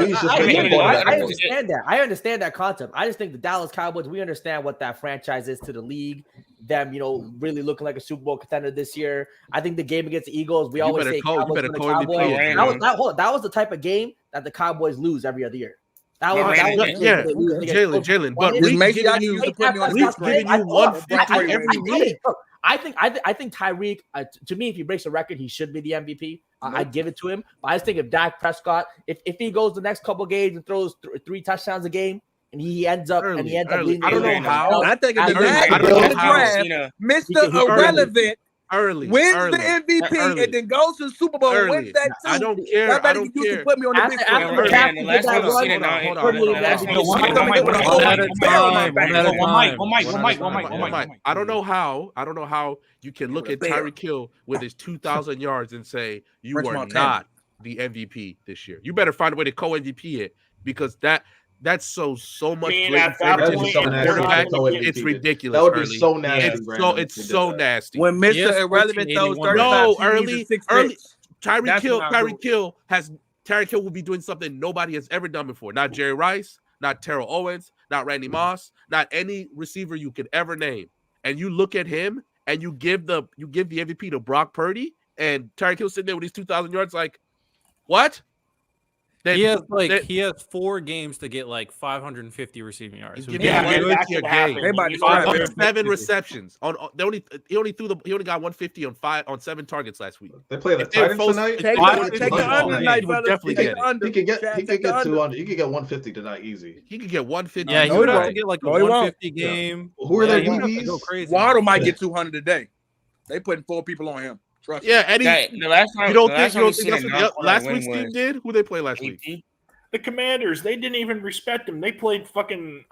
Speaker 9: understand that concept. I just think the Dallas Cowboys, we understand what that franchise is to the league. Them, really looking like a Super Bowl contender this year. I think the game against the Eagles, we always say Cowboys win the Cowboys. That was the type of game that the Cowboys lose every other year.
Speaker 12: Jalen. But
Speaker 4: make sure y'all use to put me on
Speaker 12: Reek's giving you one victory every week.
Speaker 9: I think Tyreek, to me, if he breaks a record, he should be the MVP. I give it to him. But I just think if Dak Prescott, if he goes the next couple games and throws 3 touchdowns a game, and he ends up leading
Speaker 12: I don't know how.
Speaker 4: I think if the
Speaker 12: I
Speaker 4: Dak
Speaker 12: don't know
Speaker 4: in the
Speaker 12: how.
Speaker 4: draft, Mr. Irrelevant wins the MVP and then goes to the Super Bowl, wins that too.
Speaker 12: I don't care.
Speaker 4: I don't care. To put me on the big
Speaker 9: After McCaffrey did that
Speaker 12: run, I don't know how you can look at Tyreek Hill with his 2,000 yards and say you are not the MVP this year. You better find a way to co-MVP it because that's so much blatant favoritism to the quarterback. It's ridiculous.
Speaker 8: That would be so nasty.
Speaker 12: It's so nasty.
Speaker 4: When Mr. Irrelevant throws 35
Speaker 12: early Tyreek Hill will be doing something nobody has ever done before. Not Jerry Rice, not Terrell Owens, not Randy Moss, not any receiver you could ever name. And you look at him and you give the MVP to Brock Purdy, and Tyreek Hill sitting there with his 2,000 yards, like what?
Speaker 6: He has 4 games to get like 550 receiving yards. So
Speaker 12: on 7 receptions. He only got 150 on 7 targets last week.
Speaker 8: They play the Titans tonight.
Speaker 4: Take the under tonight, fellas.
Speaker 12: Definitely get it.
Speaker 8: He could get 200. You could get 150 tonight easy.
Speaker 12: He could get 150.
Speaker 6: Yeah, he would have to get like a 150 game.
Speaker 8: Who are their DBs?
Speaker 4: Waddle might get 200 today. They putting 4 people on him. Trust me.
Speaker 12: Yeah, Eddie.
Speaker 7: The last time,
Speaker 12: you don't think that's what last week's team did? Who they play last week?
Speaker 11: The Commanders. They didn't even respect him. They played fucking.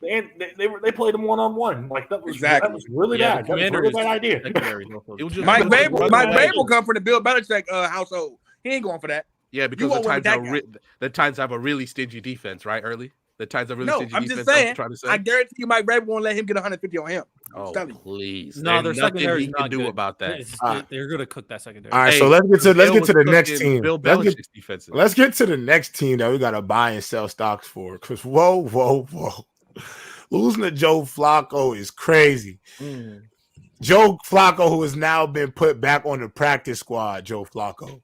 Speaker 11: They played him 1-on-1. Like that was really bad. That was a really bad idea.
Speaker 4: Mike Babel come from the Bill Belichick household. He ain't going for that.
Speaker 12: Yeah, because the Titans have a really stingy defense, right? Early. The Titans have really stingy
Speaker 4: I'm
Speaker 12: defense.
Speaker 4: just saying. I guarantee you, Mike Babel won't let him get 150 on him.
Speaker 12: Oh, please!
Speaker 6: No, their secondary
Speaker 12: can do about that.
Speaker 6: They're going to cook that secondary.
Speaker 2: All right, so let's get to the next team.
Speaker 12: Bill Belichick's defensive.
Speaker 2: Let's get to the next team that we got to buy and sell stocks for. Because whoa, losing to Joe Flacco is crazy. Joe Flacco, who has now been put back on the practice squad. Joe Flacco.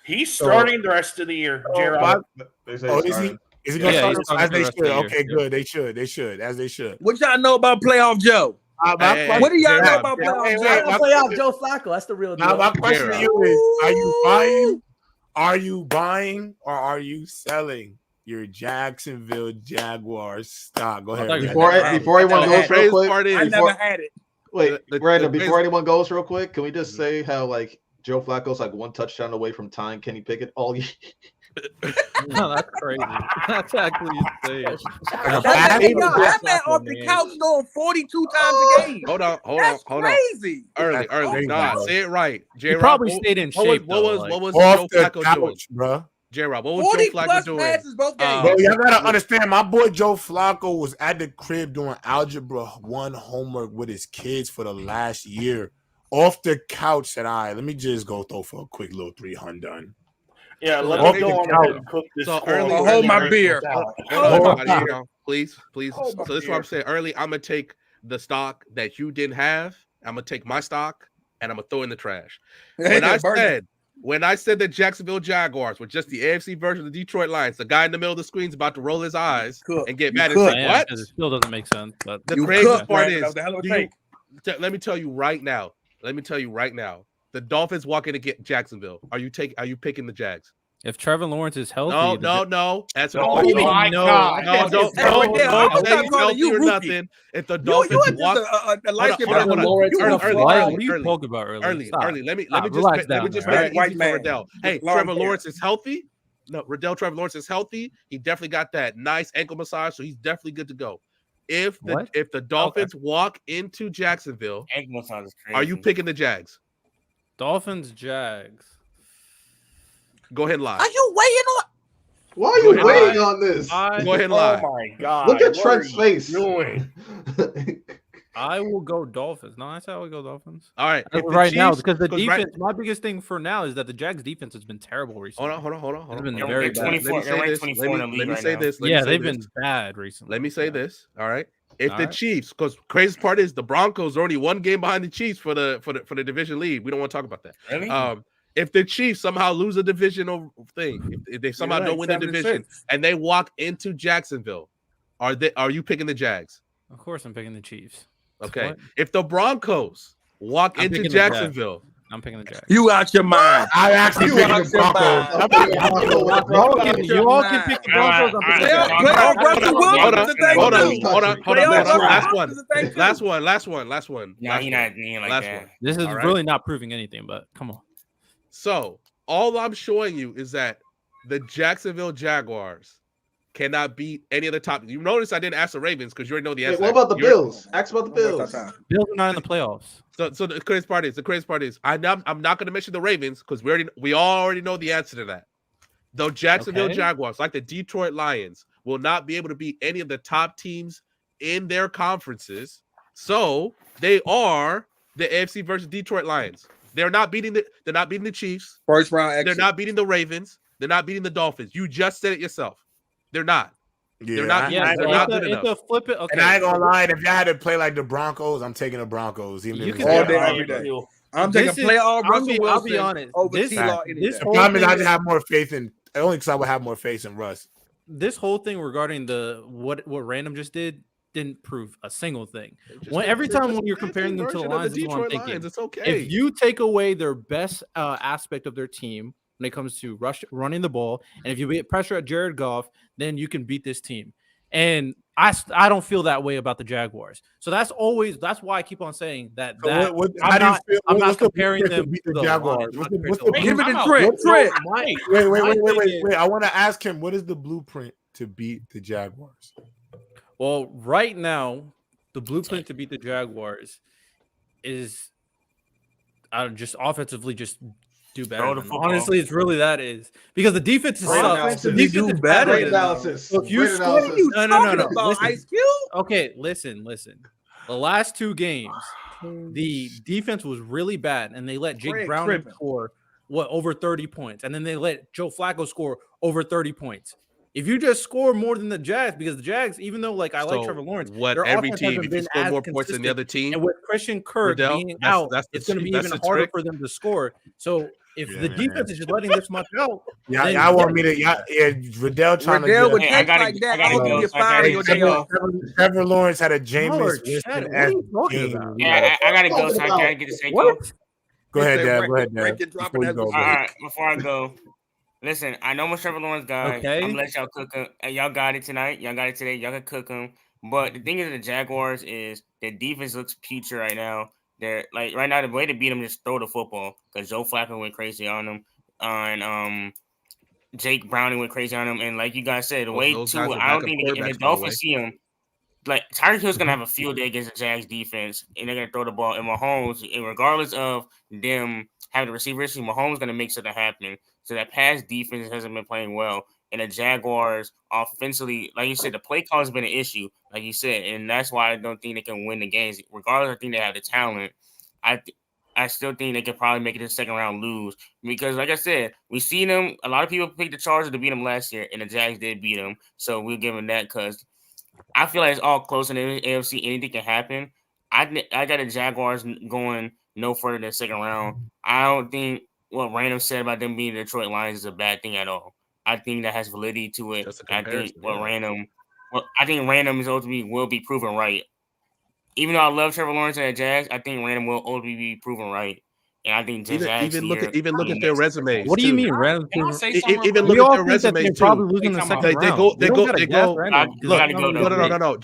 Speaker 11: He's starting the rest of the year.
Speaker 2: Is he? Is he going to start as they should? Okay, good. They should, as they should.
Speaker 4: What y'all know about playoff Joe? What do y'all know about
Speaker 9: playoff Joe Flacco? That's the real deal.
Speaker 2: Now, my question to you is, are you buying or are you selling your Jacksonville Jaguars stock? Go ahead.
Speaker 8: Before anyone goes real quick.
Speaker 4: I never had it.
Speaker 8: Wait, Brandon, before anyone goes real quick, can we just say how like Joe Flacco's like 1 touchdown away from tying Kenny Pickett all year?
Speaker 6: No, that's crazy. That's actually insane.
Speaker 4: That man off the couch going 42 times a game.
Speaker 12: Hold on.
Speaker 4: Crazy.
Speaker 12: Early. Nah, say it right.
Speaker 6: He probably stayed in shape.
Speaker 12: What was
Speaker 2: Joe
Speaker 12: Flacco doing,
Speaker 2: bro?
Speaker 12: J-Rob, what was Joe Flacco doing?
Speaker 4: Passes both games.
Speaker 2: Bro, y'all gotta understand. My boy Joe Flacco was at the crib doing algebra 1 homework with his kids for the last year. Off the couch, said, "All right, let me just go throw for a quick little 300 done."
Speaker 11: Yeah, let me go on ahead and cook this.
Speaker 4: Hold my beer.
Speaker 12: Please. So this is what I'm saying. Early, I'm gonna take the stock that you didn't have. I'm gonna take my stock and I'm gonna throw in the trash. When I said the Jacksonville Jaguars were just the AFC version of the Detroit Lions, the guy in the middle of the screen is about to roll his eyes and get mad and say, "What?"
Speaker 6: It still doesn't make sense. But
Speaker 12: the crazy part is, let me tell you right now. The Dolphins walk in to get Jacksonville. Are you picking the Jags?
Speaker 6: If Trevor Lawrence is healthy,
Speaker 12: no. That's
Speaker 11: no. Oh my God!
Speaker 12: Don't say healthy or nothing. If the Dolphins walk,
Speaker 6: what are you talking about
Speaker 12: early? Let me just make it easy for Riddell. Hey, Trevor Lawrence is healthy. No, Trevor Lawrence is healthy. He definitely got that nice ankle massage, so he's definitely good to go. If the Dolphins walk into Jacksonville,
Speaker 7: ankle massage is crazy.
Speaker 12: Are you picking the Jags?
Speaker 6: Dolphins, Jags.
Speaker 12: Go ahead and lie.
Speaker 4: Are you waiting on?
Speaker 8: Why are you waiting on this?
Speaker 12: Go ahead and lie.
Speaker 11: Oh my God!
Speaker 8: Look at Trent's face.
Speaker 6: I will go Dolphins. No, I said I would go Dolphins.
Speaker 12: All right.
Speaker 6: Right now, because the defense, my biggest thing for now is that the Jags defense has been terrible recently.
Speaker 12: Hold on.
Speaker 6: It's been very bad.
Speaker 12: Let me say this.
Speaker 6: Yeah, they've been bad recently.
Speaker 12: Let me say this. All right. If the Chiefs, because crazy part is the Broncos are only 1 game behind the Chiefs for the division lead. We don't want to talk about that.
Speaker 7: Really?
Speaker 12: If the Chiefs somehow lose a divisional thing, if they somehow don't win the division and they walk into Jacksonville, are you picking the Jags?
Speaker 6: Of course, I'm picking the Chiefs.
Speaker 12: Okay. If the Broncos walk into Jacksonville,
Speaker 6: I'm picking the Jags.
Speaker 4: You out your mind.
Speaker 2: I actually
Speaker 4: You
Speaker 2: picking
Speaker 4: out
Speaker 2: the
Speaker 4: your
Speaker 2: Broncos.
Speaker 4: mind.
Speaker 2: I'm picking the Broncos.
Speaker 6: You all can pick the Broncos. I'm picking the Jags.
Speaker 4: Playoff Russell Wilson is the thing
Speaker 12: Hold
Speaker 4: to
Speaker 12: on,
Speaker 4: do.
Speaker 12: hold on.
Speaker 4: Playoff Russell
Speaker 12: Last
Speaker 4: Wilson
Speaker 12: one.
Speaker 4: is the thing too.
Speaker 12: Last one.
Speaker 7: No, he not being like
Speaker 12: Last
Speaker 7: that.
Speaker 12: one.
Speaker 6: This is
Speaker 12: All right.
Speaker 6: really not proving anything, but come on.
Speaker 12: So all I'm showing you is that the Jacksonville Jaguars cannot beat any of the top. You notice I didn't ask the Ravens because you already know the answer.
Speaker 8: What about the Bills? Ask about the Bills.
Speaker 6: Bills are not in the playoffs.
Speaker 12: So the crazy part is I'm not going to mention the Ravens because we all already know the answer to that. The Jacksonville Jaguars, like the Detroit Lions, will not be able to beat any of the top teams in their conferences. So they are the AFC versus Detroit Lions. They're not beating the Chiefs.
Speaker 4: First round exit.
Speaker 12: They're not beating the Ravens. They're not beating the Dolphins. You just said it yourself. They're not. They're not. They're not good enough.
Speaker 6: Flip it. Okay.
Speaker 2: And I ain't gonna lie, if y'all had to play like the Broncos, I'm taking the Broncos. Even
Speaker 6: You
Speaker 2: if
Speaker 6: can
Speaker 4: all
Speaker 2: it's
Speaker 4: day, every day. I'm taking playoff Russell Wilson.
Speaker 6: I'll be honest.
Speaker 4: Over
Speaker 6: This
Speaker 4: T-Law any day.
Speaker 2: the problem is I just have more faith in only because I would have more faith in Russ.
Speaker 6: This whole thing regarding what Random just didn't prove a single thing. Every time when you're comparing them to the Lions, that's what I'm thinking.
Speaker 12: It's okay.
Speaker 6: If you take away their best aspect of their team when it comes to running the ball, and if you get pressure at Jared Goff, then you can beat this team. And I don't feel that way about the Jaguars. So that's why I keep on saying that. I'm not comparing them to the
Speaker 2: Jaguars.
Speaker 4: Give it to Trent.
Speaker 2: Wait. I want to ask him, what is the blueprint to beat the Jaguars?
Speaker 6: Well, right now, the blueprint to beat the Jaguars is just offensively just do better. Honestly, it's really that is because the defense is
Speaker 4: offensively do better.
Speaker 8: Great analysis.
Speaker 6: So if you
Speaker 8: Great
Speaker 6: score,
Speaker 8: analysis.
Speaker 6: no.
Speaker 4: About Ice Cube?
Speaker 6: Okay, listen. The last two games, the defense was really bad, and they let Jake Browning score over 30 points, and then they let Joe Flacco score over 30 points. If you just score more than the Jags, because the Jags, even though I like Trevor Lawrence,
Speaker 12: every team if you score more points than the other team,
Speaker 6: and with Christian Kirk being out, it's going to be even harder for them to score. So if the defense is just letting this much out,
Speaker 2: I want me to. Riddell trying
Speaker 4: Riddell would
Speaker 2: to.
Speaker 4: take like that. I hope you get fired on your day off.
Speaker 2: Trevor Lawrence had a Jameis
Speaker 6: Winston as game.
Speaker 7: Yeah, I gotta go. So I gotta get the same. Go
Speaker 2: ahead, Dad.
Speaker 7: All right, before I go. Listen, I know I'm a Trevor Lawrence guy.
Speaker 6: Okay.
Speaker 7: I'm gonna let y'all cook him. Y'all got it tonight. Y'all got it today. Y'all can cook him. But the thing is, the Jaguars is their defense looks putrid right now. They're right now the way to beat them is just throw the football because Joe Flacco went crazy on them, and Jake Browning went crazy on them, and like you guys said, I don't think the Dolphins see him. Like Tyreek Hill's gonna have a field day against the Jags defense, and they're gonna throw the ball. And Mahomes, regardless of them having the receiver issue, Mahomes gonna make something happen. So that pass defense hasn't been playing well, and the Jaguars offensively, like you said, the play call has been an issue, like you said, and that's why I don't think they can win the games. Regardless, I think they have the talent. I still think they could probably make it to the second round lose because, like I said, we seen them. A lot of people picked the Chargers to beat them last year, and the Jags did beat them. So we'll give them that because I feel like it's all close in the AFC. Anything can happen. I got the Jaguars going no further than second round. I don't think what Random said about them being the Detroit Lions is a bad thing at all. I think that has validity to it. I think Random is ultimately will be proven right. Even though I love Trevor Lawrence and the Jags, I think Random will ultimately be proven right. And I think
Speaker 12: even look at their resumes.
Speaker 6: What do you mean, Random?
Speaker 12: Even look at their resumes
Speaker 6: probably losing the second round.
Speaker 12: They go. No.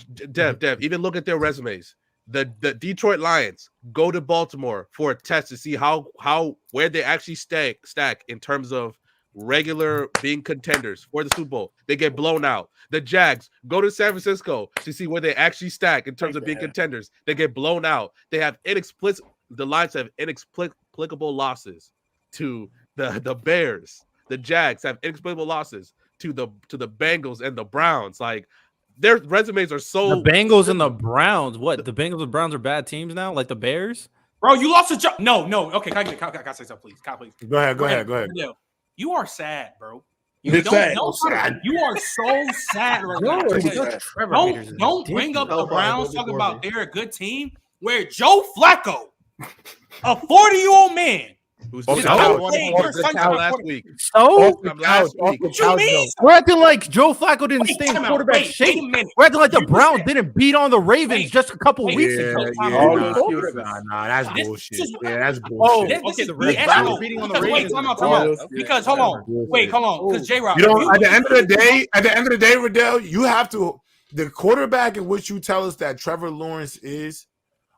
Speaker 12: Dev. Even look at their resumes. The Detroit Lions go to Baltimore for a test to see where they actually stack in terms of regular being contenders for the Super Bowl. They get blown out. The Jags go to San Francisco to see where they actually stack in terms of being contenders. They get blown out. They have the Lions have inexplicable losses to the Bears. The Jags have inexplicable losses to the Bengals and the Browns. Like their resumes are so.
Speaker 6: The Bengals and the Browns. What? The Bengals and Browns are bad teams now, like the Bears.
Speaker 5: Bro, you lost a job. No. Okay, can I say something, please?
Speaker 2: Go ahead.
Speaker 5: You are sad, bro.
Speaker 4: You are
Speaker 5: so sad right now. Don't bring up the Browns talking about they're a good team where Joe Flacco, a 40-year-old man,
Speaker 12: Who's
Speaker 2: Off
Speaker 12: the
Speaker 2: the
Speaker 12: couch?
Speaker 2: couch.
Speaker 5: Off the couch
Speaker 12: last week.
Speaker 2: Off the
Speaker 12: From last
Speaker 2: couch.
Speaker 12: week.
Speaker 5: What you mean?
Speaker 6: We're acting like Joe Flacco didn't
Speaker 5: Wait,
Speaker 6: stay in
Speaker 5: time out.
Speaker 6: quarterback
Speaker 5: Wait a
Speaker 6: shape.
Speaker 5: minute.
Speaker 6: We're acting like the
Speaker 5: You
Speaker 6: Browns
Speaker 5: said-
Speaker 6: didn't beat on the Ravens
Speaker 5: Wait,
Speaker 6: just a couple
Speaker 5: wait.
Speaker 6: weeks
Speaker 2: Yeah,
Speaker 6: ago.
Speaker 3: All
Speaker 2: nah,
Speaker 3: excuses.
Speaker 2: nah, that's
Speaker 5: This
Speaker 2: bullshit.
Speaker 5: is-
Speaker 2: Yeah, that's
Speaker 6: Oh,
Speaker 2: bullshit.
Speaker 6: okay, the
Speaker 5: BS.
Speaker 6: Ravens
Speaker 2: That's
Speaker 6: were beating on the
Speaker 5: Because wait,
Speaker 6: Ravens.
Speaker 5: time out.
Speaker 6: Okay.
Speaker 5: Because hold on. Wait, hold on. Because J-Rob.
Speaker 2: You know, at the end of the day, Riddell, you have to the quarterback in which you tell us that Trevor Lawrence is.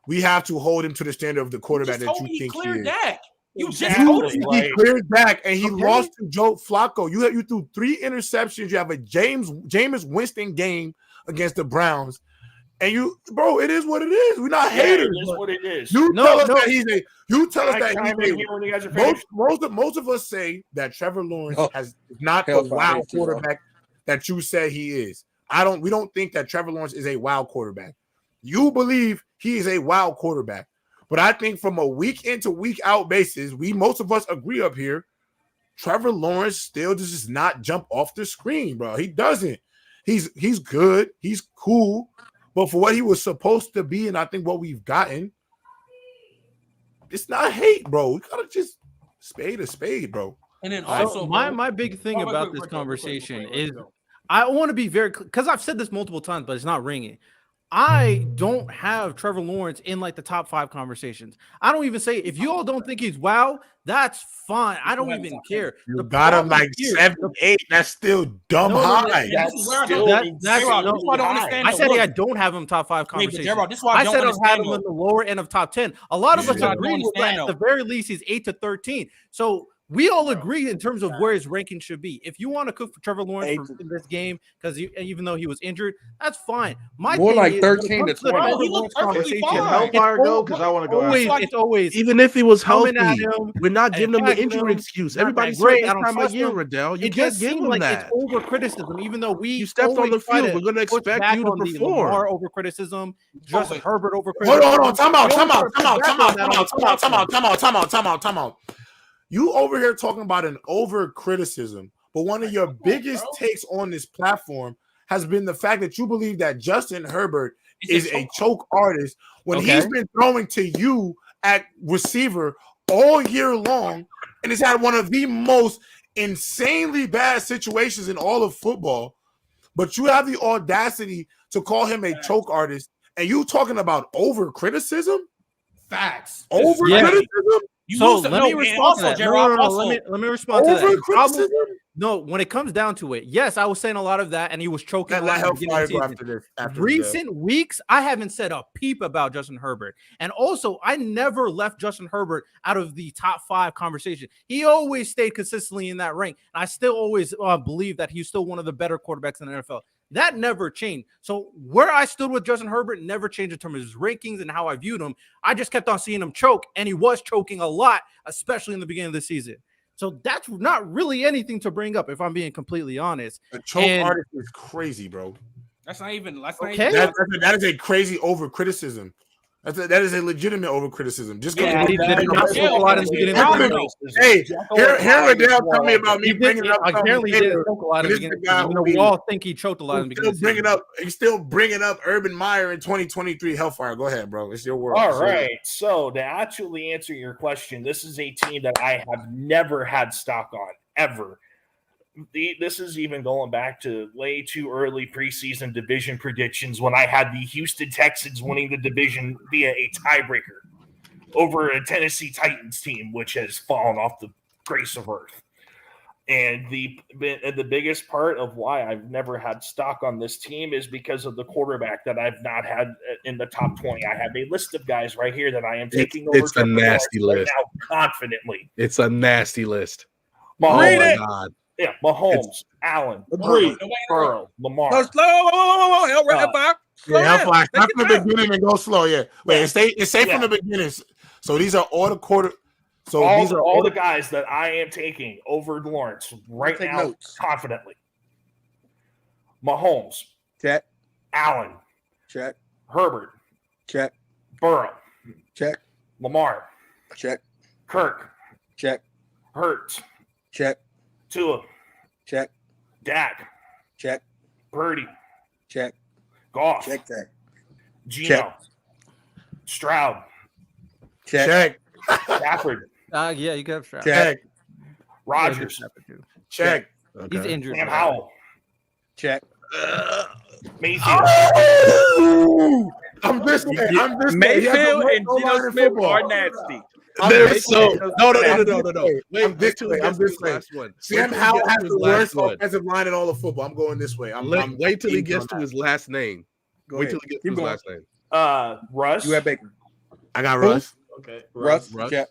Speaker 2: We have to hold him to the standard of the quarterback that you think he is.
Speaker 5: Dak. You just
Speaker 11: Exactly.
Speaker 5: told us.
Speaker 2: He cleared back and he
Speaker 6: Okay.
Speaker 2: lost to Joe Flacco. You threw 3 interceptions. You have a Jameis Winston game against the Browns. And bro, it is what it is. We're not haters.
Speaker 11: It is what it is.
Speaker 2: You tell us that he's a. You tell us
Speaker 11: I
Speaker 2: that
Speaker 11: chime
Speaker 2: he's
Speaker 11: in here when you guys are finished?
Speaker 2: most of us say that Trevor Lawrence
Speaker 4: Oh,
Speaker 2: is not the
Speaker 4: hellfire
Speaker 2: wow
Speaker 4: hate you, bro.
Speaker 2: quarterback that you say he is. We don't think that Trevor Lawrence is a wow quarterback. You believe he is a wow quarterback. But I think from a week in to week out basis, most of us agree up here. Trevor Lawrence still does not jump off the screen, bro. He doesn't. He's good. He's cool. But for what he was supposed to be, and I think what we've gotten, it's not hate, bro. We gotta just spade a spade, bro.
Speaker 5: And then
Speaker 6: So
Speaker 5: also,
Speaker 6: my big thing about this conversation is I want to be very because I've said this multiple times, but it's not ringing. I don't have Trevor Lawrence in like the top 5 conversations. I don't even say if you all don't think he's wow, that's fine. I don't even care.
Speaker 2: You got him like 7, 8. That's still dumb high.
Speaker 6: I said I don't have him top 5 conversation.
Speaker 5: J-Rob, this is why I
Speaker 6: I
Speaker 5: don't
Speaker 6: said I
Speaker 5: understand,
Speaker 6: have him
Speaker 5: though.
Speaker 6: in the lower end of top 10. A lot of
Speaker 5: This
Speaker 6: us
Speaker 5: is what I
Speaker 6: agree
Speaker 5: don't
Speaker 6: with that.
Speaker 5: understand,
Speaker 6: At the very least, he's 8 to 13. So we all agree in terms of where his ranking should be. If you want to cook for Trevor Lawrence in this game, because even though he was injured, that's fine. My
Speaker 4: More
Speaker 6: thing
Speaker 4: like
Speaker 6: is,
Speaker 4: 13 to 20.
Speaker 6: Trevor
Speaker 5: He looked
Speaker 6: Lawrence
Speaker 5: perfectly
Speaker 6: conversation,
Speaker 5: fine.
Speaker 3: Hellfire go because I want to go
Speaker 6: always,
Speaker 3: after.
Speaker 6: it's always
Speaker 10: Even if he was
Speaker 6: coming
Speaker 10: healthy,
Speaker 6: at him
Speaker 10: we're not giving him the
Speaker 6: attacking
Speaker 10: injury
Speaker 6: him.
Speaker 10: excuse.
Speaker 6: Not
Speaker 10: Everybody
Speaker 6: that
Speaker 10: said
Speaker 6: great.
Speaker 10: this
Speaker 6: I don't
Speaker 10: time of
Speaker 6: trust
Speaker 10: year,
Speaker 6: him.
Speaker 10: Riddell. You
Speaker 6: It
Speaker 10: can't
Speaker 6: just
Speaker 10: give
Speaker 6: seems
Speaker 10: him
Speaker 6: like
Speaker 10: that.
Speaker 6: it's over criticism, even though we
Speaker 10: You stepped on the
Speaker 6: always try
Speaker 10: field. We're gonna
Speaker 6: push
Speaker 10: expect
Speaker 6: back
Speaker 10: you to
Speaker 6: on the
Speaker 10: perform.
Speaker 6: Lamar over criticism, Justin Herbert over
Speaker 2: Hold
Speaker 6: criticism.
Speaker 2: on. Time out.
Speaker 6: Time out.
Speaker 2: You over here talking about an over criticism, but one of your biggest takes on this platform has been the fact that you believe that Justin Herbert is a choke artist when
Speaker 6: Okay.
Speaker 2: he's been throwing to you at receiver all year long and has had one of the most insanely bad situations in all of football. But you have the audacity to call him a choke artist, and you talking about over criticism?
Speaker 5: Facts.
Speaker 2: Over criticism?
Speaker 6: So let me respond to that. Let me respond to that.
Speaker 2: Over
Speaker 6: The problem-
Speaker 2: criticism?
Speaker 6: No, when it comes down to it, yes, I was saying a lot of that, and he was choking a lot at the beginning of the season. Recent weeks, I haven't said a peep about Justin Herbert. And also, I never left Justin Herbert out of the top 5 conversation. He always stayed consistently in that rank. I still always believe that he's still one of the better quarterbacks in the NFL. That never changed. So where I stood with Justin Herbert never changed in terms of his rankings and how I viewed him. I just kept on seeing him choke, and he was choking a lot, especially in the beginning of the season. So that's not really anything to bring up, if I'm being completely honest.
Speaker 2: A choke artist is crazy, bro.
Speaker 5: That's not even.
Speaker 2: That is a crazy over criticism. That is a legitimate over criticism. Just
Speaker 6: Did he not choke a lot in the beginning of the season?
Speaker 2: Hey, here Riddell tell me about me bringing up.
Speaker 6: Apparently, he didn't choke a lot in the beginning. We all think he choked a lot in the beginning.
Speaker 2: He's still bringing up Urban Meyer in 2023 Hellfire. Go ahead, bro. It's your world.
Speaker 11: All right. So to actually answer your question, this is a team that I have never had stock on ever. This is even going back to way too early preseason division predictions when I had the Houston Texans winning the division via a tiebreaker over a Tennessee Titans team, which has fallen off the face of earth. And the biggest part of why I've never had stock on this team is because of the quarterback that I've not had in the top 20. I have a list of guys right here that I am taking over.
Speaker 10: It's a nasty list.
Speaker 11: Now confidently.
Speaker 10: It's a nasty list.
Speaker 11: Mahomes,
Speaker 10: oh my God.
Speaker 11: Yeah, Mahomes, Allen, Burrow, Lamar.
Speaker 2: Hellfire. Start from the beginning and go slow. Yeah. Wait, say from the beginning. So these are all the quarter. So these are
Speaker 11: all the guys that I am taking over Lawrence right now confidently. Mahomes.
Speaker 4: Check.
Speaker 11: Allen.
Speaker 4: Check.
Speaker 11: Herbert.
Speaker 4: Check.
Speaker 11: Burrow.
Speaker 4: Check.
Speaker 11: Lamar.
Speaker 4: Check.
Speaker 11: Kirk.
Speaker 4: Check.
Speaker 11: Hurts.
Speaker 4: Check.
Speaker 11: Tua.
Speaker 4: Check.
Speaker 11: Dak.
Speaker 4: Check.
Speaker 11: Purdy.
Speaker 4: Check.
Speaker 11: Goff.
Speaker 4: Check that.
Speaker 11: Gino.
Speaker 4: Check.
Speaker 11: Stroud.
Speaker 4: Check.
Speaker 11: Stafford.
Speaker 6: Yeah, you can have Stroud.
Speaker 2: Check.
Speaker 11: Rodgers.
Speaker 2: Check.
Speaker 6: He's injured.
Speaker 11: Sam Howell.
Speaker 4: Check.
Speaker 11: Mayfield.
Speaker 2: Oh! I'm this way. I'm this way. He has the
Speaker 4: Mayfield
Speaker 2: worst
Speaker 4: and
Speaker 2: O-line
Speaker 4: Geno
Speaker 2: in
Speaker 4: Smith
Speaker 2: football.
Speaker 4: are nasty.
Speaker 12: There's so no.
Speaker 2: I'm this way. I'm this way.
Speaker 12: Last one.
Speaker 2: Sam Howell has the worst offensive line in all of football. I'm going this way.
Speaker 12: Wait till he gets to his last name. Wait till he gets to his last name.
Speaker 11: Russ.
Speaker 4: You have Baker.
Speaker 2: I got Russ.
Speaker 8: Okay.
Speaker 4: Russ. Check.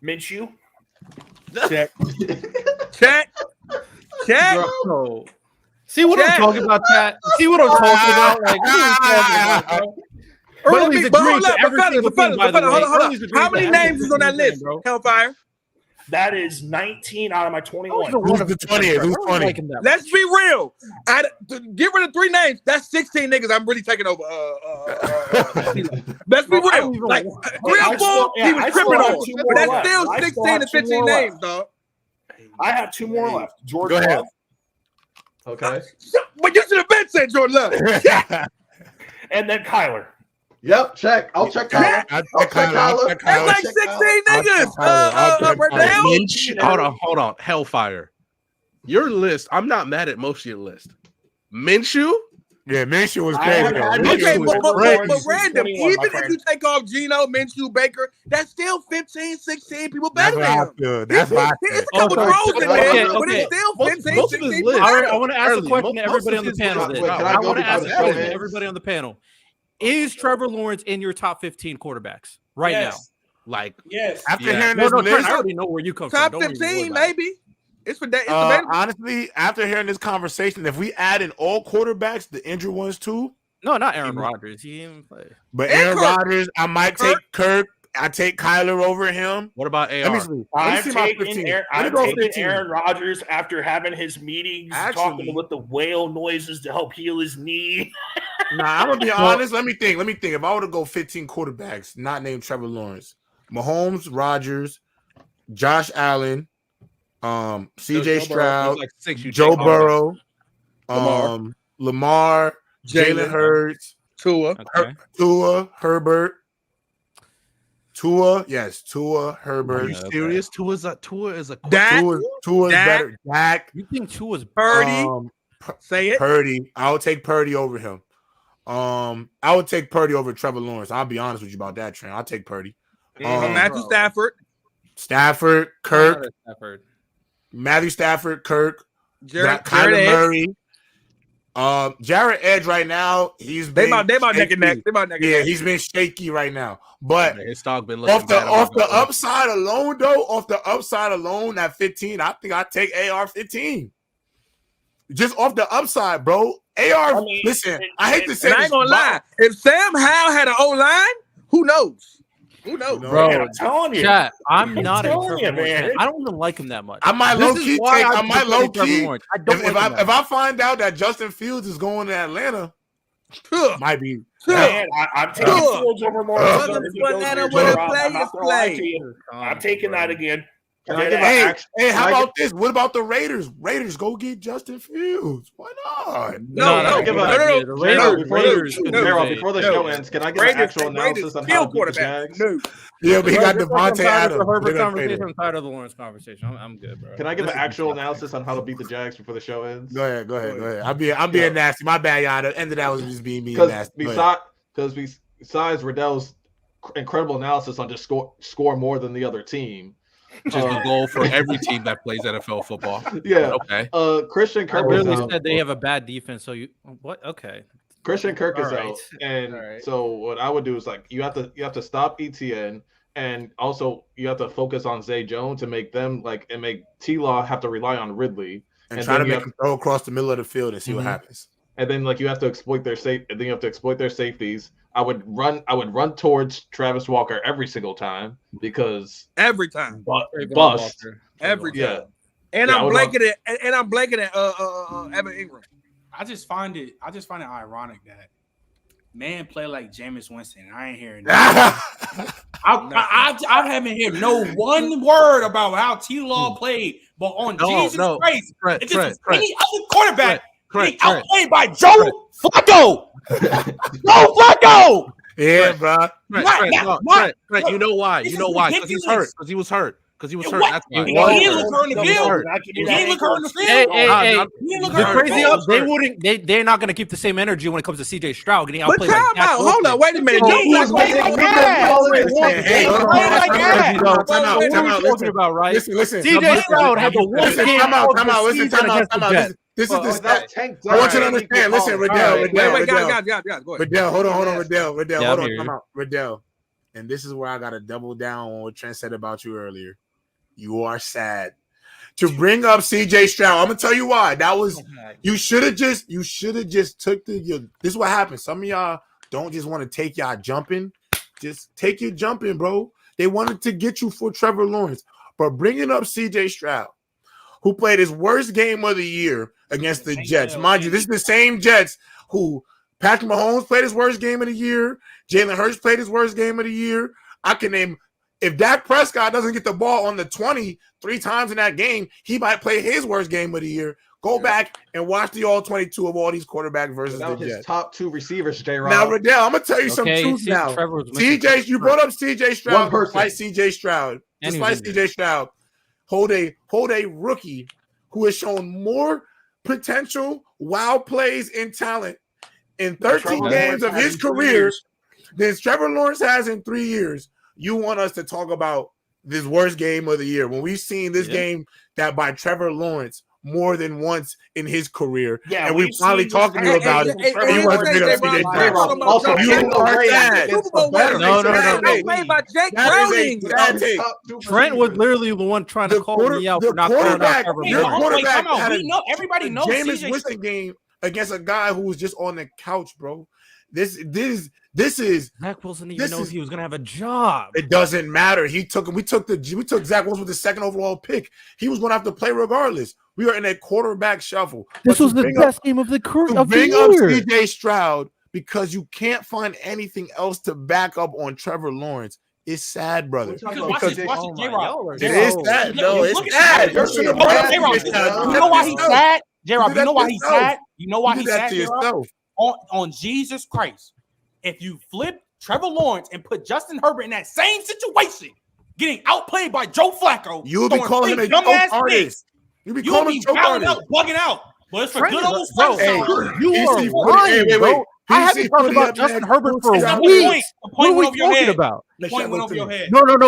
Speaker 11: Minshew.
Speaker 4: Check. Check. Check.
Speaker 6: Bro. See what I'm talking about, chat? See what I'm talking about? Like, what are we talking about, bro? Early's agreeing to every single thing, by the way.
Speaker 4: Hold on. How many names is on that list, bro? Hellfire.
Speaker 11: That is 19 out of my 21.
Speaker 2: Who's the 20th? Who's 20?
Speaker 4: Let's be real. Get rid of 3 names. That's 16 niggas. I'm really taking over. Let's be real. Like 3 or 4, he was tripping on. But that's still 16 to 15 names, dog.
Speaker 11: I have 2 more left. George
Speaker 2: Go ahead.
Speaker 11: Love.
Speaker 8: Okay.
Speaker 4: But you should have been saying Jordan Love.
Speaker 11: And then Kyler.
Speaker 8: Yep. Check. I'll check Kyler. I'll check Kyler.
Speaker 4: That's like 16 niggas. Right now.
Speaker 12: Minch, hold on. Hellfire. Your list, I'm not mad at most of your list. Minshew?
Speaker 2: Yeah, Minshew was crazy.
Speaker 4: Okay, but random. Even if you take off Geno, Minshew, Baker, that's still 15, 16 people better than him.
Speaker 2: That's why
Speaker 4: It's a couple throws in there, but it's still 15, 16 people better.
Speaker 6: I want to ask a question to everybody on the panel. I want to ask a question to everybody on the panel. Is Trevor Lawrence in your top 15 quarterbacks right now?
Speaker 12: Like,
Speaker 11: yes.
Speaker 2: After hearing this list,
Speaker 6: I already know where you come
Speaker 4: top
Speaker 6: from. Top
Speaker 4: 15, maybe. It's for that.
Speaker 2: Honestly, after hearing this conversation, if we add in all quarterbacks, the injured ones too.
Speaker 6: No, not Aaron Rodgers. He didn't even play.
Speaker 2: But Aaron Rodgers, I might take Kirk. I take Kyler over him.
Speaker 12: What about AR?
Speaker 2: Let me see.
Speaker 11: I'm taking Aaron Rodgers after having his meetings, talking with the whale noises to help heal his knee.
Speaker 2: Nah, I'm gonna be honest. Let me think. If I were to go 15 quarterbacks, not named Trevor Lawrence, Mahomes, Rodgers, Josh Allen, CJ Stroud, Joe Burrow, Lamar, Jalen Hurts, Tua, Herbert. Tua, Herbert.
Speaker 12: Are you serious? Tua is a
Speaker 2: Dak. Tua is better. Dak.
Speaker 6: You think Tua's
Speaker 4: Purdy? Say it.
Speaker 2: Purdy. I would take Purdy over him. I would take Purdy over Trevor Lawrence. I'll be honest with you about that, Trent. I'll take Purdy.
Speaker 4: Matthew
Speaker 2: Stafford, Kirk. Matthew Stafford, Kirk. Kyler Murray. Jared Edge right now, he's been
Speaker 4: they about neck and neck.
Speaker 2: Yeah, he's been shaky right now. But
Speaker 12: his stock been
Speaker 2: off the upside alone, at 15, I think I'd take AR 15. Just off the upside, bro. AR, listen, I hate to say
Speaker 4: I ain't gonna lie. If Sam Howell had an O-line, who knows?
Speaker 6: Bro,
Speaker 11: I'm telling you.
Speaker 6: Chat, I'm not a
Speaker 11: telling
Speaker 6: Trevor
Speaker 11: you,
Speaker 6: Lawrence
Speaker 11: man.
Speaker 6: fan. I don't even like him that much.
Speaker 2: I might low key
Speaker 6: Trevor Lawrence.
Speaker 2: If I find out that Justin Fields is going to Atlanta, might be.
Speaker 11: Man, I'm taking Fields over Lawrence. I'm taking that again.
Speaker 2: Hey, how about this? What about the Raiders? Raiders, go get Justin Fields. Why not?
Speaker 8: No.
Speaker 6: Before
Speaker 8: the show ends, can I give an actual analysis on how to beat the Jags?
Speaker 2: Yeah, but he got Devontae Adams.
Speaker 6: Herbert conversation. I'm tired of the Lawrence conversation. I'm good, bro.
Speaker 8: Can I give an actual analysis on how to beat the Jags before the show ends?
Speaker 2: Go ahead. I'm being nasty. My bad, y'all. The end of that was just being nasty.
Speaker 8: Because besides Riddell's incredible analysis on just score more than the other team,
Speaker 12: which is the goal for every team that plays NFL football.
Speaker 8: Yeah.
Speaker 12: Okay.
Speaker 8: Christian Kirk
Speaker 6: really said they have a bad defense. So you what? Okay.
Speaker 8: Christian Kirk is out, and so what I would do is like you have to stop ETN, and also you have to focus on Zay Jones and make T-Law have to rely on Ridley
Speaker 2: and try to make him throw across the middle of the field and see what happens.
Speaker 8: And then you have to exploit their safeties. I would run towards Travis Walker every single time because
Speaker 4: every time
Speaker 8: bust
Speaker 4: every time.
Speaker 8: Yeah.
Speaker 4: And I'm blanketing Evan Ingram.
Speaker 5: I just find it ironic that man play like Jameis Winston. I ain't hearing that. I haven't heard no one word about how T-Law played, but on Jesus Christ, it's just any other quarterback outplayed by Joe Flacco. Joe Flacco.
Speaker 2: Yeah, bro.
Speaker 12: Right. You know why? Because he was hurt. because he was
Speaker 5: Yeah,
Speaker 12: hurt.
Speaker 5: what?
Speaker 12: That's why.
Speaker 5: He ain't look hurt in the field. He ain't look hurt in the field.
Speaker 6: Hey,
Speaker 5: He ain't look
Speaker 6: the
Speaker 5: hurt in the
Speaker 6: crazy
Speaker 5: field.
Speaker 6: they wouldn't. They're not going to keep the same energy when it comes to CJ Stroud getting
Speaker 4: But
Speaker 6: outplayed like
Speaker 4: time
Speaker 6: Dak
Speaker 4: out. Hold
Speaker 6: Wilson.
Speaker 4: up. Wait a minute.
Speaker 6: So
Speaker 4: Joe
Speaker 6: who's
Speaker 4: Flacco
Speaker 6: getting
Speaker 4: ain't
Speaker 6: ass?
Speaker 2: Hey, hold on,
Speaker 6: Playing like
Speaker 2: time
Speaker 6: ass.
Speaker 2: out,
Speaker 6: What are you talking about, right?
Speaker 2: Listen.
Speaker 6: CJ Stroud had the worst
Speaker 2: Listen,
Speaker 6: game
Speaker 2: time out,
Speaker 6: of
Speaker 2: time
Speaker 6: the
Speaker 2: out. Listen,
Speaker 6: season
Speaker 2: time out,
Speaker 6: against
Speaker 2: time
Speaker 6: the
Speaker 2: out.
Speaker 6: Jets.
Speaker 2: This is the
Speaker 3: Without
Speaker 2: stat.
Speaker 3: Tank
Speaker 2: I want you to
Speaker 3: Johnson,
Speaker 2: understand. Listen,
Speaker 3: All
Speaker 2: Riddell,
Speaker 3: right.
Speaker 2: Riddell,
Speaker 4: Wait,
Speaker 2: Riddell.
Speaker 4: guys, go ahead.
Speaker 2: Riddell, hold on,
Speaker 3: Nasty.
Speaker 2: Riddell,
Speaker 6: Yeah,
Speaker 2: hold
Speaker 6: I'm
Speaker 2: on,
Speaker 6: here.
Speaker 2: time out, Riddell. And this is where I gotta double down on what Trent said about you earlier. You are sad to bring up CJ Stroud. I'm gonna tell you why. That was you should have just took this is what happens. Some of y'all don't just want to take y'all jumping. Just take your jumping, bro. They wanted to get you for Trevor Lawrence, but bringing up CJ Stroud, who played his worst game of the year against the Jets. Mind you, this is the same Jets who Patrick Mahomes played his worst game of the year. Jalen Hurts played his worst game of the year. I can name, if Dak Prescott doesn't get the ball on the 20 3 times in that game, he might play his worst game of the year. Go back and watch the all 22 of all these quarterbacks versus
Speaker 3: Without
Speaker 2: the
Speaker 3: his
Speaker 2: Jets.
Speaker 3: top 2 receivers, J-Rob.
Speaker 2: Now, Riddell, I'm going to tell you some truth now. CJ, you brought up CJ Stroud. Despite CJ Stroud. Despite CJ Stroud. Hold a rookie who has shown more potential, wow plays, and talent in 13 games of his career than Trevor Lawrence has in 3 years. You want us to talk about this worst game of the year when we've seen this game that by Trevor Lawrence more than once in his career, and we finally talking to you about it. And you want to bring up CJ Stroud.
Speaker 3: Also,
Speaker 2: You are sad.
Speaker 6: No.
Speaker 4: Played by Jake
Speaker 2: That is
Speaker 4: Browning.
Speaker 2: a sad take.
Speaker 6: Trent was literally the one trying to call me out for not calling out Trevor
Speaker 2: Your
Speaker 6: Lawrence.
Speaker 2: quarterback had
Speaker 5: everybody knows
Speaker 2: Jameis
Speaker 5: CJ
Speaker 2: Winston game against a guy who was just on the couch, bro. This is
Speaker 6: Zach Wilson didn't even know if he was gonna have a job.
Speaker 2: It doesn't matter. We took Zach Wilson with the second overall pick. He was going to have to play regardless. We are in a quarterback shuffle.
Speaker 6: This was the best game of the
Speaker 2: year. Bring up CJ Stroud because you can't find anything else to back up on Trevor Lawrence. It's sad, brother.
Speaker 5: Watch it, J-Rob.
Speaker 2: It is sad. No, it's sad.
Speaker 5: You know why he's sad? J-Rob, you know why he's sad? You know why he's sad, J-Rob? On Jesus Christ. If you flip Trevor Lawrence and put Justin Herbert in that same situation, getting outplayed by Joe Flacco,
Speaker 2: you'll be calling him a joke artist. You'll be calling him a joke artist.
Speaker 5: Bugging out. But it's for good old
Speaker 6: You are lying, bro. I haven't talked about Justin Herbert for weeks.
Speaker 5: The point
Speaker 6: what are we
Speaker 5: went over your
Speaker 6: talking
Speaker 5: head.
Speaker 6: about?
Speaker 5: The point went over your head.
Speaker 6: No.